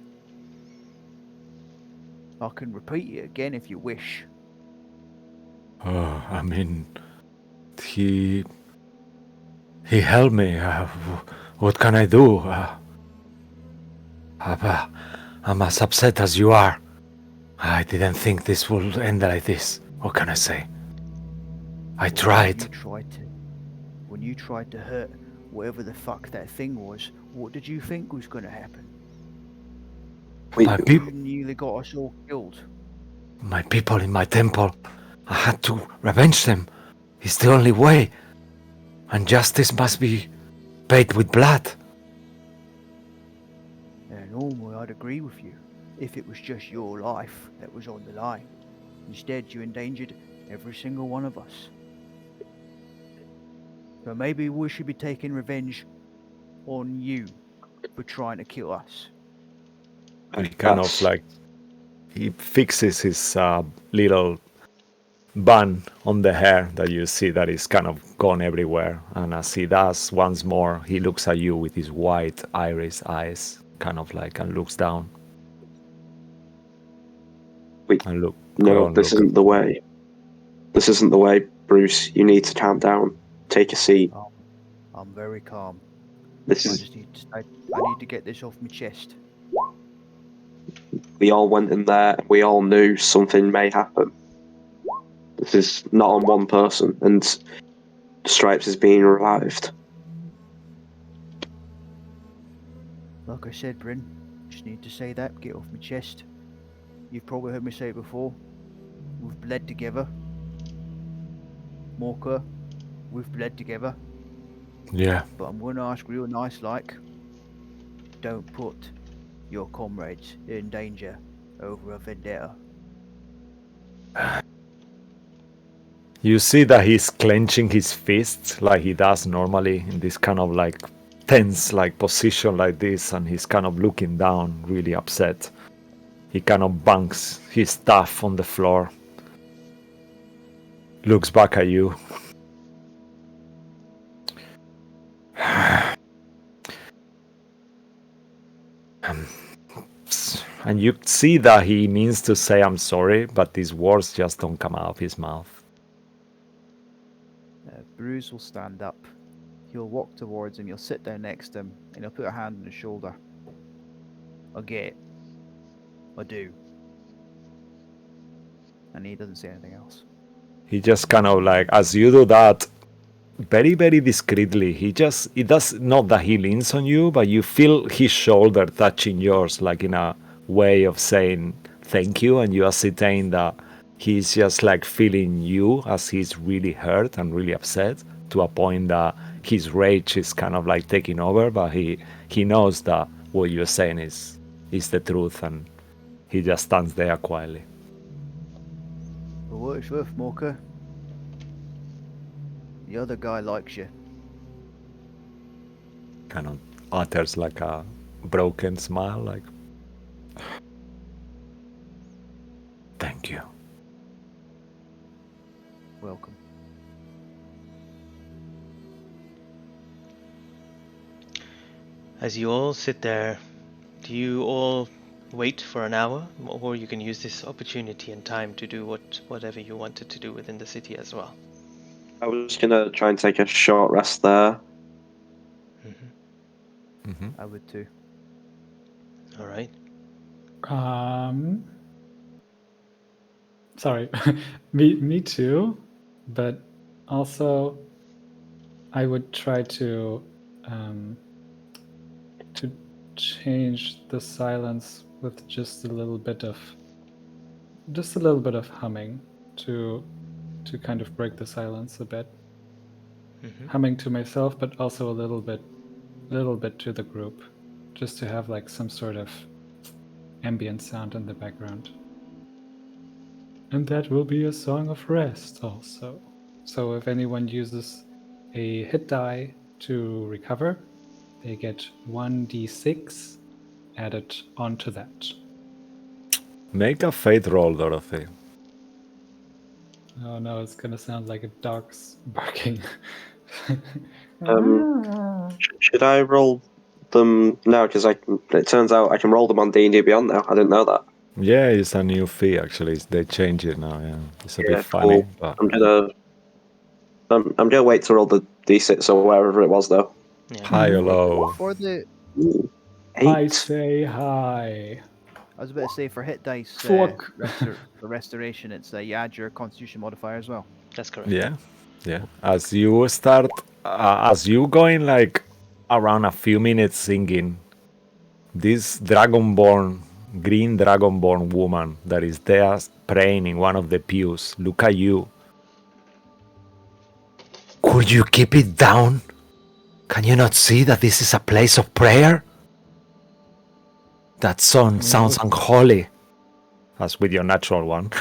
I can repeat it again if you wish. I mean, he helped me. What can I do? I'm as upset as you are. I didn't think this would end like this. What can I say? I tried. When you tried to hurt whatever the fuck that thing was, what did you think was going to happen? My people. You nearly got us all killed. My people in my temple. I had to revenge them. It's the only way. And justice must be paid with blood. Normally I'd agree with you if it was just your life that was on the line. Instead, you endangered every single one of us. So maybe we should be taking revenge on you for trying to kill us. And he kind of like he fixes his little bun on the hair that you see that is kind of gone everywhere. And as he does once more, he looks at you with his white iris eyes, kind of like, and looks down. Wait, And look, no, this isn't the way. This isn't the way, Bruce. You need to calm down. Take a seat. I'm very calm. This I is. just need to. I need to get this off my chest. We all went in there. And we all knew something may happen. This is not on one person, and Stripes is being revived. Like I said, Bryn, just need to say that, get off my chest. You've probably heard me say it before. We've bled together. Morka, we've bled together. Yeah. But I'm going to ask real nice like, don't put your comrades in danger over a vendetta. You see that he's clenching his fists like he does normally in this kind of like tense like position like this, and he's kind of looking down, really upset. He kind of bangs his staff on the floor, looks back at you. And you see that he means to say I'm sorry, but these words just don't come out of his mouth. Bruce will stand up. He'll walk towards him, he'll sit down next to him, and he'll put a hand on his shoulder. I get it. I do. And he doesn't say anything else. He just kind of like, as you do that, very, very discreetly, it does not that he leans on you, but you feel his shoulder touching yours, like in a way of saying thank you, and you ascertain that he's just like feeling you as he's really hurt and really upset, to a point that his rage is kind of like taking over, but he knows that what you're saying is the truth, and he just stands there quietly. For what it's worth, Morka, the other guy likes you. Kind of utters like a broken smile, like, thank you. Welcome. As you all sit there, do you all wait for an hour, or you can use this opportunity and time to do whatever you wanted to do within the city as well? I was gonna try and take a short rest there. I would too. All right. Sorry, me too, but also I would try to change the silence with just a little bit of humming to kind of break the silence a bit. Humming to myself, but also a little bit to the group, just to have like some sort of ambient sound in the background. And that will be a song of rest also. So if anyone uses a hit die to recover, they get 1d6 added onto that. Make a fate roll, Dorothy. Oh no, it's gonna sound like a dog's barking. Should I roll them now? Because it turns out I can roll them on D&D Beyond now. I didn't know that. Yeah, it's a new fee actually. They change it now. Yeah, it's a bit funny. Cool. But I'm gonna wait to roll the D6 or wherever it was though. Yeah. high or low. For the, Ooh, I 8. say hi. I was about to say for hit dice, Fuck. for restoration, it's you add your Constitution modifier as well. That's correct. Yeah. As you start, as you going like around a few minutes singing, this green dragonborn woman that is there praying in one of the pews, look at you. Could you keep it down? Can you not see that this is a place of prayer? That song sounds unholy. As with your natural one.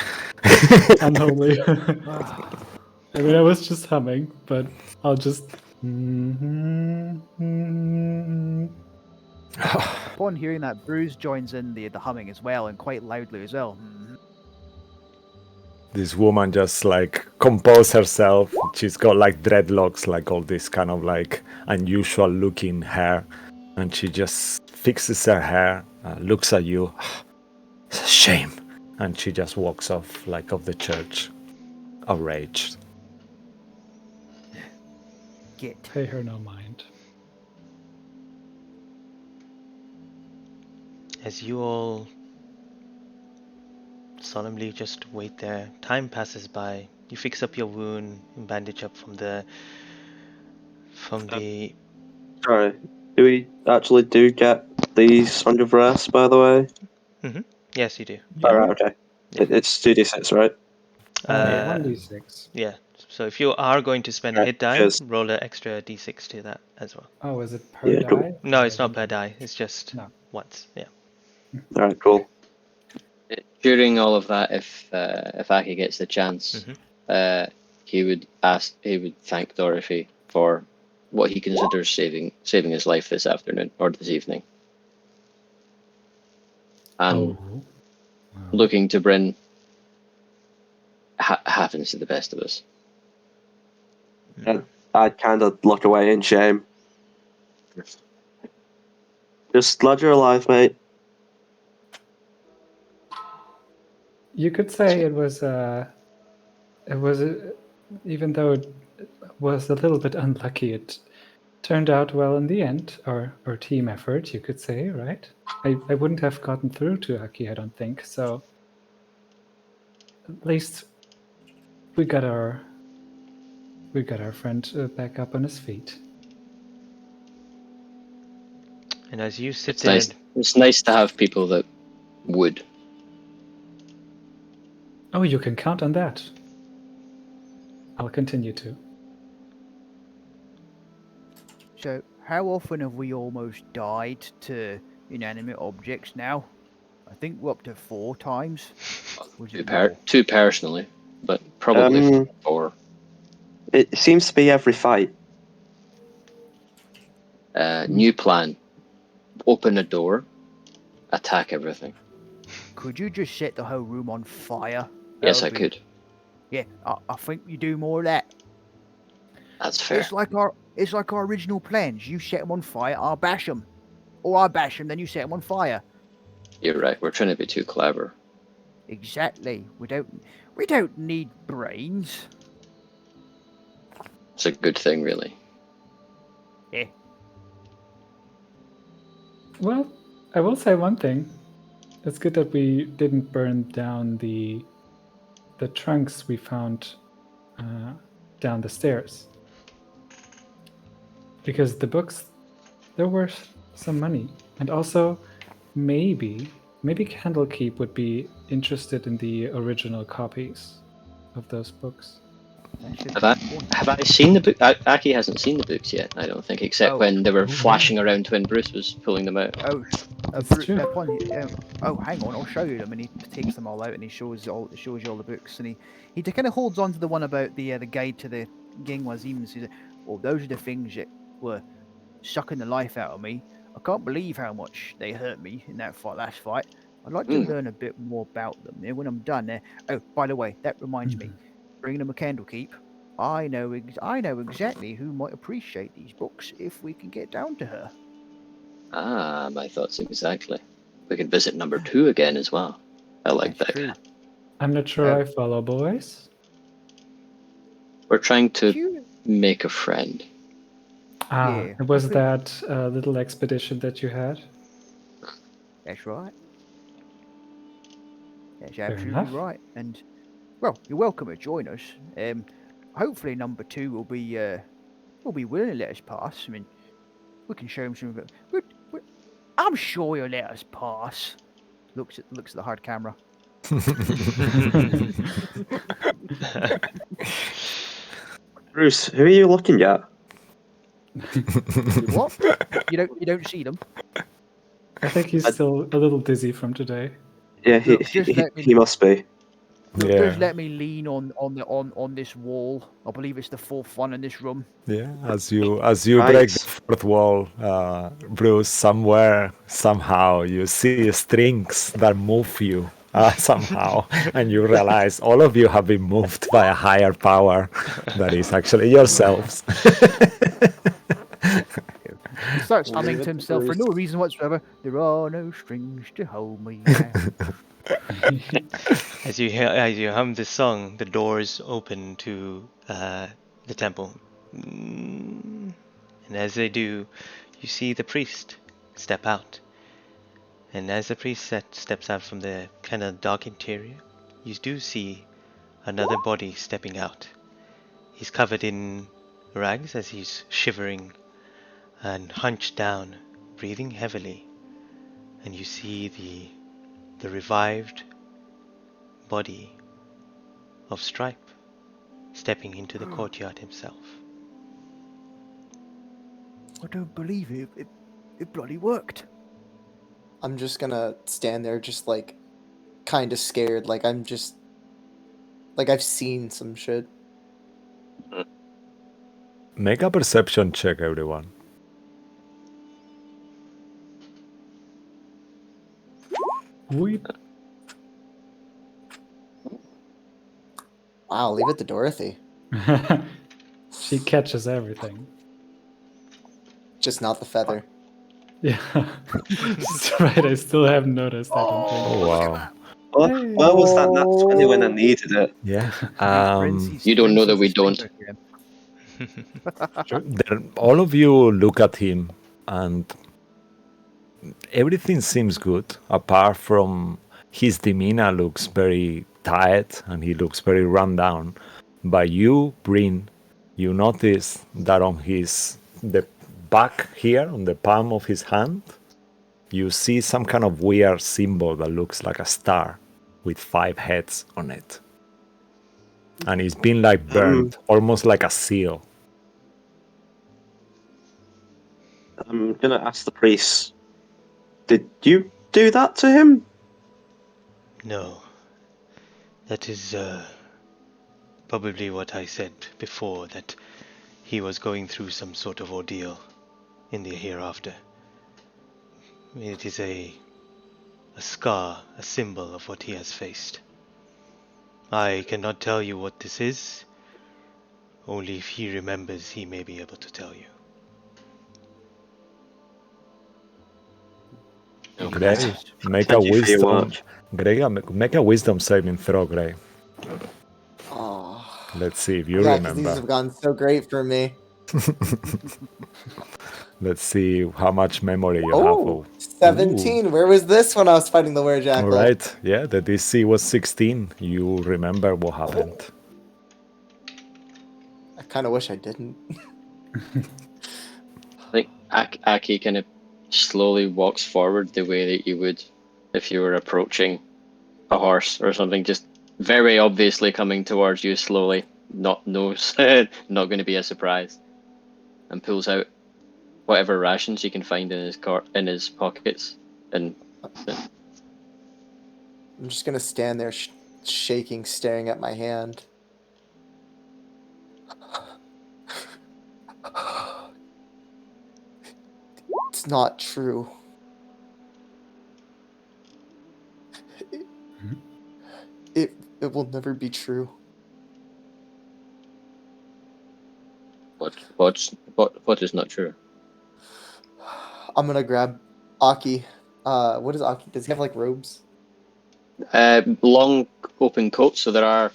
Unholy. I mean, I was just humming, but I'll just. Upon hearing that, Bruce joins in the humming as well, and quite loudly as well. This woman just like compose herself. She's got like dreadlocks, like all this kind of like unusual looking hair, and she just fixes her hair, looks at you. It's a shame, and she just walks off like of the church, outraged. Get. Pay her no mind. As you all solemnly just wait there, time passes by. You fix up your wound and bandage up from the Sorry, do we actually get the sponge of rest, by the way? Yes, you do. Alright, okay. Yeah. It's 2d6, right? 1d6. Yeah. So if you are going to spend a Right, hit die, cheers. roll an extra d6 to that as well. Oh, is it per Yeah, die? cool. No, it's not per die. It's just No. once. Yeah. Alright, cool. During all of that, if Aki gets the chance, he would thank Dorothy for what he considers saving his life this afternoon or this evening, and looking to Bryn happens to the best of us. I'd kind of look away in shame. Just glad you're alive, mate. You could say it was even though it was a little bit unlucky, it turned out well in the end, or team effort, you could say, right? I wouldn't have gotten through to Aki, I don't think. So at least we got our friend back up on his feet. And as you sit It's there, nice. It's nice to have people that would. Oh, you can count on that. I'll continue to. So, how often have we almost died to inanimate objects now? I think we're up to 4 times. Two personally, but probably 4. It seems to be every fight. New plan. Open a door. Attack everything. Could you just set the whole room on fire? Yes, I could. Yeah, I think you do more of that. That's fair. It's like our original plans. You set them on fire, I'll bash them. Or I bash them, then you set them on fire. You're right. We're trying to be too clever. Exactly. We don't need brains. It's a good thing, really. Yeah. Well, I will say one thing. It's good that we didn't burn down the trunks we found down the stairs. Because the books, they're worth some money. And also, maybe Candlekeep would be interested in the original copies of those books. Have I seen the book? Aki hasn't seen the books yet, I don't think, except when they were flashing around when Bruce was pulling them out. Hang on, I'll show you them. And he takes them all out and he shows you all the books. And he kind of holds on to the one about the guide to the Gengwazims. He says, "Oh, those are the things that were sucking the life out of me. I can't believe how much they hurt me in that last fight. I'd like to learn a bit more about them. When I'm done there. Oh, by the way, that reminds me. Bringing them a Candlekeep. I know exactly who might appreciate these books if we can get down to her." Ah, my thoughts exactly. We could visit number 2 again as well. I like that. True. I'm not sure I follow, boys. We're trying to make a friend. It was that little expedition that you had? That's right. That's Fair absolutely enough. right. And well, you're welcome to join us. Hopefully, number 2 will be willing to let us pass. I mean, we can show him some. I'm sure he'll let us pass. Looks at the hard camera. Bruce, who are you looking at? What? You don't see them? I think he's still a little dizzy from today. Yeah, Look, just let me- he must be. Just let me lean on this wall. I believe it's the fourth one in this room. Yeah, as you break the fourth wall, Bruce, somehow you see strings that move you somehow, and you realize all of you have been moved by a higher power that is actually yourselves. He starts humming Leave it to to himself for Bruce. no reason whatsoever. There are no strings to hold me down. As you hum this song, the doors open to the temple, and as they do, you see the priest step out. And as the priest steps out from the kind of dark interior, you do see another body stepping out. He's covered in rags as he's shivering and hunched down, breathing heavily. And you see the revived body of Stripe stepping into the courtyard himself. I don't believe it. It bloody worked. I'm just gonna stand there, just like, kind of scared. Like I'm just, like I've seen some shit. Make a perception check, everyone. Wow, leave it to Dorothy. She catches everything. Just not the feather. Yeah. That's right, I still haven't noticed, I don't think. Oh wow. Where was that nat 20 when I needed it? Yeah. You don't know that we don't. All of you look at him, and everything seems good, apart from his demeanor looks very tired and he looks very run down. But you, Bryn, you notice that on the back here, on the palm of his hand, you see some kind of weird symbol that looks like a star with 5 heads on it. And it's been like burned, almost like a seal. I'm gonna ask the priest. Did you do that to him? No. That is probably what I said before, that he was going through some sort of ordeal in the hereafter. It is a scar, a symbol of what he has faced. I cannot tell you what this is. Only if he remembers, he may be able to tell you. Gray, make a Thank you for your wisdom. work. Gray, make a wisdom saving throw, Gray. Oh. Let's see if you Yeah, because these remember. have gone so great for me. Let's see how much memory you Oh, have. 17. Where was this when I was fighting the Werejackal? All right. Yeah, the DC was 16. You remember what happened. I kind of wish I didn't. I think Aki kind of slowly walks forward the way that you would if you were approaching a horse or something, just very obviously coming towards you slowly, not going to be a surprise, and pulls out whatever rations he can find in his pockets, and I'm just gonna stand there shaking, staring at my hand. It's not true. It will never be true. what is not true? I'm gonna grab Aki. What is Aki? Does he have like robes? Long open coat, so there are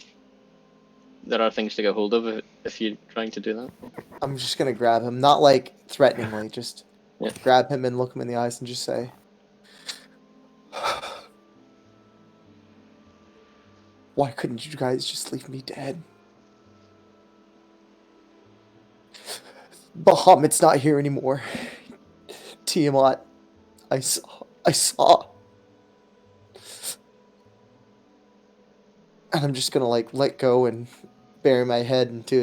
things to get hold of if you're trying to do that. I'm just gonna grab him, not like threateningly, just Yeah. grab him and look him in the eyes and just say, "Why couldn't you guys just leave me dead? Bahamut's not here anymore. Tiamat, I saw. And I'm just gonna like let go and bury my head into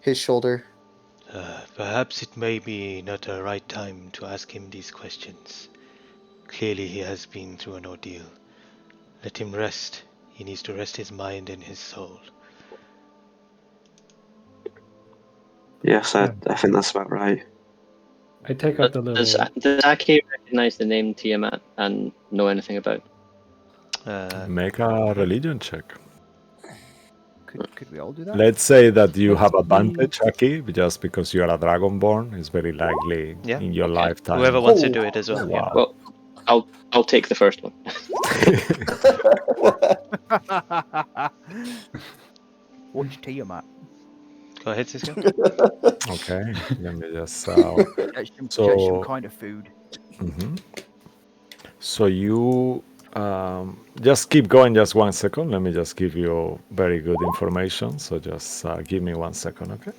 his shoulder. Perhaps it may be not a right time to ask him these questions. Clearly he has been through an ordeal. Let him rest. He needs to rest his mind and his soul. Yes, I think that's about right. I take out the Does little. Aki recognize the name Tiamat and know anything about? Make a religion check. Could we all do that? Let's say that you have Let's advantage, Aki, just because you are a dragonborn. It's very likely Yeah. in your Okay. lifetime. Whoever wants to do it as well. Yeah. Wow. Well, I'll take the first one. What's Tiamat? Go ahead, Cisco. Okay, let me just. That's some So- kind of food. Mhm. So you just keep going. Just 1 second. Let me just give you very good information. So just give me 1 second, okay?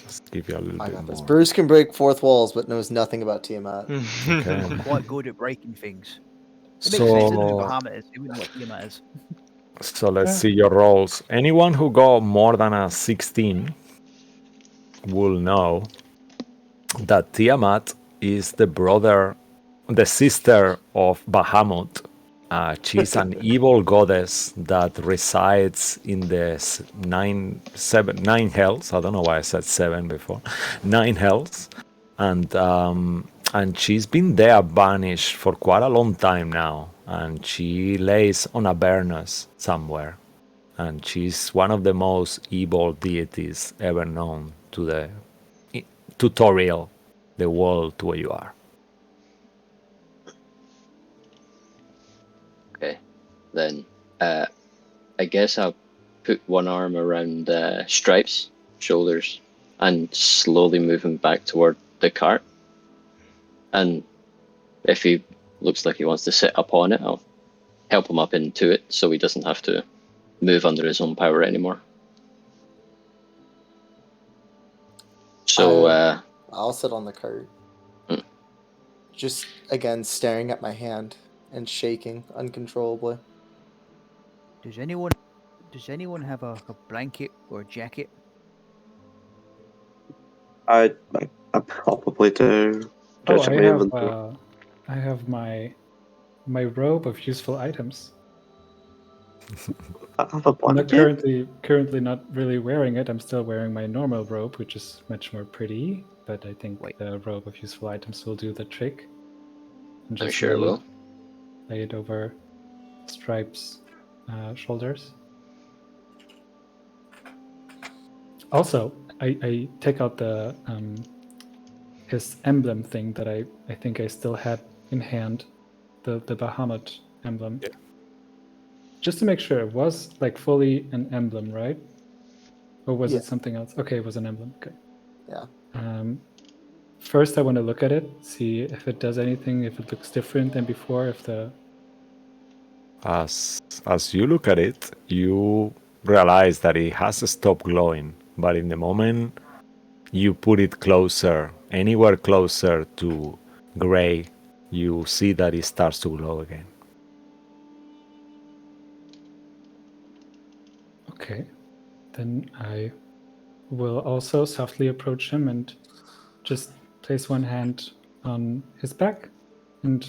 Just give you a little I bit got this. more. Bruce can break fourth walls, but knows nothing about Tiamat. Okay. I'm quite good at breaking things. It makes sense. It wouldn't know So Bahamut is. It wouldn't know what Tiamat is. so let's see your rolls. Anyone who got more than a 16 will know that Tiamat is the sister of Bahamut. She's an evil goddess that resides in the nine hells. I don't know why I said 7 before. 9 hells, and she's been there banished for quite a long time now. And she lays on Avernus somewhere, and she's one of the most evil deities ever known to the tutorial, the world where you are. Okay. Then I guess I'll put one arm around Stripe's shoulders and slowly move him back toward the cart. And if he looks like he wants to sit up on it, I'll help him up into it so he doesn't have to move under his own power anymore. So I'll sit on the cart. Hmm. Just again staring at my hand and shaking uncontrollably. Does anyone have a blanket or a jacket? I probably do. Oh, Check my inventory. I have my robe of useful items. I have a I'm not blanket. currently not really wearing it. I'm still wearing my normal robe, which is much more pretty. But I think the robe of useful items will do the trick. And I'm sure it will. lay it over Stripe's shoulders. Also, I take out the his emblem thing that I think I still had in hand, the Bahamut emblem. Yeah. Just to make sure it was like fully an emblem, right? Or was it something else? Okay, it was an emblem. Okay. Yeah. First, I want to look at it, see if it does anything, if it looks different than before, if the As you look at it, you realize that it has stopped glowing, but in the moment you put it closer, anywhere closer to gray, you see that it starts to glow again. Okay. Then I will also softly approach him and just place one hand on his back and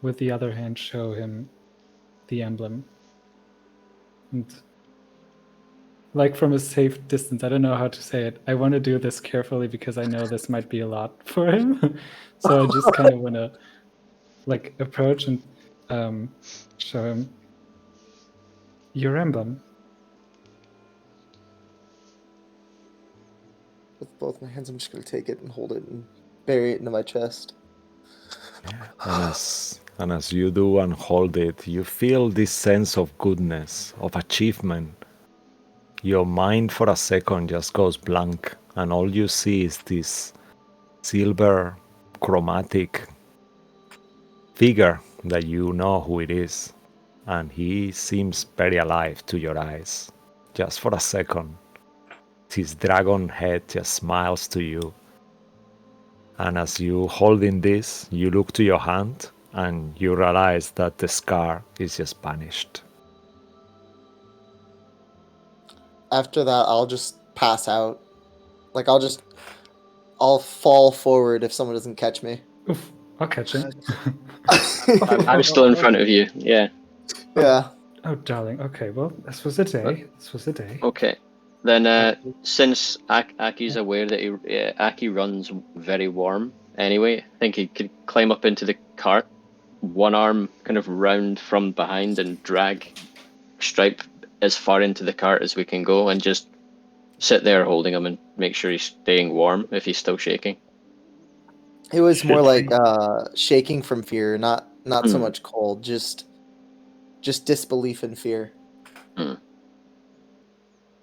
with the other hand show him the emblem. And like from a safe distance, I don't know how to say it. I want to do this carefully because I know this might be a lot for him. So I just kind of want to like approach and show him your emblem. With both my hands, I'm just gonna take it and hold it and bury it into my chest. And as you do and hold it, you feel this sense of goodness, of achievement. Your mind for a second just goes blank, and all you see is this silver chromatic figure that you know who it is. And he seems very alive to your eyes. Just for a second, his dragon head just smiles to you. And as you holding this, you look to your hand and you realize that the scar is just vanished. After that, I'll just pass out. Like I'll fall forward if someone doesn't catch me. Oof, I'll catch him. I'm still in front of you. Yeah. Yeah. Oh, darling. Okay, well, this was a day. This was a day. Okay. Then, since Aki's aware that Aki runs very warm anyway, I think he could climb up into the cart, one arm kind of round from behind and drag Stripe as far into the cart as we can go and just sit there holding him and make sure he's staying warm if he's still shaking. It was more Should like shaking from fear, not so Hmm. much cold, just disbelief and fear.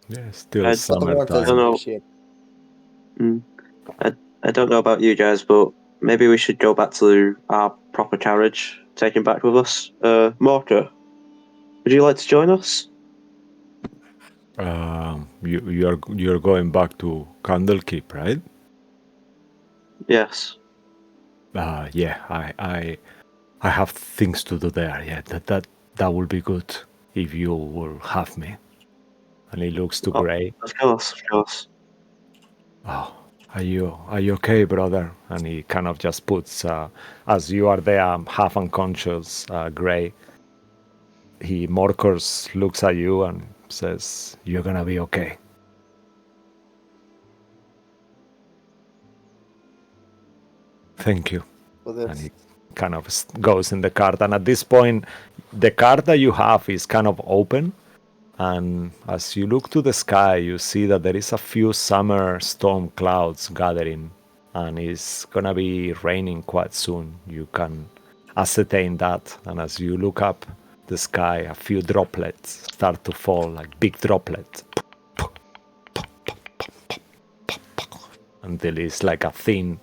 Yeah, still I But the warmth is don't summertime. know. appreciated. I don't know about you guys, but maybe we should go back to our proper carriage, take him back with us. Morka, would you like to join us? You're going back to Candlekeep, right? Yes. Yeah, I have things to do there. Yeah, that will be good if you will have me. And he looks to Oh, Gray. of course. Oh, are you okay, brother? And he kind of just puts, as you are there, half unconscious, Gray. Morkers looks at you and says, "You're gonna be okay." Thank you. With And this. he kind of goes in the cart. And at this point, the cart that you have is kind of open. And as you look to the sky, you see that there is a few summer storm clouds gathering, and it's gonna be raining quite soon. You can ascertain that. And as you look up the sky, a few droplets start to fall, like big droplets, until it's like a thin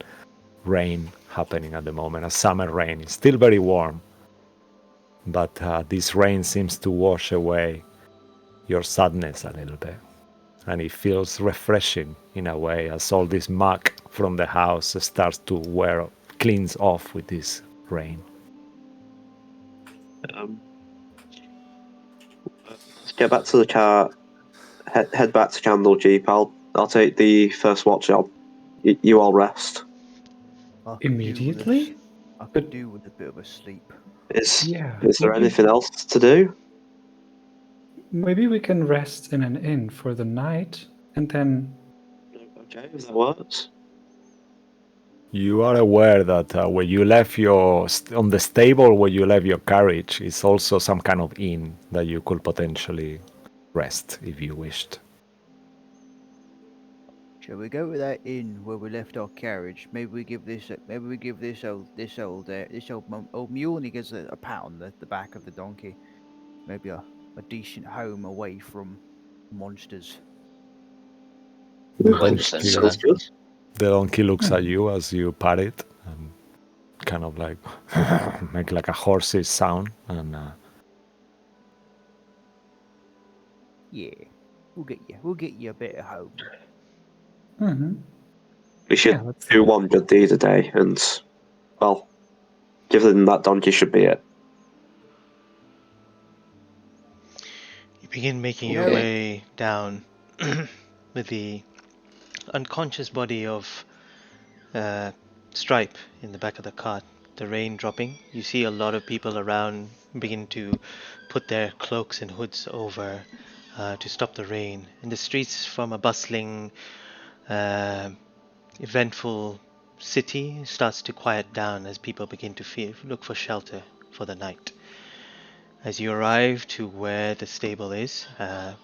rain happening at the moment, a summer rain. It's still very warm, but this rain seems to wash away your sadness a little bit. And it feels refreshing in a way as all this muck from the house starts to cleans off with this rain. Let's get back to the car. Head back to Candlekeep. I'll take the first watch job. You all rest. I could do with Immediately? I could But- do with a bit of a sleep. Is Yeah. there anything else to do? Maybe we can rest in an inn for the night, and then Okay, if that works. You are aware that when you left on the stable where you left your carriage is also some kind of inn that you could potentially rest if you wished. Shall we go to that inn where we left our carriage? Maybe we give this old mule, and he gets a pat on the back of the donkey. Maybe a decent home away from monsters. The Okay, donkey, sounds good. the donkey looks at you as you pat it and kind of like make like a horse's sound and Yeah, we'll get you a better home. We should Yeah, let's- do one good deed a day, and well, given that donkey should be it. You begin making your Okay. way down with the unconscious body of Stripe in the back of the cart. The rain dropping. You see a lot of people around begin to put their cloaks and hoods over to stop the rain. And the streets from a bustling, eventful city starts to quiet down as people begin to look for shelter for the night. As you arrive to where the stable is,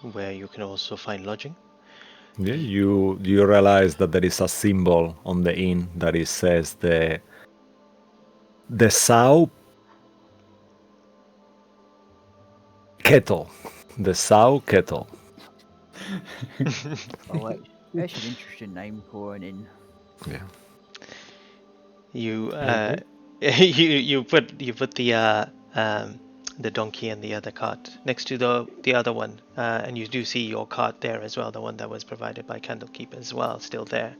where you can also find lodging. yeah, you realize that there is a symbol on the inn that it says the sow kettle, the sow kettle. Oh, that's an interesting name for an inn. Yeah. You Okay. you put the donkey and the other cart next to the other one, and you do see your cart there as well, the one that was provided by Candlekeep as well, still there.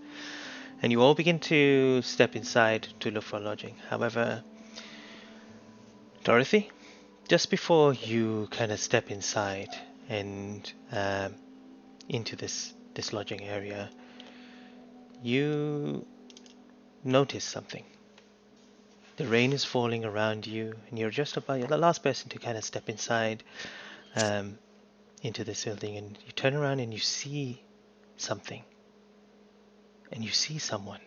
And you all begin to step inside to look for lodging. However, Dorothy, just before you kind of step inside and into this lodging area, you notice something. The rain is falling around you, and you're the last person to kind of step inside into this building, and you turn around and you see something. And you see someone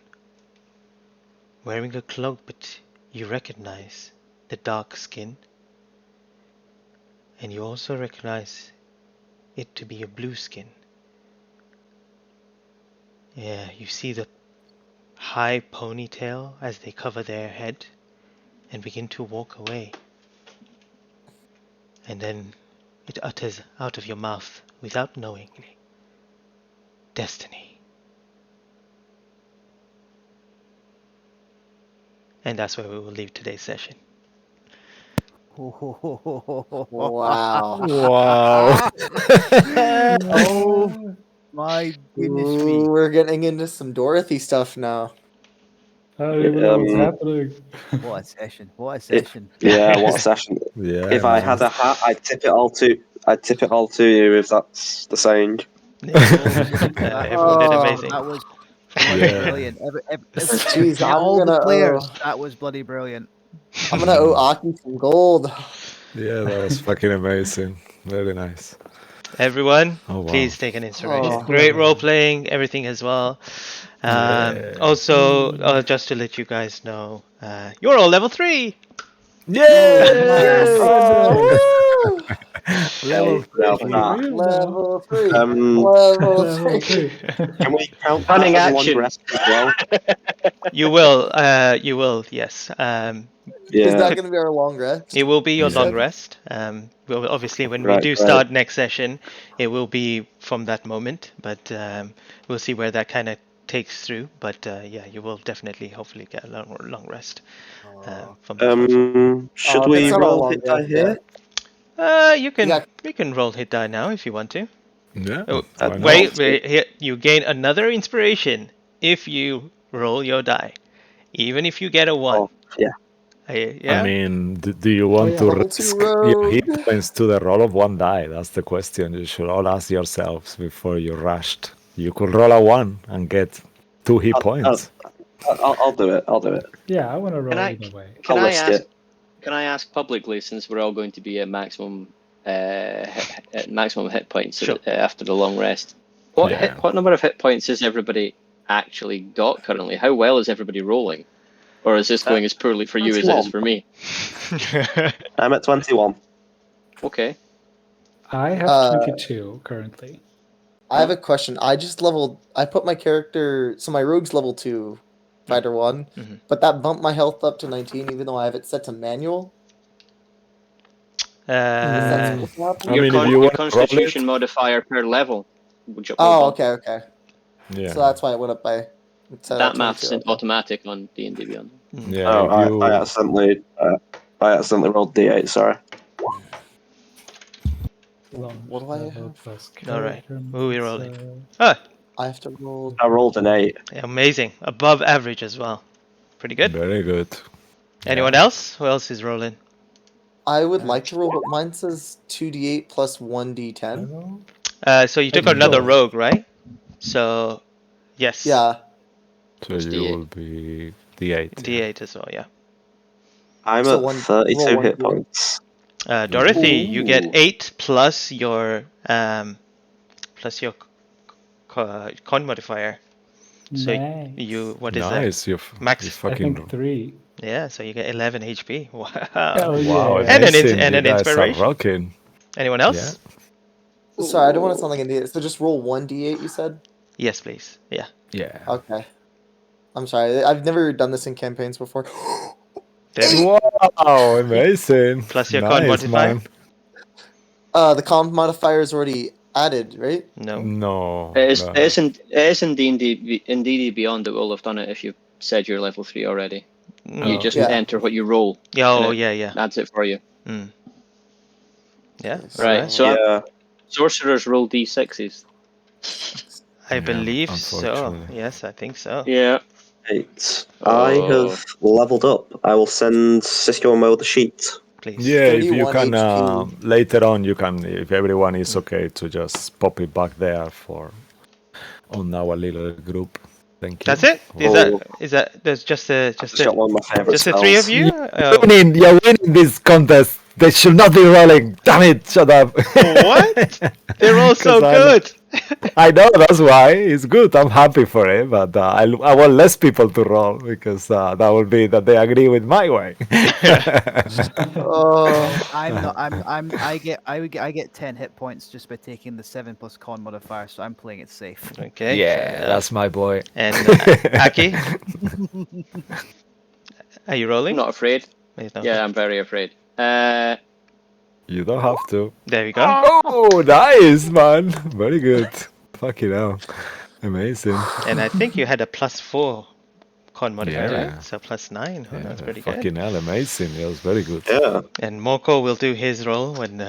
wearing a cloak, but you recognize the dark skin. And you also recognize it to be a blue skin. Yeah, you see the high ponytail as they cover their head and begin to walk away. And then it utters out of your mouth without knowingly, "Destiny." And that's where we will leave today's session. Wow. Wow. Oh my goodness me. Ooh, we're getting into some Dorothy stuff now. I don't even know what's Um, happening. What a session. What a session. Yeah, what a session. Yeah, If I had a man. hat, I'd tip it all to you. If that's the saying. Everyone did amazing. That was bloody Yeah. brilliant. Jeez, Yeah, I'm all the gonna players. That was bloody brilliant. I'm gonna owe Aki some gold. Yeah, that was fucking amazing. Very nice. Everyone, Oh, wow. please take an inspiration. Oh. Great role playing, everything as well. Yeah. Also, just to let you guys know, you're all level 3. Yes! Woo! Level Now three. that. Level 3. Um, Level Level 3. 3. Can we count Running that as a long action. rest as well? You will, yes. Is Yeah. that gonna be our long rest? It will be your You long said? rest. Well, obviously, when we Right, do right. start next session, it will be from that moment. But we'll see where that kind of takes through. But yeah, you will definitely, hopefully, get a long rest from this session. Should If we it's not our roll long hit die rest, here? You can Yeah. you can roll hit die now if you want to. Yeah. Oh, why not? wait, here, you gain another inspiration if you roll your die, even if you get a 1. Oh, yeah. Yeah. I mean, do you want yeah. to Level 2 risk your rogue. hit points to the roll of one die? That's the question you should all ask yourselves before you rushed. You could roll a 1 and get 2 hit points. I'll do it. I'll do it. Yeah, I want to roll Can I either way. can I'll I risk ask it. can I ask publicly, since we're all going to be at maximum hit points Sure. after the long rest? Yeah. What number of hit points has everybody actually got currently? How well is everybody rolling? Or is this going as poorly for you as it is for me? I'm at 21. Okay. I have 22 currently. I have a question. I put my character, so my rogue's level 2, fighter 1, but that bumped my health up to 19, even though I have it set to manual. Is that supposed to happen? I mean, if you your want to roll constitution it, modifier per level. Will Oh, bump. okay. yeah. So that's why it went up by. It's set That at math's 22, okay. automatic on D&D Beyond. Yeah, Oh, if you... I accidentally rolled D8. Sorry. What do I have? All right. Who are we rolling? mindset. I have to roll. I rolled an 8. Amazing. Above average as well. Pretty good. Very good. Anyone else? Who else is rolling? I would like to roll, but mine says 2d8 plus 1d10. So you took can another roll. rogue, right? So, yes. Yeah. So It's you D8. will be D8. D8 as well, yeah. I'm So at 32 roll hit 1d8. points. Dorothy, you get Ooh. 8 plus your con modifier. So Nice. you, what is Nice. You Max? You I fucking... think 3. that? Yeah, so you get 11 HP. Wow. Hell Wow, yeah. And amazing. an You guys are inspiration. rocking. Anyone else? Sorry, I don't want to sound like an idiot. So just roll 1d8, you said? Yes, please. Yeah. Yeah. Okay. I'm sorry. I've never done this in campaigns before. Wow, amazing. Plus your con nice, modifier? man. The con modifier is already added, right? No. No. It is, no. it is in D&D Beyond that will have done it if you said you're level 3 already. You just Yeah. enter what you roll. Oh, and it yeah. adds it for you. Mm. Yeah. Right, alright. so Yeah. sorcerers roll D6s. I Yeah, believe so. unfortunately. Yes, I think so. Yeah. 8. Oh. I have leveled up. I will send Cisco and Mo the sheet. Please. Yeah, if you 31 can, HP. later on, you can, if everyone is okay, to just pop it back there for on our little group. Thank you. That's it? Is that there's just Just got one of my favorite just the 3 of spells. you? You're winning this contest. They should not be rolling. Damn it! Shut up. What? They're all so 'Cause good. I know that's why it's good. I'm happy for it, but I want less people to roll because that will be that they agree with my way. Oh, I'm not. I get 10 hit points just by taking the 7+ con modifier, so I'm playing it safe. Okay. fair Yeah, enough. that's my boy. And Aki, are you I'm rolling? not afraid. He's not. Yeah, I'm very afraid. You don't have to. There we go. Oh, nice, man. Very good. Fucking hell. Amazing. And I think you had a +4 con modifier, Yeah. right? So +9. Oh, that's pretty good. Fucking hell, amazing. It was very good. Yeah. And Moko will do his role when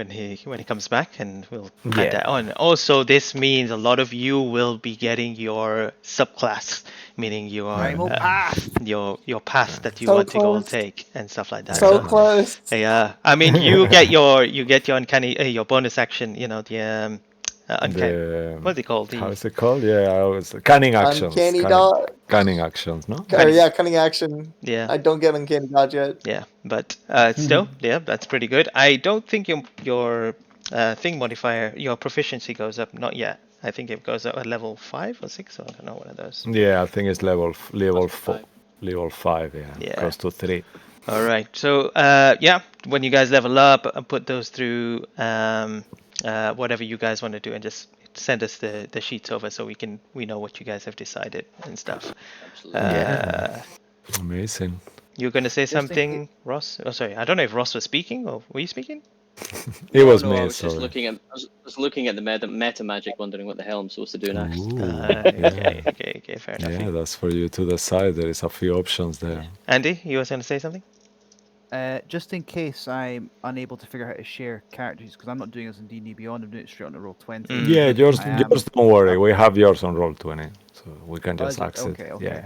he comes back, and we'll add Yeah. that on. Also, this means a lot of you will be getting your subclass, meaning your Primal path. your path that you So want to go close. take and stuff like that. so close. Yeah, I mean you get your uncanny your bonus action. You know the uncanny. The, What's it called? how The is it called? Yeah, I was cunning actions. Uncanny Cunning, dodge. cunning actions, no? Yeah, cunning action. yeah. I don't get uncanny dodge yet. Yeah, but still, yeah, that's pretty good. I don't think your thing modifier, your proficiency goes up. Not yet. I think it goes up at level 5 or 6. Or I don't know, one of those. Yeah, I think it's level Must be 4, five. level 5. Yeah, Yeah. close to 3. All right. So yeah, when you guys level up, put those through whatever you guys want to do, and just send us the sheets over so we know what you guys have decided and stuff. Absolutely. Yeah. Amazing. You're gonna say Just in something, Ross? Oh, sorry. I don't know if Ross was speaking or were you speaking? It was No, me. I was just sorry. looking at. I was looking at the meta magic, wondering what the hell I'm supposed to do next. Ooh, Okay, yeah. okay, fair enough. Yeah, that's for you to decide. There is a few options there. Andy, you was gonna say something? Just in case I'm unable to figure out how to share characters, because I'm not doing this in D&D Beyond, I'm doing it straight on the roll 20. Mm. Yeah, yours. I am- Yours. Don't worry. We have yours on roll 20, so we can Oh, just is it? access. Okay, okay.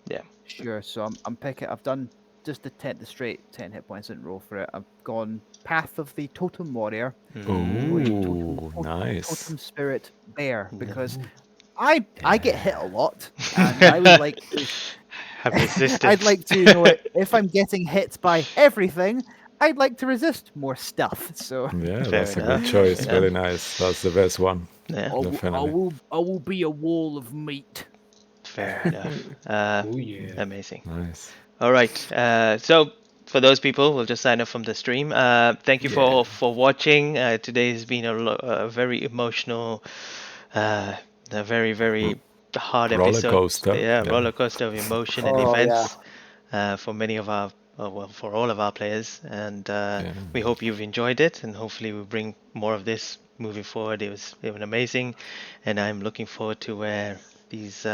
Yeah. Sure. So I'm picking. I've done just the straight 10 hit points. Didn't roll for it. I've gone Path of the Totem Warrior, Ooh, nice. Totem Spirit Bear, because I get hit a lot, and I would like to. Have resistance. I'd like to know if I'm getting hit by everything. I'd like to resist more stuff. So Yeah, Fair that's a enough, good choice. fair Very nice. That's the best one. Yeah, Definitely. I will be a wall of meat. fair enough. Oh yeah. Amazing. Nice. All right. So for those people, we'll just sign off from the stream. Thank you for watching. Today has been a very emotional, a very hard Roller episode. coaster, Yeah, yeah. roller coaster of emotion and Oh, events for many of our, well, for all of our players. And we hope you've enjoyed it, and hopefully we bring more of this moving forward. It was amazing, and I'm looking forward to where these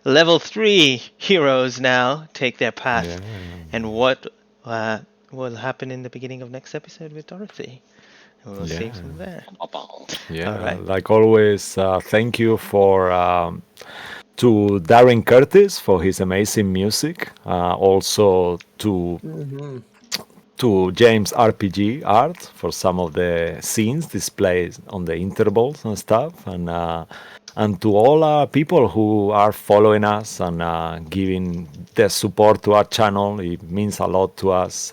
level 3 heroes now take their path, Yeah. and what will happen in the beginning of next episode with Dorothy. And we'll see Yeah. from there. Yeah, Alright. like always, thank you for to Darren Curtis for his amazing music. Also to James RPG Art for some of the scenes displayed on the intervals and stuff, and to all people who are following us and giving their support to our channel. It means a lot to us.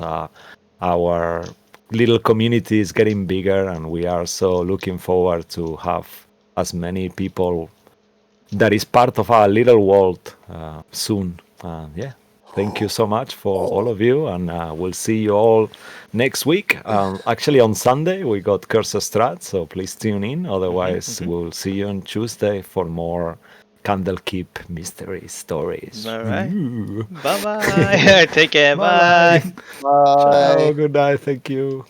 Our little community is getting bigger, and we are so looking forward to have as many people that is part of our little world soon. Yeah, thank you so much for all of you, and we'll see you all next week. Actually, on Sunday we got Curse of Strat, so please tune in. Otherwise, we'll see you on Tuesday for more Candlekeep mystery stories. All right. Ooh. Bye bye. Take care. Bye. Bye. Ciao, good night. Thank you.